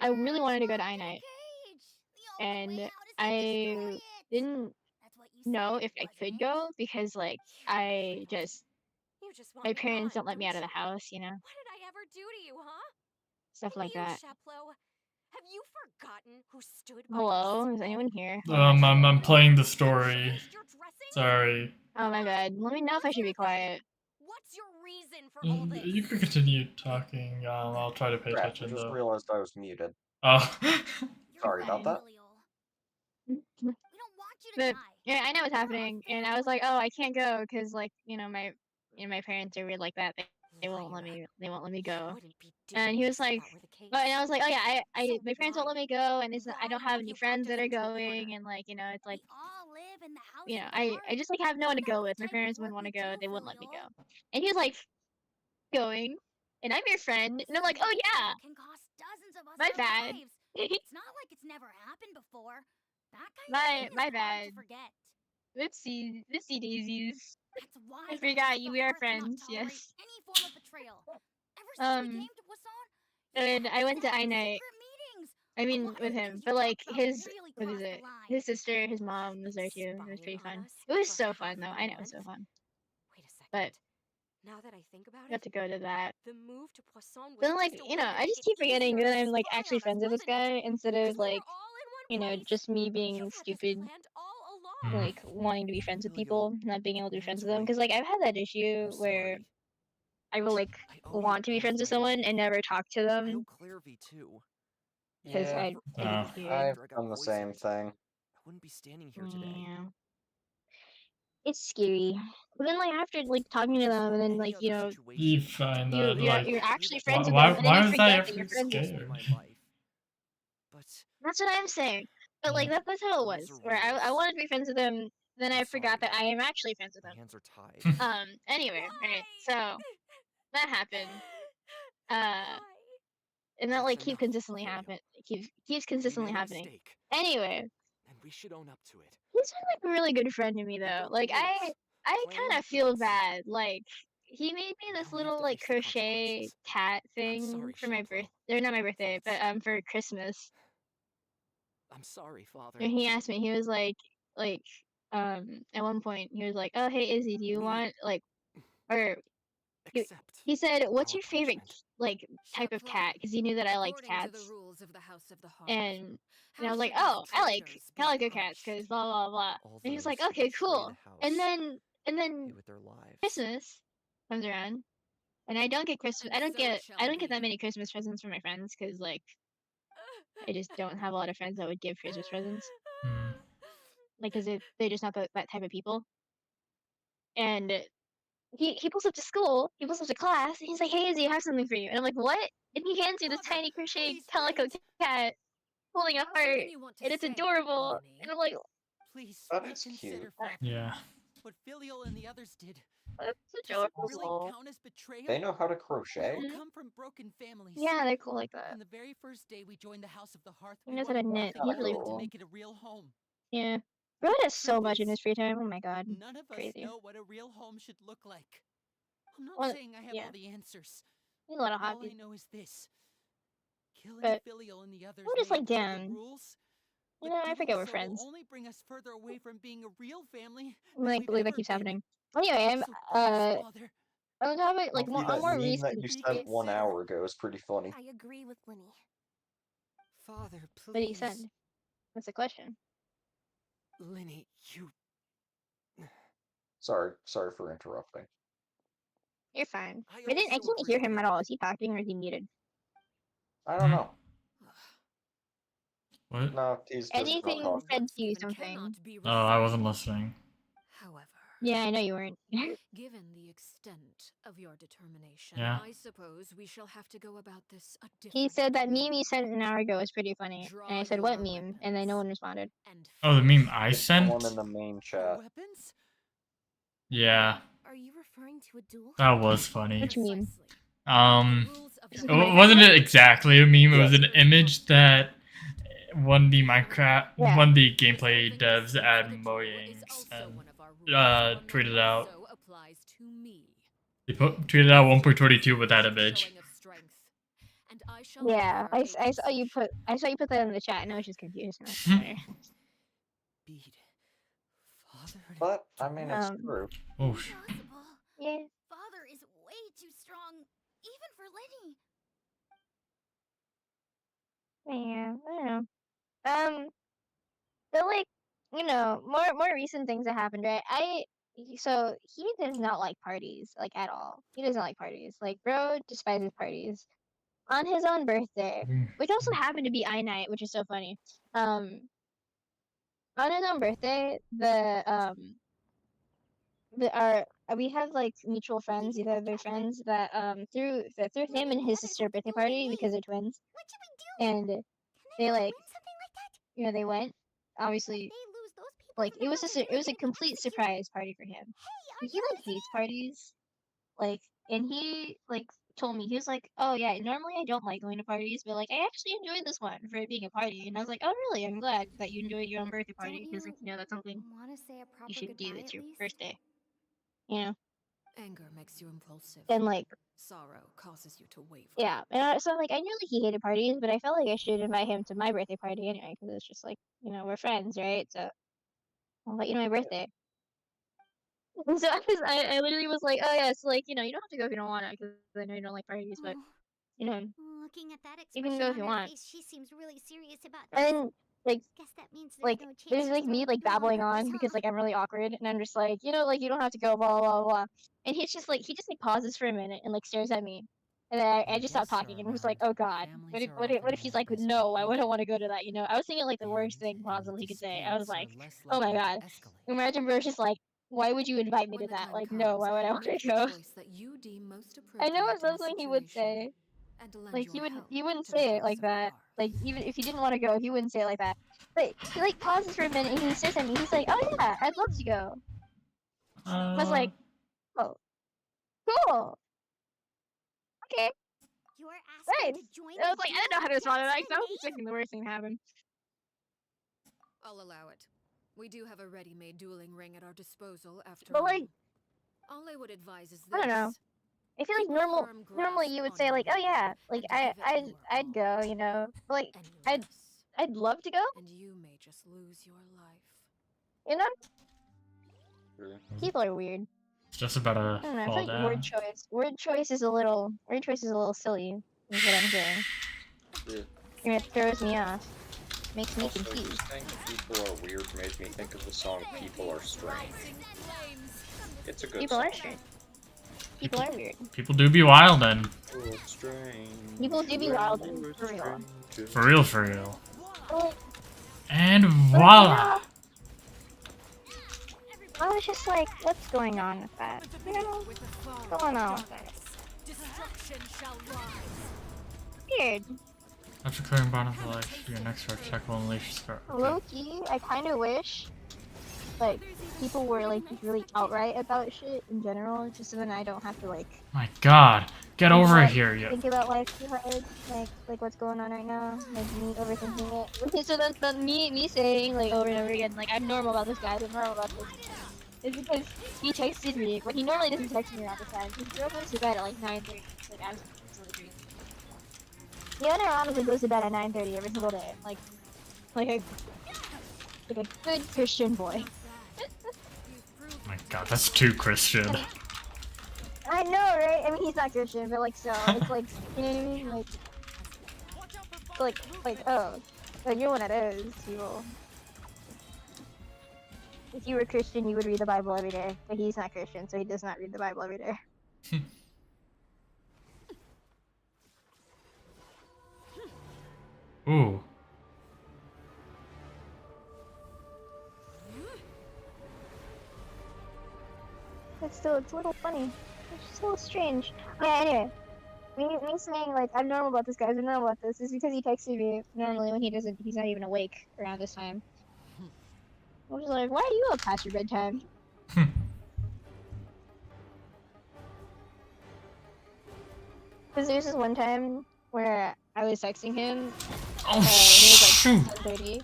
Father. I really wanted to go to I We're night, cage. The only way and out is to I destroy it. didn't That's what you know said, if I could wasn't go it? because like You just want my me parents gone, don't let me out of you? the house, you know, What did I ever do to you, huh? stuff like you, that. Sheplo, have you forgotten who stood by Hello, your is anyone here? I'm playing the story. Sorry. Oh my god, let me know if I should be quiet. What's your reason for all this? You can continue talking. I'll try to pay Crap, I attention just though. realized I was muted. Oh. Sorry about that. But yeah, I know what's happening, and I was like, oh, I can't go because like my parents are weird like that. They won't let me. They won't let me go. And he was like, but and I was like, oh yeah, my parents won't let me go, and I don't have any friends that are going, and like it's like I just like have no one to go with. My parents wouldn't want to go. They wouldn't let me go. And he was like, going, and I'm your friend, and I'm like, oh yeah, Can cost dozens of us my our bad. lives. It's not like it's never happened before. That kind of thing is my hard bad. to forget. Whoopsie daisies. That's why I the forgot Heart of you. the We are Hearth cannot friends. tolerate Yes. any form of betrayal. Ever since we came to Poisson, And I went to I had night. secret meetings. I A mean, lot of with the him, things but you like talked about his really what is crossed the it? line. His sister, his mom was there too. It was pretty fun. It was so fun though. I know it was so fun. Wait a second. But Now that I think about got to go to that. the move to Poisson was Then like just a you way know, to I make just it keep forgetting easier that to I'm like spy actually on us, friends with this wasn't it? guy instead of Because we like were all in one place. just me being You stupid. planned all along. like wanting to be friends with people, not being able to be friends with them. Mandatory. Because like I've had that issue I'm where sorry. I will like I owe you want to be all friends with my someone life. and never talk to I owe them Claire V too. because Yeah, I get scared. I've After I got done the same poisoned, thing. I wouldn't be standing here today. Yeah, it's scary. But then like after like talking to them and then like you know You find you that like you're actually why friends with them and then why you was I forget that ever you're friends with them. scared? But That's what I'm saying. But like that's how it was. Where I wanted to be friends with them, then I forgot that I am actually friends with my them. hands are tied. Anyway, right. So that happened. And that like That's keeps enough, consistently Filio. happen. Keeps We consistently made a happening. mistake, Anyway, and we should own up to it. he's been like a really good friend to me though. broke the Like I rules. I Plain kind of feel and simple. bad. Like he made me this Now we have little to like face the crochet consequences. cat I'm thing sorry, for my Shapro. birth. Or not my birthday, but for Christmas. I'm sorry, Father. And he asked me. He was like at one point he was like, "Oh hey Izzy, do you want like or he said, "What's your favorite like type of cat?" Because he knew that I liked According to the cats. rules of the House of the Heart, And how I was like, should "Oh, these I like traitors be calico cats punished? because blah blah blah." All And he was those like, who "Okay, betray cool." the And house then pay with their lives. Christmas comes around, and I don't get Christmas. And so it shall I don't get be. that many Christmas presents from my friends because like I just don't have a lot of friends that would give Christmas presents. Like, cause they're just not that type of people. And he pulls up to school, he pulls up to class, and he's like, "Hey, Izzy, I have something for you." And I'm like, "What?" And he hands me this tiny crochet calico cat holding a heart, you want to and it's say, adorable. Lenny? And I'm like, Please That is reconsider, cute. Father. Yeah. What Filial and the others did. "That's Does it really adorable." count as betrayal? They know how to We crochet. all come from broken families. Yeah, they're cool like that. From the very first day we joined the House of the Hearth, He we knows how to wanted knit. nothing He's really more than to cool. make it a real home. Yeah. Bro does so Truth much in is, his free time. Oh my god. None of us Crazy. know what a real home should look like. I'm not Well, saying I have yeah. all the answers. He's a lot of All I hobbies. know is this. Killing But Filial and the others I'm just may like, uphold the damn. rules, You but know, I doing forget we're so friends. will only bring us further away from being a real family than Like, we've believe that ever keeps been. happening. Anyway, So please, Father, on top of it, like See, on that more meme that recent. you sent 1 hour ago is pretty funny. I agree with Lenny. Father, please. What did he send? What's the question? Lenny, you. Sorry for interrupting. You're fine. I I also can't agree hear with him at Lenny. all. Is he talking or is he muted? I don't know. What? No, he's just not Anything talking. said to you something. Oh, I wasn't listening. However, Yeah, I know you weren't. given the extent of your determination, Yeah. I suppose we shall have to go about this a different He said that meme you sent an hour ago was pretty funny. And I said, Draw "What your meme?" And then no one responded. and Oh, the meme I It's the one sent? in the main chat. Weapons? Yeah. Are you referring to a duel? That was funny. Which meme? Wasn't it exactly a meme? It was an image that one of the gameplay devs at Mojang's and tweeted out. They tweeted out 1.22 with that image. Yeah, I saw you put that in the chat, and I was just confused. Sorry. But I mean, it's true. Oh. Impossible. Yeah. Father is way too strong, even for Lenny. Yeah, I don't know. But like, you know, more recent things that happened, right? So he does not like parties, like at all. He doesn't like parties. Like, bro despises parties. On his own birthday, which also happened to be I night, which is so funny. On his own birthday, we have like mutual friends, these other friends that threw him and his sister a birthday party because they're twins, and they like, you know, they went. Obviously, like it was a complete surprise party for him. He like hates parties, like, and he like told me, he was like, "Oh yeah, normally I don't like going to parties, but like I actually enjoyed this one for it being a party." And I was like, "Oh really? I'm glad that you enjoyed your own birthday party because like, you know, that's something Want to say a proper you should do. goodbye It's at your least? birthday, you know." Anger makes you impulsive. And like, sorrow causes you to waver. yeah, and so like I knew like he hated parties, but I felt like I should invite him to my birthday party anyway because it's just like, you know, we're friends, right? So I'll let you know my birthday. And so I literally was like, "Oh yeah, so like, you know, you don't have to go if you don't want to, because I know you don't like parties, but you know, Looking at that you can expression go if on you her want." face, she seems really serious about And this. then Guess that means there's like no chance there's you're like still me at the like blue babbling purpose, on because huh? like I'm really awkward and I'm just like, you know, like you don't have to go blah blah blah. And he's just like he just like pauses for a minute and like stares at me. And then I just stopped talking and was like, oh god, what if he's like, no, I wouldn't want to go to that, you know? I was thinking like the worst thing possible he could say. I was like, oh my god. Imagine Bro's just like, why would you invite me to that? Like, no, why would I want to go? I know it's something he would say. Like he wouldn't say it like that. Like even if he didn't want to go, he wouldn't say it like that. But he like pauses for a minute and he stares at me. He's like, "Oh yeah, I'd love to go." I was like, "Oh, cool, okay, You're asking nice." to join And I was the like, I didn't know how to duel respond to that against because I was me? expecting the worst thing to happen. I'll allow it. We do have a ready-made dueling ring at our disposal, after But all. like, All I would advise is this. I don't know. I feel like Keep a normally firm grasp you would on say your like, "Oh weapon yeah, like and give it your I'd all. go," you know. But like Any I'd love to go, and you may just lose your life. you know. True. People are weird. It's just about I to don't know. I fall feel like down. word choice is a little silly. Is what I'm saying. True. And it throws me off. Makes me Also, confused. just saying people are weird made me think of the song People Are Strange. It's a good People song. are strange. People are weird. People do be wild then. People are strange. People do be wild for real. For real, for real. Well, And but, voila! I was just like, what's going on with that? You know? What's going on with that? Weird. After clearing bottom of life, your next search check will unleash start. Low-key, I kind of wish, like, people were, like, really outright about shit in general, just so then I don't have to, like... My god! Get over about, here, you. Think about life too hard, like what's going on right now, like me overthinking it. Okay, so then me saying, like, over and over again, like, I'm normal about this guy, I'm normal about this. It's because he texted me, but he normally doesn't text me around this time. His girl goes to bed at, like, 9:30, like, absolutely. The other honestly goes to bed at 9:30 every single day, like a good Christian boy. My god, that's too Christian. I know, right? I mean, he's not Christian, but like, so it's like, you know what I mean? Oh, like you're one of those people. If you were Christian, you would read the Bible every day, but he's not Christian, so he does not read the Bible every day. Ooh. It's a little funny. It's just a little strange. Yeah, anyway. Me saying, like, I'm normal about this, guys, I'm normal about this, is because he texted me normally when he's not even awake around this time. I was like, why are you up past your bedtime? Because there's this one time where I was texting him, Oh, he was shoot! like 10:30,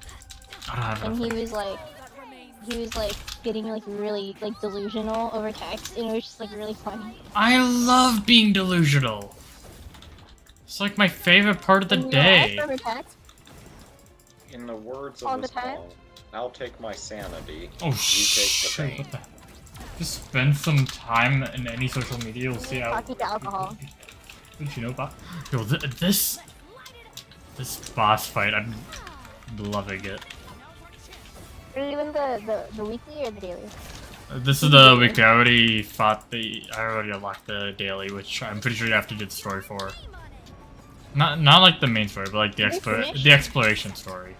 I don't have and enough. he was like getting like really like delusional over text, and it was just like really funny. I love being delusional. It's like my favorite part of the day. Over text, In the words all of the the time? song, I'll take my sanity. Oh You take the shoot! pain. What the? Just spend some time in any social media. You'll see how. talking to alcohol. What you know about? Yo, this boss fight, I'm loving it. Are you doing the weekly or the daily? This is the weekly. I already unlocked the daily, which I'm pretty sure you have to do the story for. Not like the main story, but like the exploration story.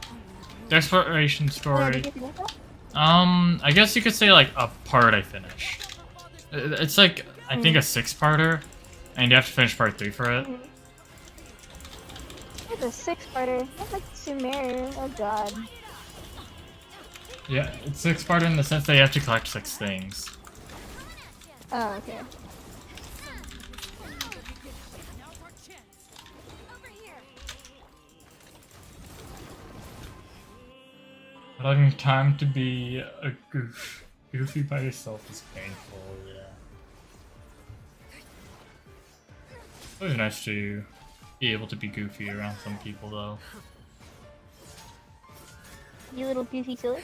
The exploration story. I guess you could say like a part I finished. It's like I think a 6-parter, and you have to finish part 3 for it. It's a 6-parter. That's like Sumer. Oh god. Yeah, it's 6-parter in the sense that you have to collect 6 things. Oh, okay. Having time to be a goofy by yourself is painful, yeah. It's always nice to be able to be goofy around some people, though. You little goofy killer.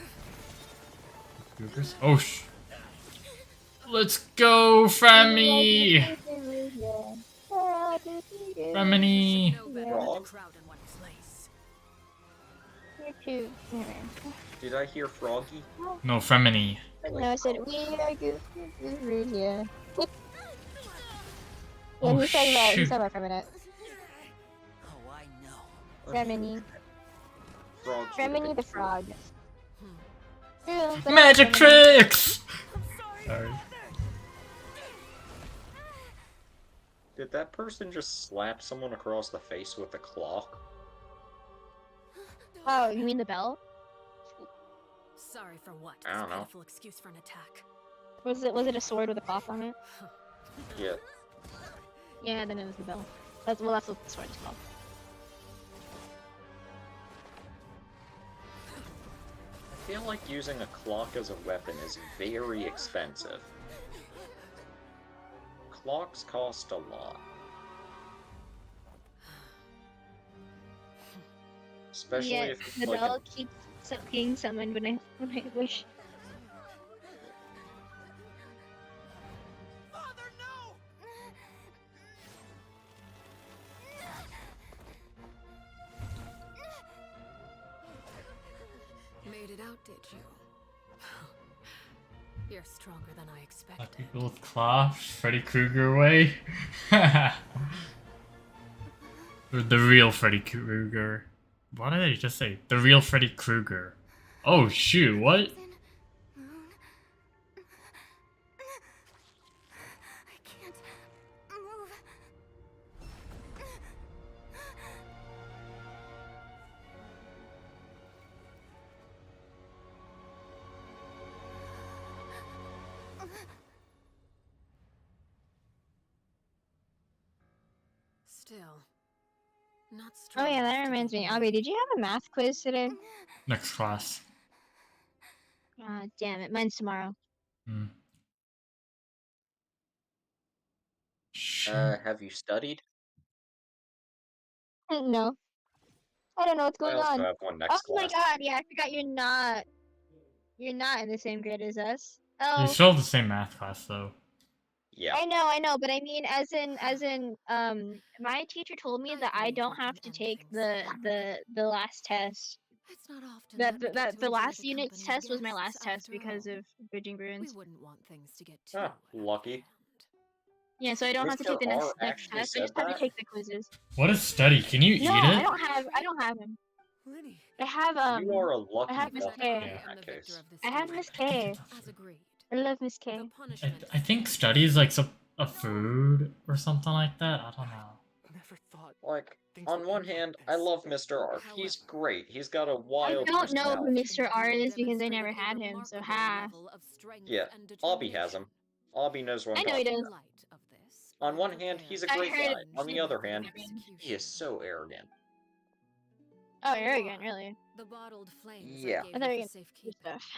Goofers? Oh, let's go, Frammy! Frammy! You're too. Never mind. Did I hear Froggy? No, Femini. No, I said we are goofy, yeah. Yeah, Oh, he's shoot. talking about Feminine. Oh, I know. Remini. Frogs Remini the frog. True, but Magic Remini. tricks! Sorry. Did that person just slap someone across the face with a clock? Oh, you mean the bell? Sorry for what? I don't know. Pitiful excuse for an attack. Was it a sword with a cloth on it? Yeah. Yeah, then it was the bell. That's what the sword is called. I feel like using a clock as a weapon is very expensive. Clocks cost a lot. Especially Yeah, if it's the like bell keeps being summoned when I wish. Made it out, did you? You're stronger than I expected. People with claws, Freddy Krueger way. Or the real Freddy Krueger. What did I just say? The real Freddy Krueger. Oh shoot, what? Still, not strong. Oh yeah, that enough to reminds beat me. Abby, did you have a math quiz today? Next class. Ah, damn it. Mine's tomorrow. Hmm. have you studied? No. I don't know what's I going also on. have one Oh next my class. god, yeah, I forgot you're not in the same grade as us. You Oh. still have the same math class though. Yeah. I know, but I mean as in my teacher told me that I don't have to take the last test. It's not often That the enjoy last the unit's company of test was my last guests, test after because all. of Bridging We Ruins. wouldn't want things to get too Ah, lucky. Yeah, so I don't have to Mr. take the R next actually test. I said just have to that? take the quizzes. What is study? Can you No, eat I it? don't have him. Lenny. I have You are a I lucky have Miss duck K. in Yeah. that case. I have Miss K. As agreed. I love Miss K. The punishment I think study is like a food or something like that. I don't know. Never thought. Like, Things on would one end like hand, this. I love Mr. R. He's great. He's got a I wild don't know who personality. Mr. R is because I never had him, so ha. Yeah, Obby has him. Obby knows what I I'm know he talking does. about. On one hand, he's a I great heard guy. it. On the other hand, he is so arrogant. Oh, arrogant, really? The bottled flames Yeah. I I gave thought you you for were safekeeping. stuff.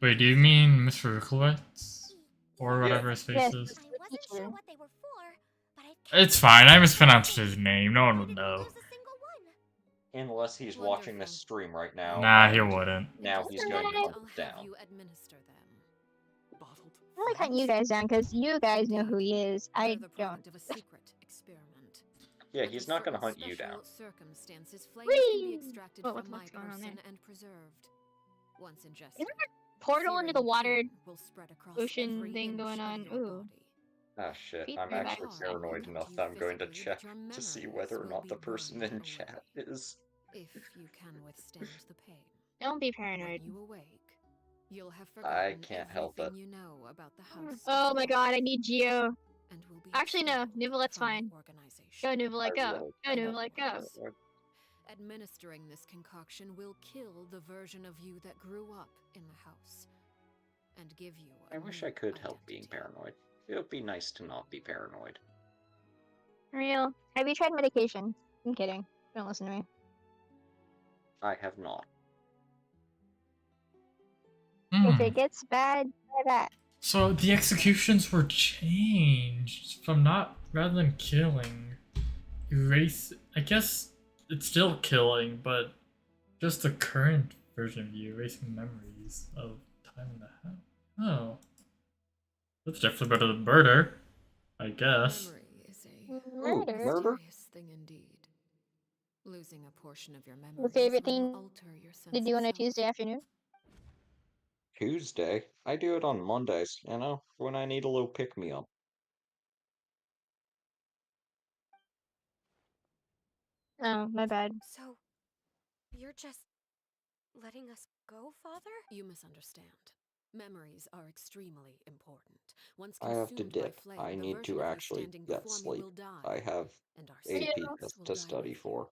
Wait, do you mean Mr. Rukowitz? Or whatever his face Yes, is? I wasn't sure what they were for, but I've It's fine, I mispronounced his name. No one would know. use a single one. Unless he's watching this stream right now. Nah, he and wouldn't. Now he's going to hunt us down. Bottled. I'm like hunting you guys down because you guys know who he is. I The don't. product of a secret experiment. Yeah, he's not going to hunt you down. Circumstances, flames Whee! can be extracted Oh, from my what's going on person there? and preserved. Once ingested, Isn't there a portal into the searing water heat will spread across ocean every thing inch going of on? your Ooh. body. Ah, shit. Feet I'm are actually back. paranoid enough that I'm going to check to see whether or not the person in chat is. If you can withstand the pain. Don't be When paranoid. you awake, you'll have I forgotten can't help it. everything you know about the house. Oh my god, I need Geo. And will be Actually, no. expelled Nivelet's from the fine. organization. Go, Nivelet, I go. really Go, don't Nivelet, go. know. Administering this concoction will kill the version of you that grew up in the house. And give you a I wish new I could help being identity. paranoid. It would be nice to not be paranoid. Real. Have you tried medication? I'm kidding. Don't listen to me. I have not. If it gets bad, try that. So the executions were changed from not rather than killing, erase. I guess it's still killing, but just the current version of you erasing memories of time in the house. Oh, that's definitely better than murder, I guess. Memory is a Murder? Murder? mysterious thing indeed. Losing a portion of your Your memories favorite will thing alter your sense to of do on a self. Tuesday afternoon? Tuesday? I do it on Mondays, you know, when I need a little pick-me-up. Oh, my bad. So, you're just letting us go, Father? You misunderstand. Memories are extremely important. Once I have to consumed by dip. flame, I the need version to of you actually standing get before me sleep. will die, I have and our You AP secrets will to die study with you. for.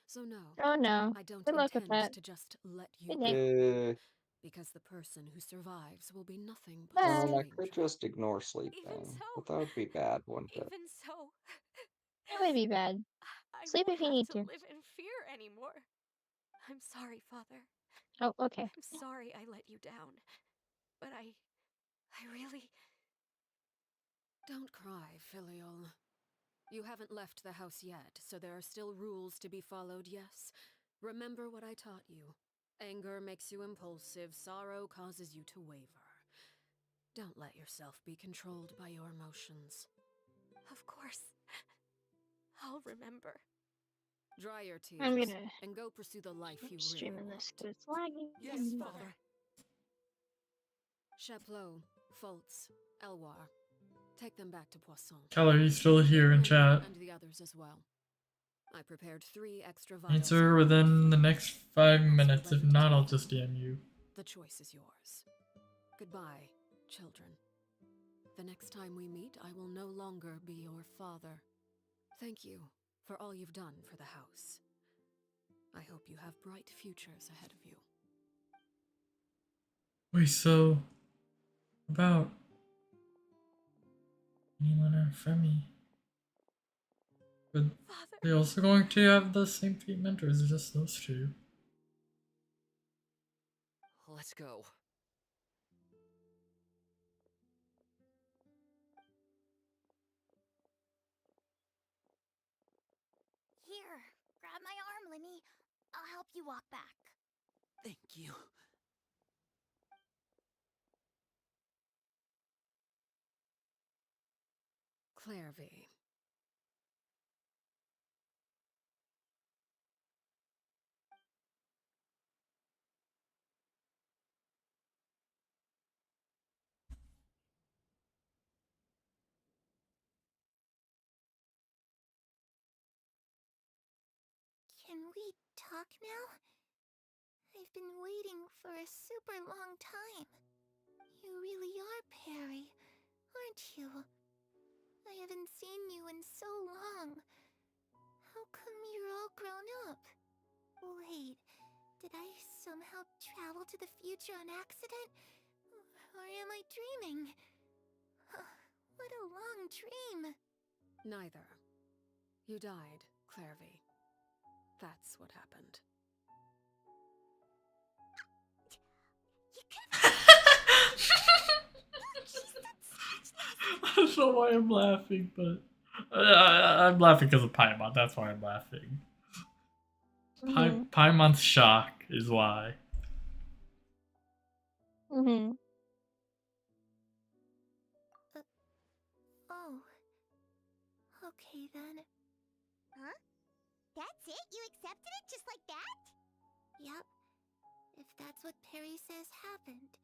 So no, Oh no. I don't Good luck with intend that. to just let you Good go, night. because the person who survives will be nothing but a Bye. I could stranger. just ignore Even sleeping, so, but that would be bad, wouldn't it? even so, It would be bad. I Sleep won't if you have need to to. live in fear anymore. I'm sorry, Father. Oh, okay. I'm sorry I let you down. But I really... Don't cry, filial. You haven't left the house yet, so there are still rules to be followed, yes? Remember what I taught you. Anger makes you impulsive, sorrow causes you to waver. Don't let yourself be controlled by your emotions. Of course. I'll remember. Dry your I'm tears, gonna and go pursue the life you keep really streaming want. this because it's lagging. Yes, Father. Chaplot, Foltz, Elwar. Take them back to Poisson. Calories still here in chat. And the others as well. I prepared 3 extra vials. Answer within the next 5 minutes. If not, I'll just DM you. The choice is yours. Goodbye, children. The next time we meet, I will no longer be your father. Thank you for all you've done for the house. I hope you have bright futures ahead of you. Wait, so about anyone and Femi? But they also going to have the same treatment, or is it just those two? Let's go. Here, grab my arm, Lemmy. I'll help you walk back. Thank you. Clairvy. Can we talk now? I've been waiting for a super long time. You really are Perry, aren't you? I haven't seen you in so long. How come you're all grown up? Wait, did I somehow travel to the future on accident? Or am I dreaming? What a long dream! Neither. You died, Clairvy. That's what happened. I don't know why I'm laughing, but I'm laughing because of Paimon. That's why I'm laughing. Paimon's shock is why. Oh. Okay then. Huh? That's it? You accepted it just like that? Yep. If that's what Perry says happened,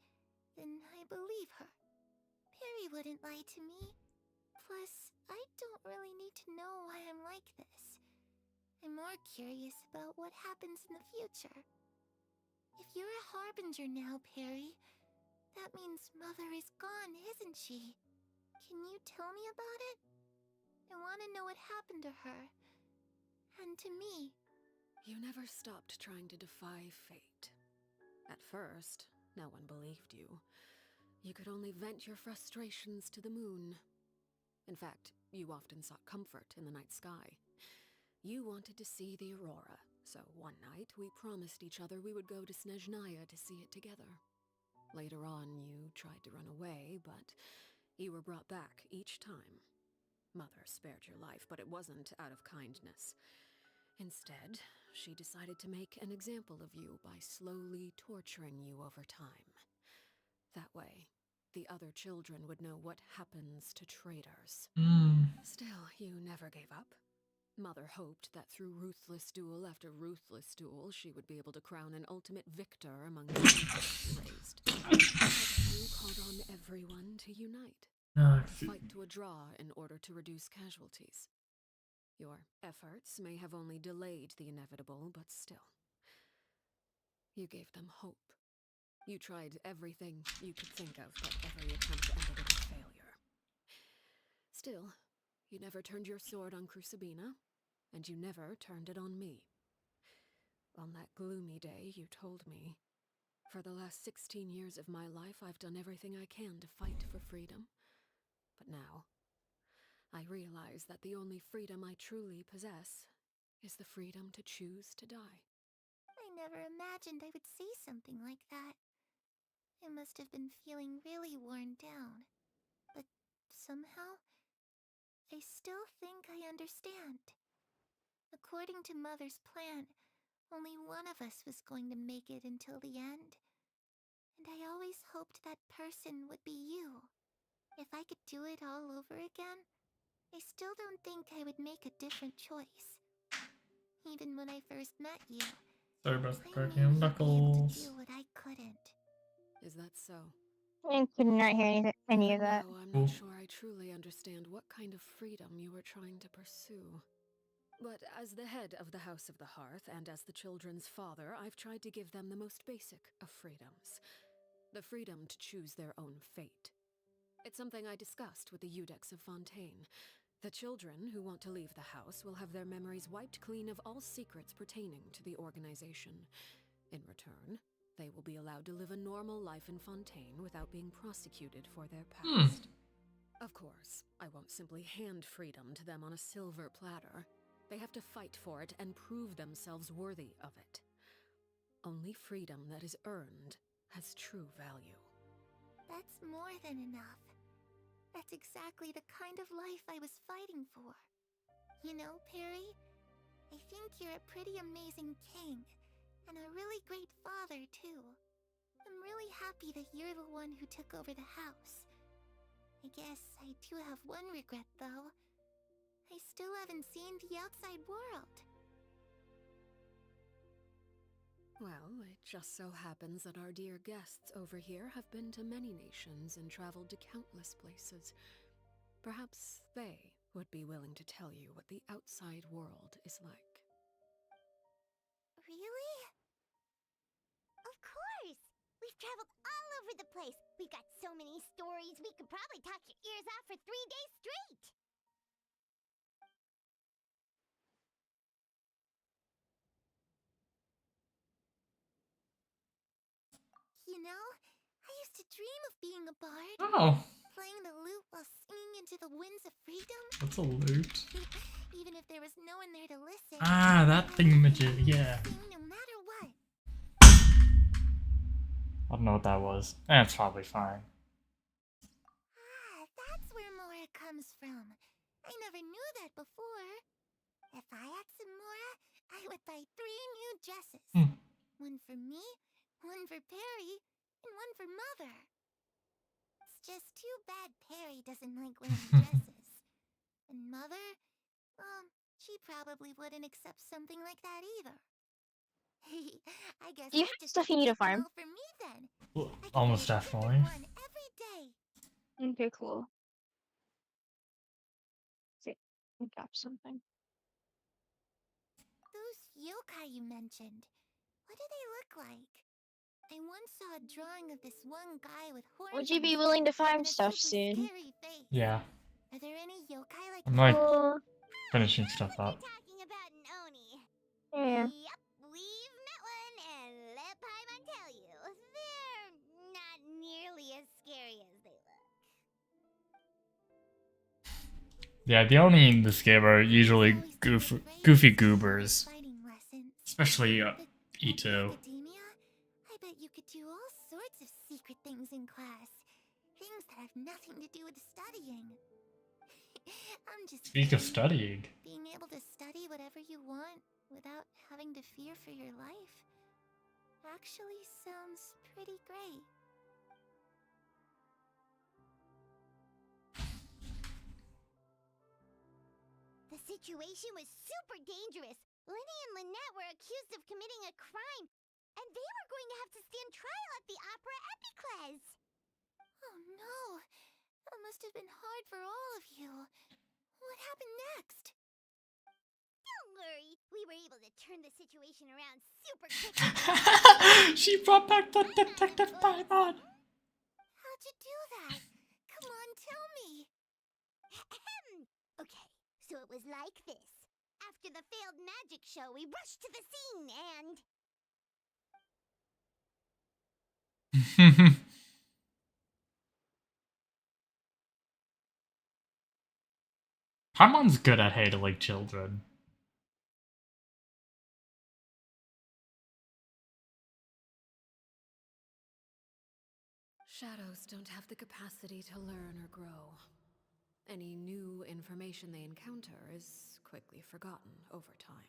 then I believe her. Perry wouldn't lie to me. Plus, I don't really need to know why I'm like this. I'm more curious about what happens in the future. If you're a harbinger now, Perry, that means Mother is gone, isn't she? Can you tell me about it? I want to know what happened to her. And to me. You never stopped trying to defy fate. At first, no one believed you. You could only vent your frustrations to the moon. In fact, you often sought comfort in the night sky. You wanted to see the aurora, so one night we promised each other we would go to Snezhnaya to see it together. Later on, you tried to run away, but you were brought back each time. Mother spared your life, but it wasn't out of kindness. Instead, she decided to make an example of you by slowly torturing you over time. That way, the other children would know what happens to traitors. Still, you never gave up. Mother hoped that through ruthless duel after ruthless duel, she would be able to crown an ultimate victor among the children she raised. But you called on everyone to unite, to fight to a draw in order to reduce casualties. Your efforts may have only delayed the inevitable, but still. You gave them hope. You tried everything you could think of, but every attempt ended in failure. Still, you never turned your sword on Crucibina, and you never turned it on me. On that gloomy day, you told me, "For the last 16 years of my life, I've done everything I can to fight for freedom. But now, I realize that the only freedom I truly possess is the freedom to choose to die." I never imagined I would say something like that. I must have been feeling really worn down. But somehow, I still think I understand. According to Mother's plan, only one of us was going to make it until the end. And I always hoped that person would be you. If I could do it all over again, I still don't think I would make a different choice. Even when I first met you, Sorry about I cracking knew on you'd be able to knuckles. do what I couldn't. Is that so? I could not hear any of that. Now, I'm Cool. not sure I truly understand what kind of freedom you were trying to pursue. But as the head of the House of the Hearth and as the children's father, I've tried to give them the most basic of freedoms. The freedom to choose their own fate. It's something I discussed with the Eudex of Fontaine. The children who want to leave the house will have their memories wiped clean of all secrets pertaining to the organization. In return, they will be allowed to live a normal life in Fontaine without being prosecuted for their past. Of course, I won't simply hand freedom to them on a silver platter. They have to fight for it and prove themselves worthy of it. Only freedom that is earned has true value. That's more than enough. That's exactly the kind of life I was fighting for. You know, Perry, I think you're a pretty amazing king, and a really great father, too. I'm really happy that you're the one who took over the house. I guess I do have one regret, though. I still haven't seen the outside world. Well, it just so happens that our dear guests over here have been to many nations and traveled to countless places. Perhaps they would be willing to tell you what the outside world is like. Really? Of course! We've traveled all over the place. We've got so many stories, we could probably talk your ears off for 3 days straight. You know, I used to dream of being a bard. Oh. Playing the lute while singing into the winds of freedom. What's a lute? Even if there was no one there to listen. Ah, that thingamajig, yeah. Sing no matter what. I don't know what that was. That's probably fine. Ah, that's where Mora comes from. I never knew that before. If I had some Mora, I would buy 3 new dresses. One for me, one for Perry, and one for Mother. It's just too bad Perry doesn't like wearing dresses. And Mother, she probably wouldn't accept something like that either. I guess You I have just stuff you need to keep them farm. all for me then. Well, I can almost wear a definitely. different one every day. Okay, cool. See, I got something. Those yokai you mentioned, what do they look like? I once saw a drawing of this one guy with horns Would you on be his willing head to farm and a stuff super soon? scary face. Yeah. Are there any yokai like I'm that? like Cool. finishing stuff up. Talking about an Oni. Yeah. Yep, we've met one, and let Paimon tell you, they're not nearly as scary as they look. Yeah, the only in this game are usually goofy goobers. Especially Ito. Academia, I bet you could do all sorts of secret things in class. Things that have nothing to do with studying. I'm just Speak of kidding. studying. Being able to study whatever you want without having to fear for your life actually sounds pretty great. The situation was super dangerous. Lenny and Lynette were accused of committing a crime, and they were going to have to stand trial at the Opera Epicles. Oh no, that must have been hard for all of you. What happened next? Don't worry, we were able to turn the situation around super quickly. She brought back the Detective Paimon. How'd you do that? Come on, tell me. Okay, so it was like this. After the failed magic show, we rushed to the scene and... Paimon's good at handling children. Shadows don't have the capacity to learn or grow. Any new information they encounter is quickly forgotten over time.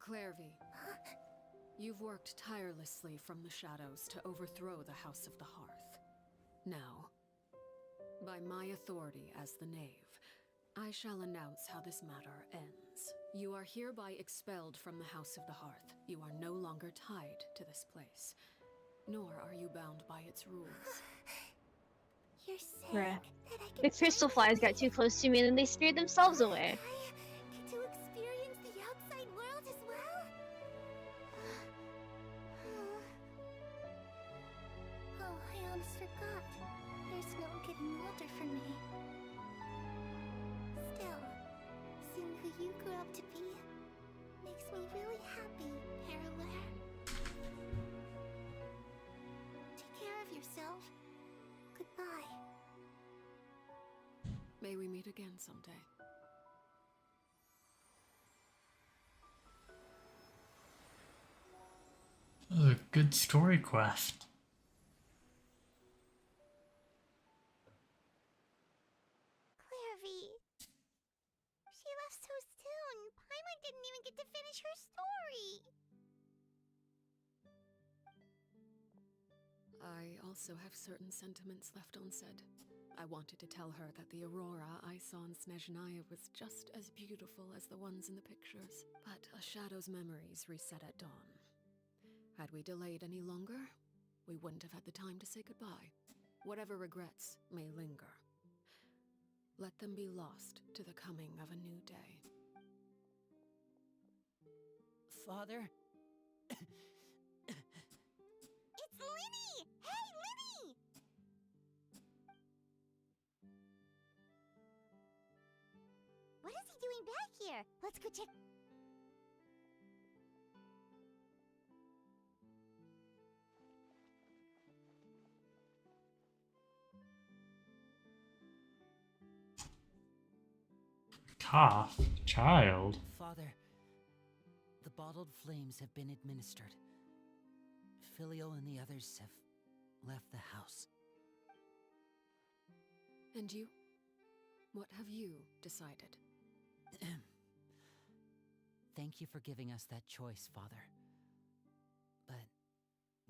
Clairvy, you've worked tirelessly from the shadows to overthrow the House of the Hearth. Now, by my authority as the Knave, I shall announce how this matter ends. You are hereby expelled from the House of the Hearth. You are no longer tied to this place, nor are you bound by its rules. You're saying Bruh. that I The crystal flies got too close to me and then they speared themselves away. get to experience the outside world as well? Oh, I almost forgot. There's no getting older for me. Still, seeing who you grew up to be makes me really happy, Parallare. Take care of yourself. Goodbye. May we meet again someday. That was a good story quest. Clairvy. She left so soon. Paimon didn't even get to finish her story. I also have certain sentiments left unsaid. I wanted to tell her that the aurora I saw in Snezhnaya was just as beautiful as the ones in the pictures, but a shadow's memories reset at dawn. Had we delayed any longer, we wouldn't have had the time to say goodbye. Whatever regrets may linger, let them be lost to the coming of a new day. Father? It's Linny! Hey, Linny! What is he doing back here? Let's go check. Cough, child. Father, the bottled flames have been administered. Filio and the others have left the house. And you? What have you decided? Thank you for giving us that choice, Father. But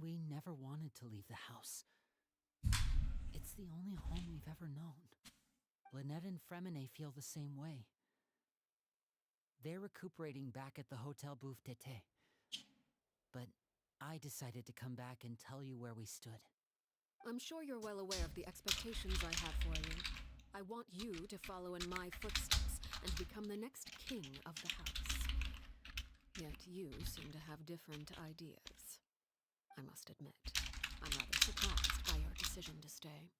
we never wanted to leave the house. It's the only home we've ever known. Lynette and Fremine feel the same way. They're recuperating back at the Hotel Bouffe d'été. But I decided to come back and tell you where we stood. I'm sure you're well aware of the expectations I have for you. I want you to follow in my footsteps and become the next king of the house. Yet you seem to have different ideas. I must admit, I'm rather surprised by your decision to stay.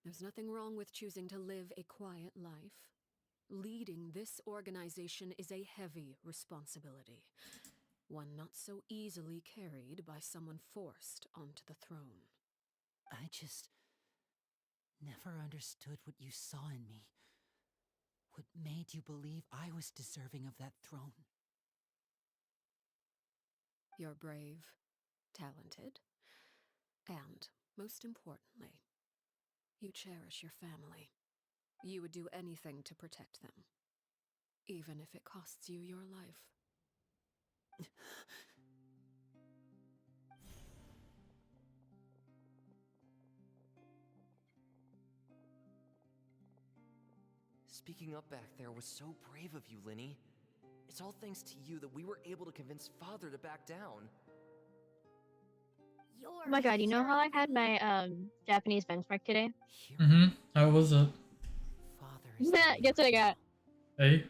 There's nothing wrong with choosing to live a quiet life. Leading this organization is a heavy responsibility, one not so easily carried by someone forced onto the throne. I just never understood what you saw in me. What made you believe I was deserving of that throne? You're brave, talented, and, most importantly, You cherish your family. You would do anything to protect them, even if it costs you your life. Speaking up back there was so brave of you, Linny. It's all thanks to you that we were able to convince Father to back down. Oh my god, you know how I had my Japanese benchmark today? Mm-hmm. How was it? Guess what I got? Hey?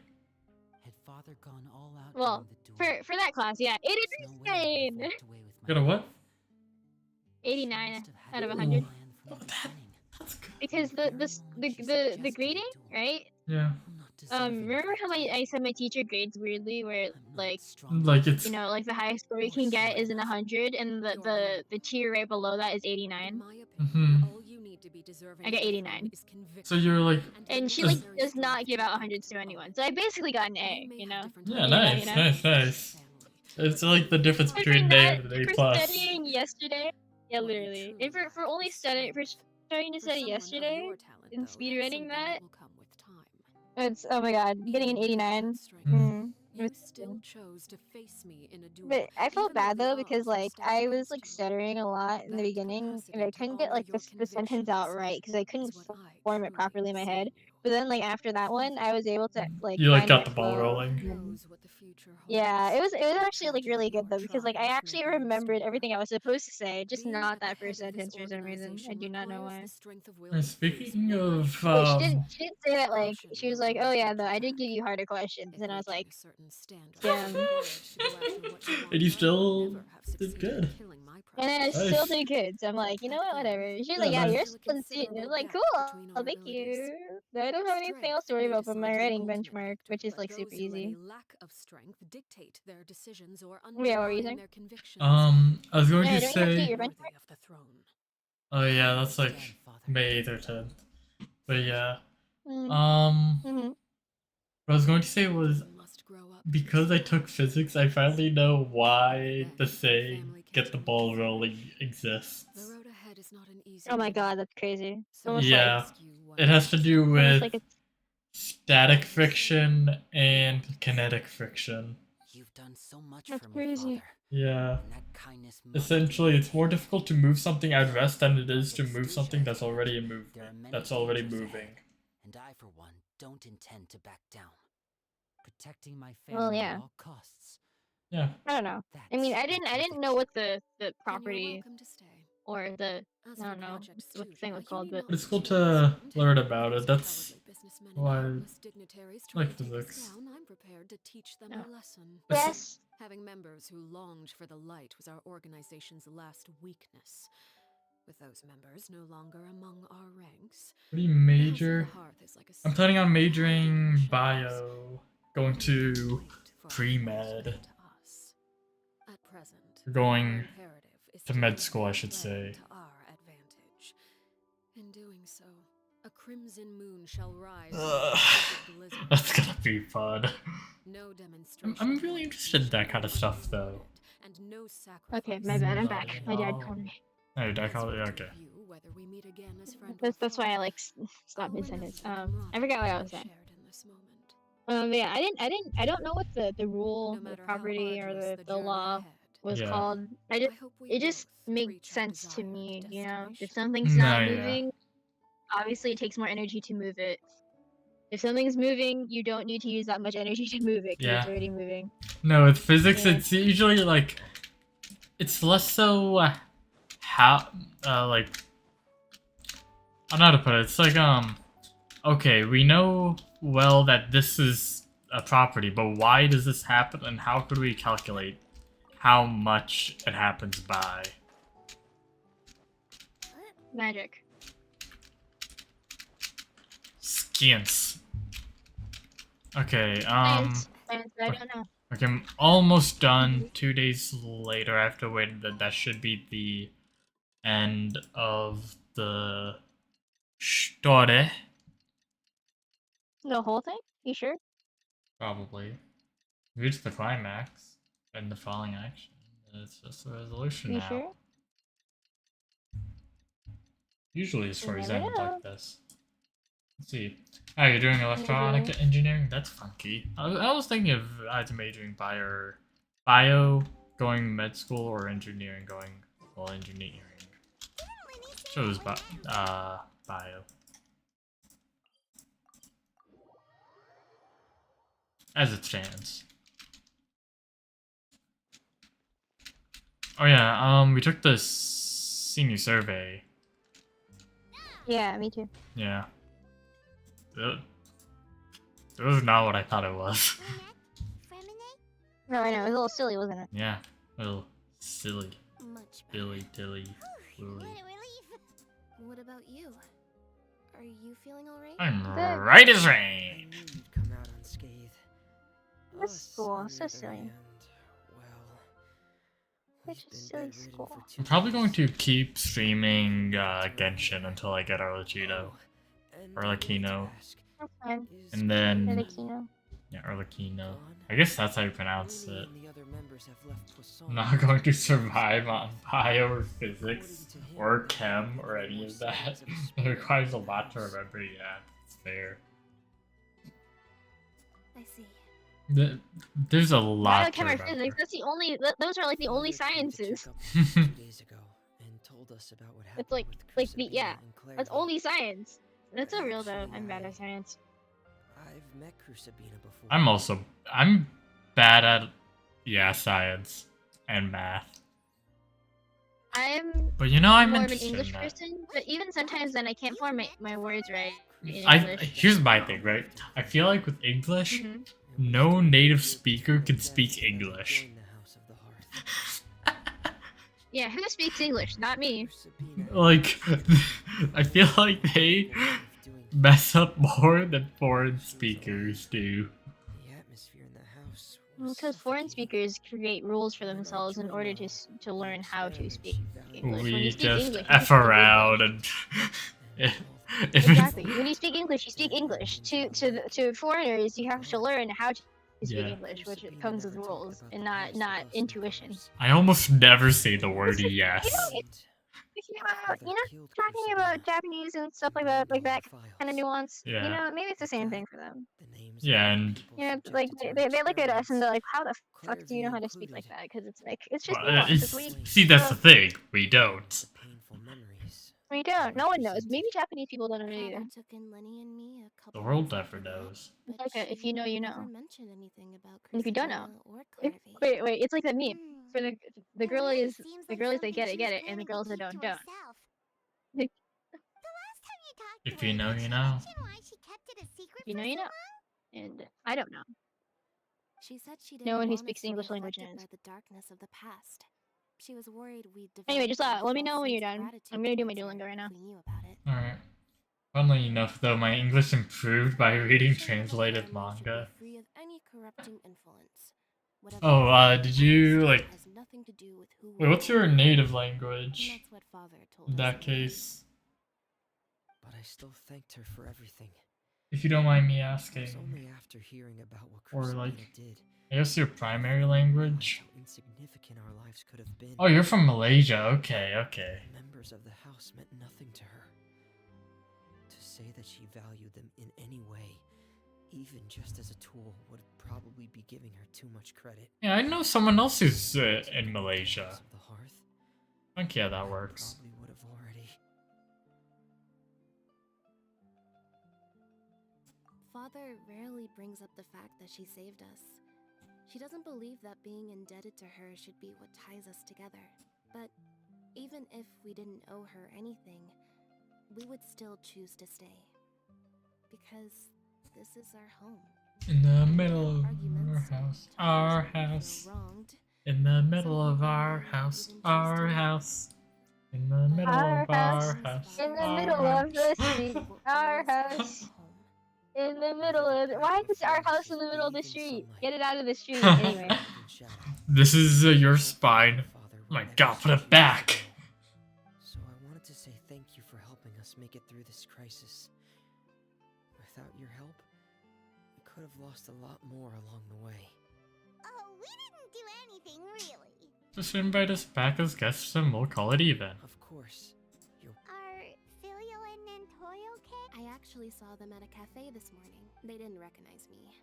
Had Father gone all out Well, for that class, yeah, 89. Got a what? 89 out of 100. Ooh. Because the grading, right? Yeah. Remember how I said my teacher grades weirdly, where like it's you know, like the highest score you can get is in 100, and the tier right below that is 89. I got 89. So you're like, And she like does not give out 100s to anyone, so I basically got an A. You know? yeah, nice, nice. It's like the difference between an A and an A plus. Studying yesterday, yeah, literally. And for only studying for starting to study yesterday and speedrunning that. It's, oh my god, getting an 89. You still chose to face me in a duel. But I felt bad though because like I was like stuttering a lot in the beginning and I couldn't get like the sentence out right because I couldn't form it properly in my head. But then like after that one, I was able to like You like find got my the ball flow. rolling. Yeah, it was actually like really good though because like I actually remembered everything I was supposed to say, just not that first sentence for some reason. I do not know why. And speaking of Wait, she didn't say that. Like she was like, "Oh yeah, though I did give you harder questions," and I was like, "Damn." And you still did good. And then I Nice. still did good, so I'm like, you know what, whatever. She was like, Yeah, yeah, nice. you're sincere. I was like, cool, thank you. I don't have anything else to worry about but my writing benchmark, which is like super easy. Yeah, what were you saying? I was going to Yeah, don't you have to say. get your benchmark? Oh yeah, that's like May 8th or 10th. But yeah. Mm-hmm. What I was going to say was because I took physics, I finally know why the saying "get the ball rolling" exists. Oh my god, that's crazy. Almost Yeah, like, it has to do with like static friction and kinetic friction. You've done so much that's for me, crazy. Father. Yeah. And that kindness Essentially, it's more difficult to move something at rest than it is to move something that's already in movement. That's already moving. And I, for one, don't intend to back down. Protecting my Well, family yeah. at all costs. Yeah. I don't know. I mean, I didn't know what the property or the I don't know what the thing was called, but It's cool to learn about it. That's why I like physics. I'm prepared to teach them Yeah. a lesson. Yes. Having members who longed for the light was our organization's last weakness. With those members no longer among our ranks. Pretty major. I'm planning on majoring bio, going to pre-med. At present, Going to med school, I should say. to our advantage. In doing so, a crimson moon shall rise. That's gonna be fun. No demonstration. I'm really interested in that kind of stuff, though. And no sacrifice. Okay, my bad. I'm back. My dad called me. Oh, your dad called you? Okay. Whether we meet again as friend That's why I like stopped mid sentence. I forgot what I was saying. But yeah, I don't know what the rule, the property, or the law was Yeah. called. It just made sense to me, you know. If something's not moving, obviously it takes more energy to move it. If something's moving, you don't need to use that much energy to move it because it's already moving. No, with physics, Yeah. it's usually like it's less so how like I don't know how to put it. It's like okay, we know well that this is a property, but why does this happen and how could we calculate how much it happens by? Magic. Skins. Okay, Science, I don't know. okay, I'm almost done. 2 days later, I have to wait. That should be the end of the story. The whole thing? You sure? Probably. Reach the climax and the falling action. It's just a resolution You now. sure? Usually his stories never end know. like this. Let's see. Oh, you're doing electronic engineering? That's funky. I was thinking of either majoring bio, going med school, or engineering going, well, engineering. Chose bio. As it stands. Oh yeah, we took the senior survey. Yeah, me too. Yeah. It was not what I thought it was. No, I know, it was a little silly, wasn't it? Yeah, a little silly. Billy, Dilly, Lily. What about you? Are you feeling alright? I'm right as rain. Come out unscathed. That's school, so Other silly. hand, well, Such a silly school. I'm probably going to keep streaming Genshin until I get Arlecchino. Arlecchino. Okay. And then... Arlecchino. Yeah, Arlecchino. I guess that's how you pronounce it. the other members have left Poisson. I'm not going to survive on bio or physics or chem or any of that. It requires a lot to remember, yeah, it's fair. I see. There's a lot to Biochem or remember. physics, that's the only, those are like the only sciences. 2 days ago and told us about what happened It's like, with the, yeah, that's only science. That's so real though, I'm bad at science. I've met Crucibina before. I'm bad at, yeah, science and math. But you know, I'm more of an interested English in that. person, but even sometimes then I can't form my words right in I English. here's my thing, right? I feel like with English, no native speaker can speak English. Yeah, who speaks English? Not me. Like, I feel like they mess up more than foreign speakers do. Because foreign speakers create rules for themselves in order to learn how to speak English. When you We speak just English, you F speak English. around and if Exactly. When you speak English, you speak English. To foreigners, you have to learn how to speak Yeah. English, which it comes with rules and not intuition. I almost never say the word yes. Talking about Japanese and stuff like that kind of nuance. Yeah. You know, maybe it's the same thing for them. Yeah, and You know, like they look at us and they're like, "How the fuck do you know how to speak like that?" Because it's like it's just nuance. It's weak. see, that's the thing. We don't. We don't. No one knows. Maybe Japanese people don't know either. Took in Lenny and me a The couple world months never ago, knows. but It's like if you know, you never know. mentioned anything about And if you don't know, Crucibina or wait, Clarvey. it's like that meme for the girlies they get it, and the girls that don't. If you know, you know. If you know, you know. And I don't know. She said she didn't No one who want speaks us the to be English language affected knows. by the darkness of the past. She was worried we'd Anyway, develop just a let me false know when you're sense of done. gratitude I'm gonna do my towards Duolingo her right now. if we knew about it. Alright. Funnily enough, though, my English improved by reading translated manga. Free of any corrupting influence. Whatever Oh, did you, like... has nothing to do with who Wait, what's your native language? And that's what Father told In us that in the end. case, But I still thanked her for everything. if you don't mind me It was asking. only after hearing about what Or, Crucibina like, did, I guess your primary language? how insignificant our lives could have been. Oh, you're from Malaysia. Okay, okay. Members of the house meant nothing to her. To say that she valued them in any way, even just as a tool, would probably be giving her too much credit. Yeah, I know someone else who's in Malaysia. Of the hearth, I think, yeah, that works. probably would have already. Father rarely brings up the fact that she saved us. She doesn't believe that being indebted to her should be what ties us together. But even if we didn't owe her anything, we would still choose to stay. Because this is our home. In the middle of our house. In the middle of our house, our house. In the middle of our house. In the middle of the street, our house. In the middle of why is our house in the middle of the street? Get it out of the street anyway. This is your spine. Oh my god, put it back! So I wanted to say thank you for helping us make it through this crisis. Without your help, we could have lost a lot more along the way. Oh, we didn't do anything really. Just invite us back as guests and we'll call it even. Of course. Our actually saw them at a cafe this morning. They didn't recognize me.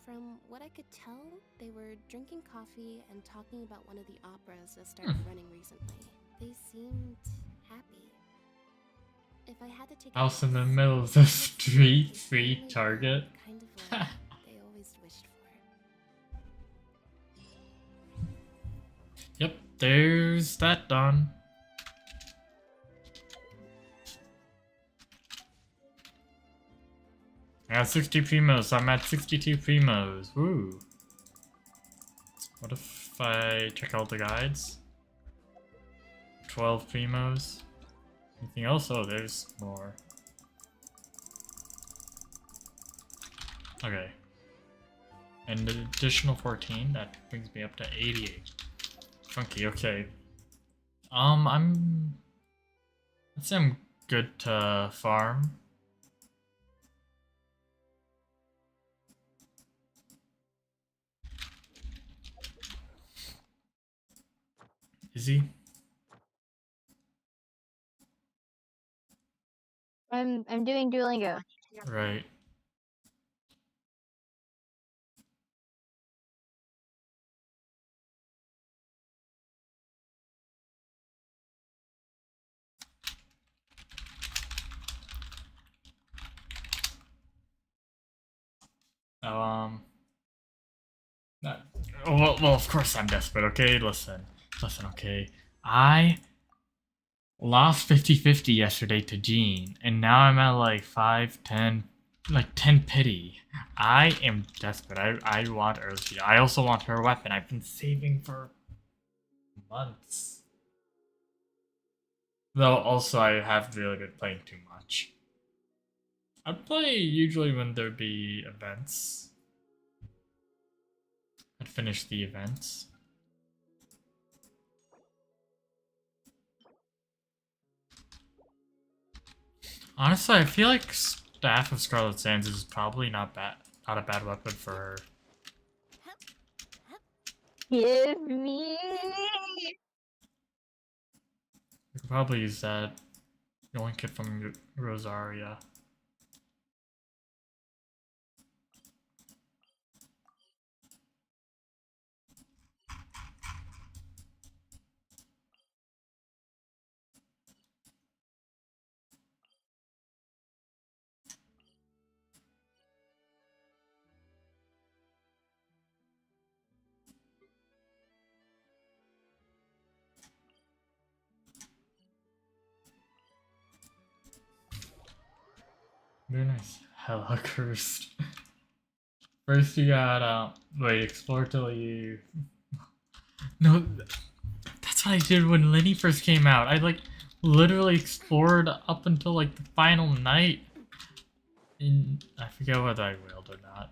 From what I could tell, they were drinking coffee and talking about one of the operas that started running recently. They seemed happy. If I had to take House in the middle of the street, free Target. kind of what they always wished for. Yep, there's that done. I got 60 primos, so I'm at 62 primos. Woo. What if I check out the guides? 12 primos. Anything else? Oh, there's more. Okay. And an additional 14, that brings me up to 88. Funky, okay. Let's say I'm good to farm. Is he? I'm doing Duolingo. Right. That, well, of course I'm desperate, okay? Listen, okay. I lost 50-50 yesterday to Jean, and now I'm at like 5, 10, like 10 pity. I am desperate. I want Earthsheet. I also want her weapon. I've been saving for months. Though also I have really been playing too much. I play usually when there be events. I'd finish the events. Honestly, I feel like Staff of Scarlet Sands is probably not a bad weapon for her. Give me. You could probably use that. Yoink it from Rosaria. Very nice. Hella cursed. First you got, wait, explore till you... No, that's what I did when Lenny first came out. I, like, literally explored up until, like, the final night. And I forget whether I willed or not.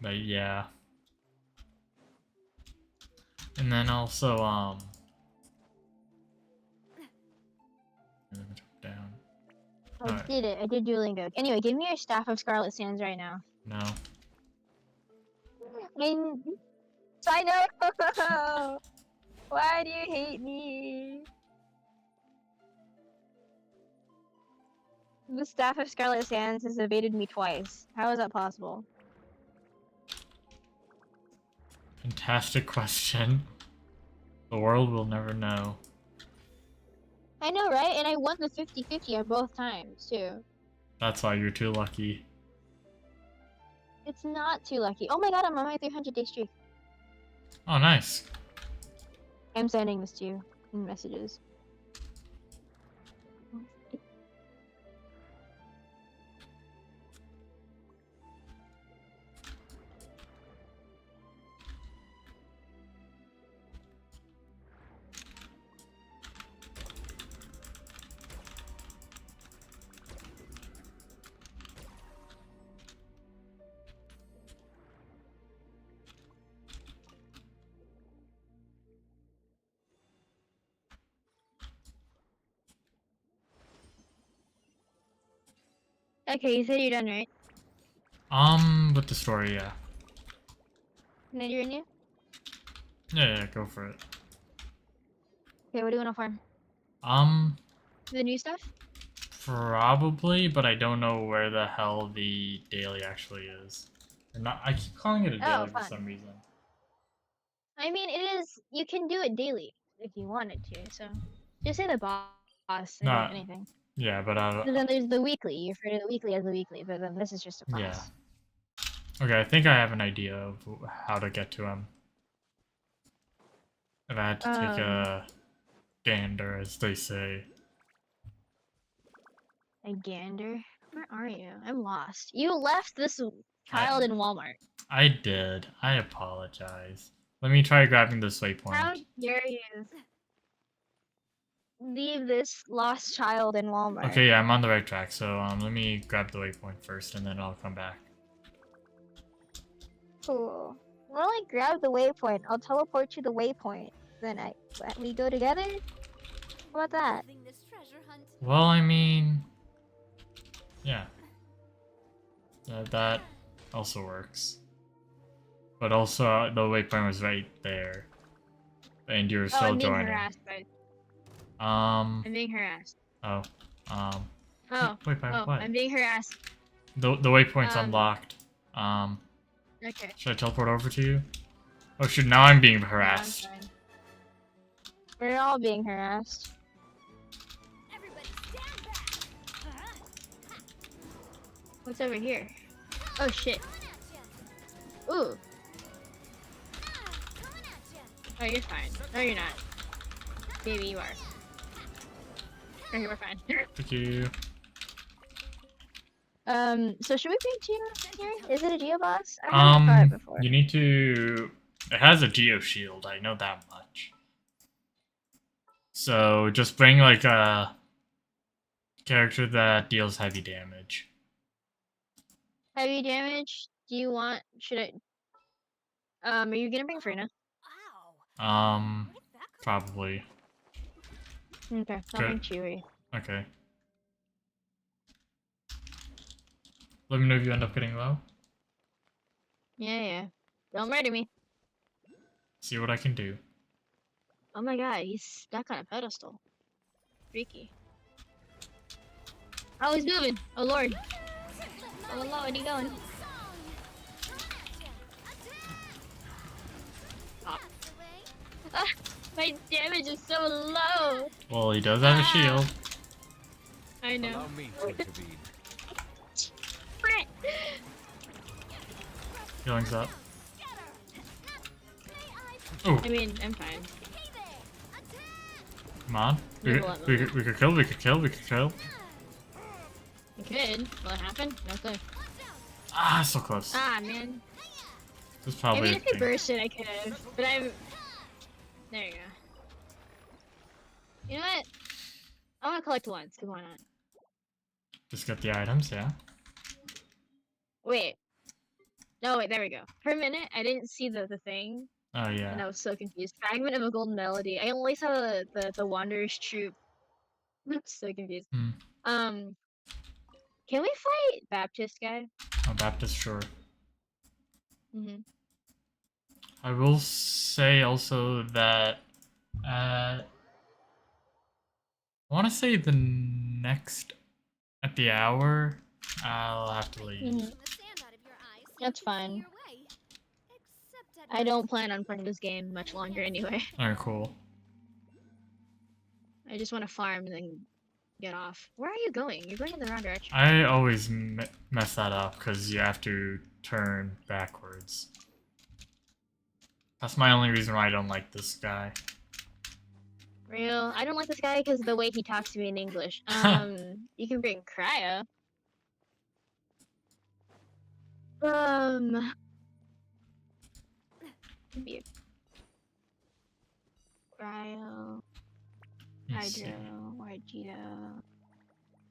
But, yeah. And then also, let me jump down. I did it. I did Duolingo. Anyway, give me your Staff of Scarlet Sands right now. No. I know. Why do you hate me? The Staff of Scarlet Sands has evaded me twice. How is that possible? Fantastic question. The world will never know. I know, right? And I won the 50-50 on both times, too. That's why you're too lucky. It's not too lucky. Oh my god, I'm on my 300-day streak. Oh, nice. I'm sending this to you in messages. Okay, you said you're done, right? With the story, yeah. Can I do renew? Yeah, go for it. Okay, what do you want to farm? Um, The new stuff? Probably, but I don't know where the hell the daily actually is. Or not, I keep calling it a daily for fun. some reason. I mean, it is. You can do it daily if you wanted to. So just say the boss and Not, anything. yeah, but And then there's the weekly. You refer to the weekly as the weekly, but then this is just a boss. yeah. Okay, I think I have an idea of how to get to him. If I had to take a gander, as they say. A gander? Where are you? I'm lost. You left this child in Walmart. I did. I apologize. Let me try grabbing this waypoint. How dare you leave this lost child in Walmart? Okay, yeah, I'm on the right track. So let me grab the waypoint first, and then I'll come back. Cool. Well, I grab the waypoint. I'll teleport to the waypoint. Then we go together. How about that? Well, I mean, yeah, that also works. But also, the waypoint was right there, and you're still I'm being joining. harassed by. I'm being harassed. Oh. Wait, what? I'm being harassed. The waypoint's unlocked. Okay. Should I teleport over to you? Oh shoot! Now I'm being harassed. We're all being harassed. What's over here? Oh shit. Ooh. Oh, you're fine. No, you're not. Maybe you are. Okay, we're fine. Thank you. So should we bring Geo here? Is it a Geo boss? I haven't tried it before. You need to. It has a Geo shield. I know that much. So just bring like a character that deals heavy damage. Heavy damage? Do you want? Should I? Are you gonna bring Frina? Probably. Okay, I'll bring Chewy. Okay. Let me know if you end up getting low. Yeah. Don't murder me. See what I can do. Oh my god, he's stuck on a pedestal. Freaky. Oh, he's moving. Oh lord. Oh lord, where are you going? Oh. Ah, my damage is so low. Well, he does have a shield. I know. Allow me to intervene. Healing's up. Oh. I mean, I'm fine. Come on. We could kill. We could kill. We could. Will it happen? No clue. Ah, so close. Ah, man. This is probably. I mean, if I burst it, I could have. But I'm. There you go. You know what? I want to collect once. Cause why not? Just get the items, yeah. Wait. No, wait. There we go. For a minute, I didn't see the thing. Oh yeah. And I was so confused. Fragment of a golden melody. I only saw the Wanderer's Troop. I'm so confused. Can we fight Baptist guy? Oh, Baptist, sure. Mhm. I will say also that I want to say the next at the hour I'll have to leave. That's fine. I don't plan on playing this game much longer anyway. Alright, cool. I just want to farm and then get off. Where are you going? You're going in the wrong direction. I always mess that up because you have to turn backwards. That's my only reason why I don't like this guy. Real? I don't like this guy because of the way he talks to me in English. You can bring Cryo. Be Cryo. Hydro. Argito.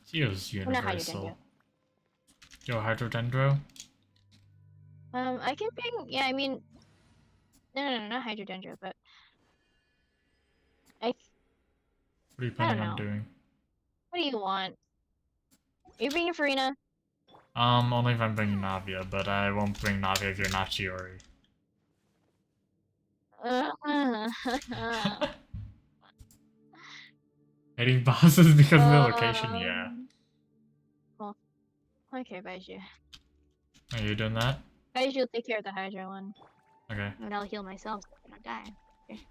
Geo's universal. Hydrodendro. Geo Hydrodendro? I can bring. Yeah, I mean. No, not Hydrodendro, but. What are you planning on doing? What do you want? Are you bringing Farina? Only if I'm bringing Navia, but I won't bring Navia if you're not Chiori. Hating bosses because of the location, yeah. Okay, Baiju. Are you doing that? Baiju will take care of the Hydra one. Okay. And I'll heal myself so I don't die. Okay.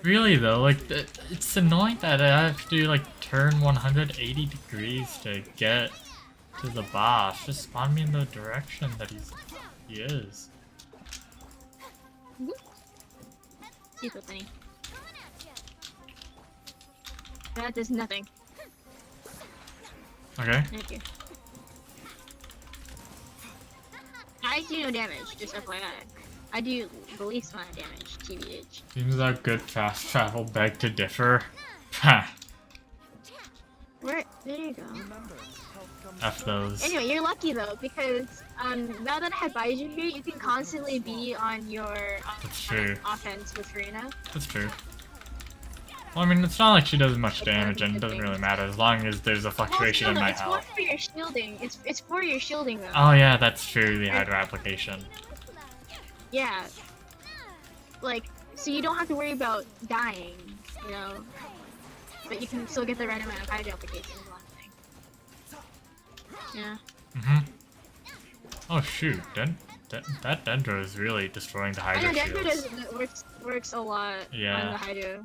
Really though, like it's annoying that I have to like turn 180 degrees to get to the boss. Just spawn me in the direction that he is. He's listening. That does nothing. Okay. Thank you. I do no damage, just FYI. I do the least amount of damage, TBH. Seems like good fast travel beg to differ. Ha! Where? There you go. F those. Anyway, you're lucky though, because now that I have Baiju here, you can constantly be on your That's true. offense with Rena. That's true. Well, I mean, it's not like she does much damage, and it doesn't really matter as long as there's a fluctuation in my it's health. It's for your shielding. It's for your shielding though. Oh yeah, that's true. The Hydra application. Yeah. Like, so you don't have to worry about dying, you know. But you can still get the right amount of Hydra application. Is one thing. Yeah. Mhm. Oh shoot, that Dendro is really destroying the Hydra I know shields. Dendro works a lot on the Hydra.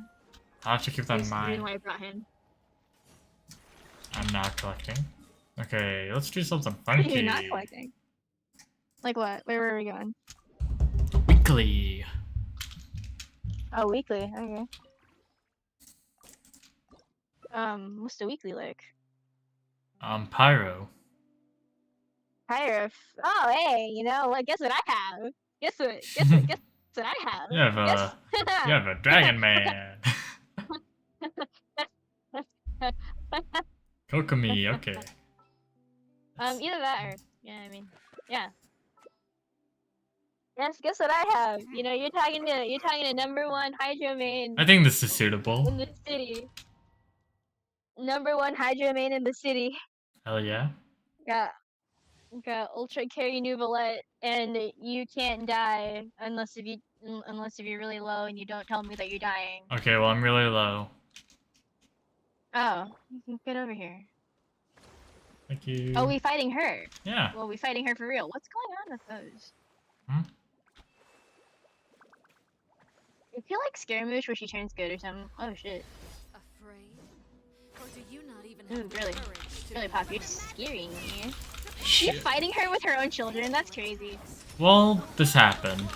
I'll have to keep that in That's the reason mind. why I brought him. I'm not collecting. Okay, let's do something funky. You're not collecting. Like what? Where were we going? Weekly. Oh, weekly. Okay. What's the weekly like? Pyro. Pyro. Oh, hey, you know what? Guess what I have? Guess what I have? You have a Dragon Man. Kokomi, okay. Either that or yeah. Yes, guess what I have? You know, you're talking to #1 Hydro main. I think this is suitable. In the city. #1 Hydro main in the city. Hell yeah. Got Ultra Carry Nuvolette, and you can't die unless if you're really low and you don't tell me that you're dying. Okay, well I'm really low. Oh, get over here. Thank you. Oh, we fighting her. Yeah. Well, we fighting her for real. What's going on with those? I feel like Scaramouche where she turns good or something. Oh shit. Afraid? Or do you not even Ooh, have really pop. You're scaring me. Shit. She's fighting her with her own children. That's crazy. Well, this happened.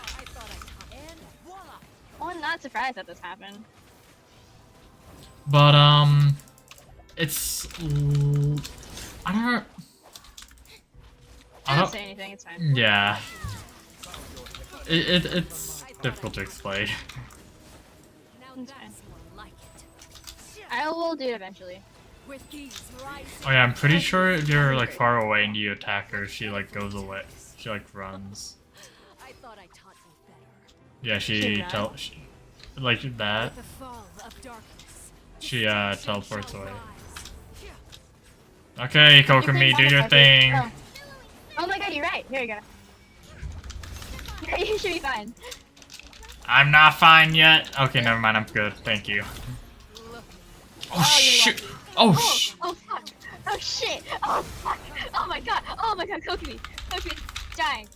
Well, I'm not surprised that this happened. But it's I don't Say anything. It's fine. Yeah. It's difficult to explain. It's fine. I will do it eventually. Oh yeah, I'm pretty sure if you're like far away and you attack her, she like goes away. She like runs. Yeah, like that. She teleports away. Okay, Kokomi, do your thing. Oh my god, you're right. Here we go. You should be fine. I'm not fine yet. Okay, never mind. I'm good. Thank you. Oh shit! Oh shit! Oh fuck! Oh shit! Oh fuck! Oh my god! Oh my god! Kokomi! Kokomi! Dying!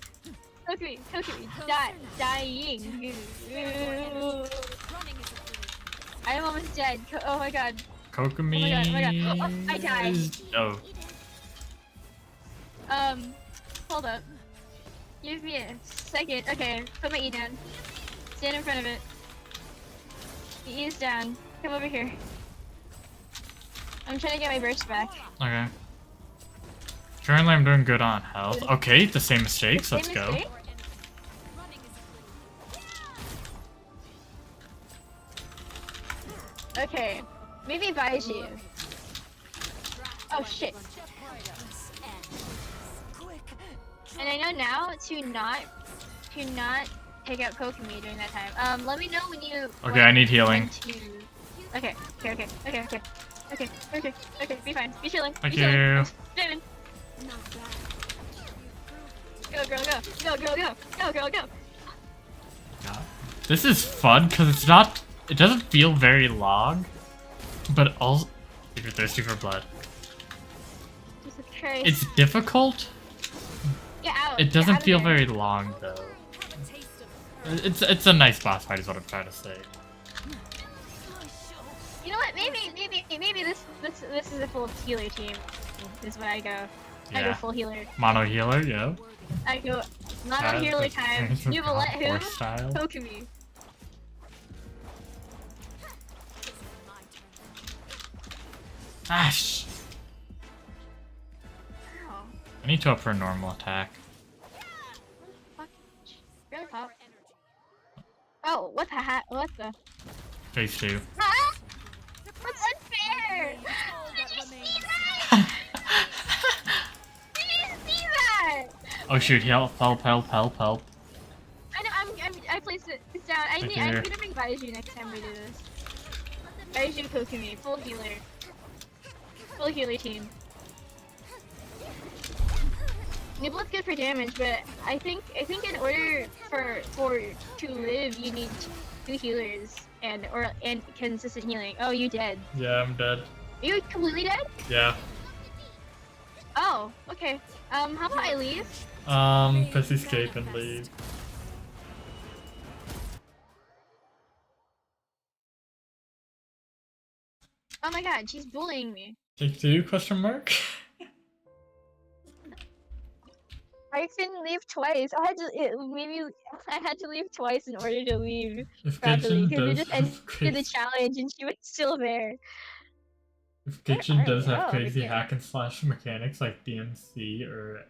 Kokomi! Dying! I'm almost dead. Oh my god! Kokomi. Oh my god! Oh, I died. Oh. Hold up. Give me a second. Okay, put my E down. Stand in front of it. The E is down. Come over here. I'm trying to get my burst back. Okay. Currently, I'm doing good on health. Okay, the same mistakes. Let's go. Mistake? Okay, maybe Baiju. Oh shit. And I know now to not take out Kokomi during that time. Let me know when you. Okay, I need healing. Okay. Be fine. Be chilling. Thank be chilling. you. Jamin. Go, girl, go. Go, girl, go. Go, girl, go. This is fun because it's not. It doesn't feel very long, but also if you're thirsty for blood. Jesus Christ. It's difficult. Get out. It doesn't Get out feel of there. very long though. It's a nice boss fight, is what I'm trying to say. You know what? Maybe this is a full healer team. Is where I go. I go Yeah. full healer. Mono healer, yeah. I go mono healer time. You will let who? Horse style. Kokumi. Ash. Oh. I need to up her normal attack. Really pop. Oh, what the hat? What the? Phase 2. Huh? That's unfair! Did you see that? Did you see that? Oh shoot, help. I know, I placed it. It's down. I'm Here. gonna bring Baiju next time we do this. Baiju Kokumi, full healer. Full healer team. You're both good for damage, but I think in order for to live, you need 2 healers and consistent healing. Oh, you dead? Yeah, I'm dead. Are you completely dead? Yeah. Oh, okay. How about I leave? Let's escape and leave. Oh my god, she's bullying me. Take 2? Question mark. I couldn't leave twice. I had to leave twice in order to leave If properly Genshin because we does just have ended crazy, the challenge and she was still there. if Genshin does are have you? crazy Okay. hack and slash mechanics like DMC or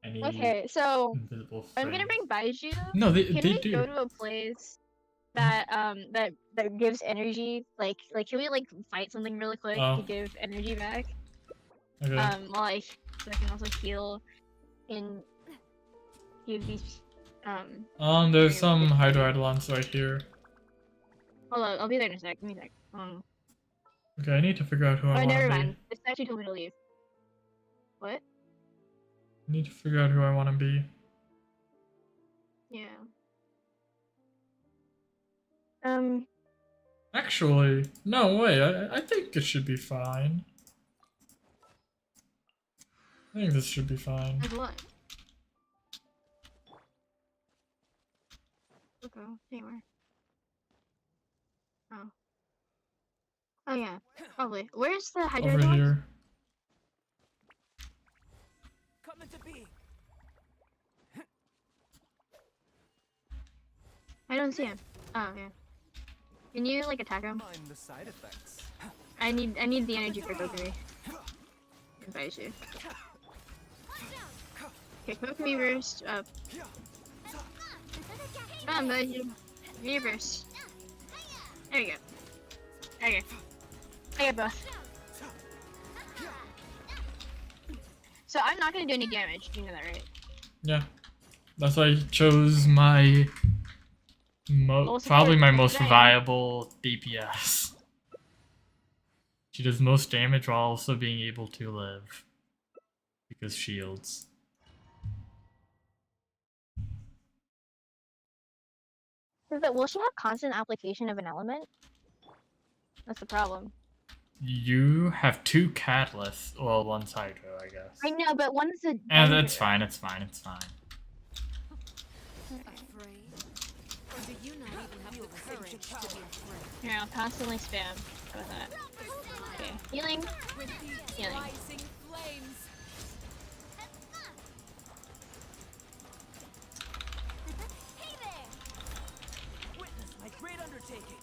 any Okay, so invisible I'm gonna frame. bring Baiju. No, they Can we do. go to a place that that gives energy? Like can we like fight something really quick Oh. to give energy back? Okay. While so I can also heal and give these There's some hydroidolons right here. Hold on, I'll be there in a sec. Give me a sec. Okay, I need to figure out who I Oh, want never to be. mind. This actually told me to leave. What? I need to figure out who I want to be. Yeah. Actually, no, wait, I think it should be fine. I think this should be fine. As what? Okay, anywhere. Oh. Oh yeah, probably. Where's the Over hydrodon? here. Come into being. I don't see him. Oh yeah. Can you like attack him? Mind the side effects. I need the energy for Kokumi. Invite you. Okay, Kokumi burst up. Come on, Baiju. Reverse. There you go. There you go. I got both. So I'm not gonna do any damage. You know that, right? Yeah. That's why I chose my probably my most viable DPS. She does most damage while also being able to live. Because shields. Will she have constant application of an element? That's the problem. You have 2 catalysts. Well, one's hydro, I guess. I know, but one's a. And that's fine, it's fine, it's fine. Here, I'll constantly spam. How about that? Okay, healing. Healing. Witness my great undertaking.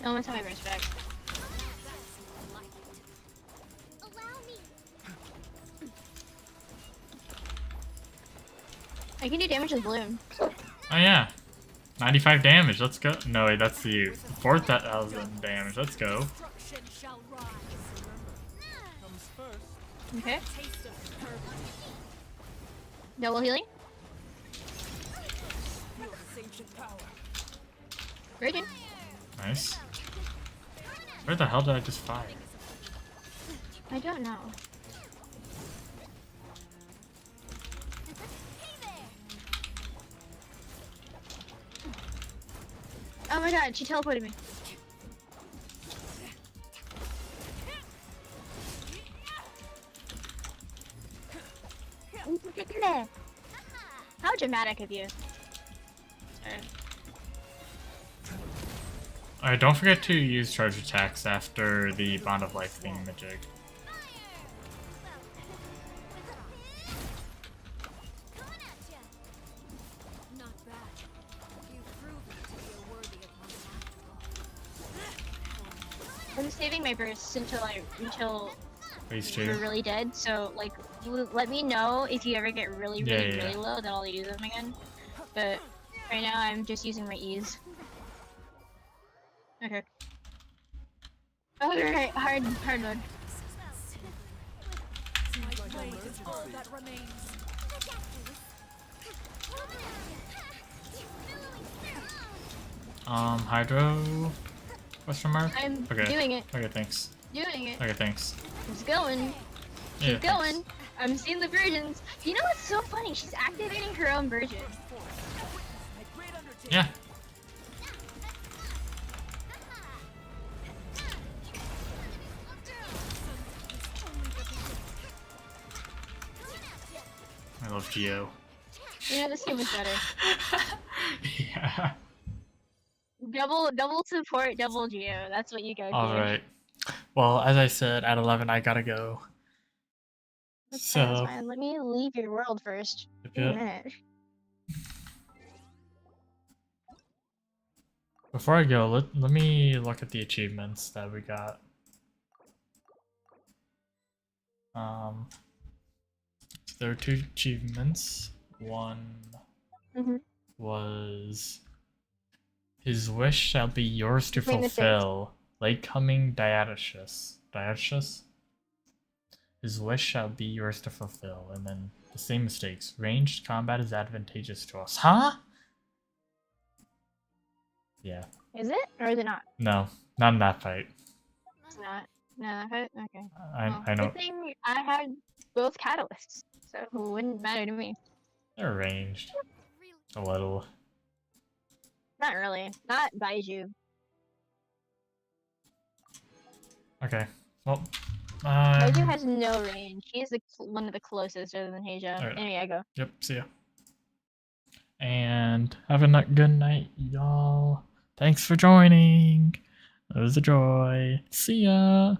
No one's my burst back. I can do damage with bloom. Oh yeah. 95 damage, let's go. No wait, that's you. 4,000 damage, let's go. Okay. Double healing. Raging. Nice. Where the hell did I just fire? I don't know. Oh my god, she teleported me. How dramatic of you. Alright, don't forget to use charge attacks after the Bond of Life thingamajig. Not bad. You've proven to be a worthy opponent. I'm saving my bursts until Phase we're 2. really dead. So like, let me know if you ever get really Yeah. low. Then I'll use them again. But right now I'm just using my E's. Okay. Oh, right, hard mode. Hydro? Question mark? I'm okay. doing it. Okay, thanks. Doing it. Okay, thanks. It's going. Yeah, Keep going. I'm seeing the versions. You know what's so funny? She's activating her own version. Yeah. I love Geo. You know, this game is better. Yeah. Double support, double Geo. That's what you go. Alright. Well, as I said, at 11 I gotta go. That's So fine. Let me leave your world first. Yep, Wait a yep. minute. Before I go, let me look at the achievements that we got. There are 2 achievements. One was his wish shall be yours to Between the fulfill. Late coming Diaticus. His wish shall be yours to fulfill. And then the same mistakes. Ranged combat is advantageous to us. Huh? Yeah. Is it or is it not? No, not in that fight. It's not. No, okay. I know Good thing I had both catalysts, so it wouldn't matter to me. they're ranged. A little. Not really. Not Baiju. Okay. Well, Baiju has no range. He's one of the closest other than Heija. Alright. Anyway, I go. Yep, see ya. And have a good night, y'all. Thanks for joining. It was a joy. See ya.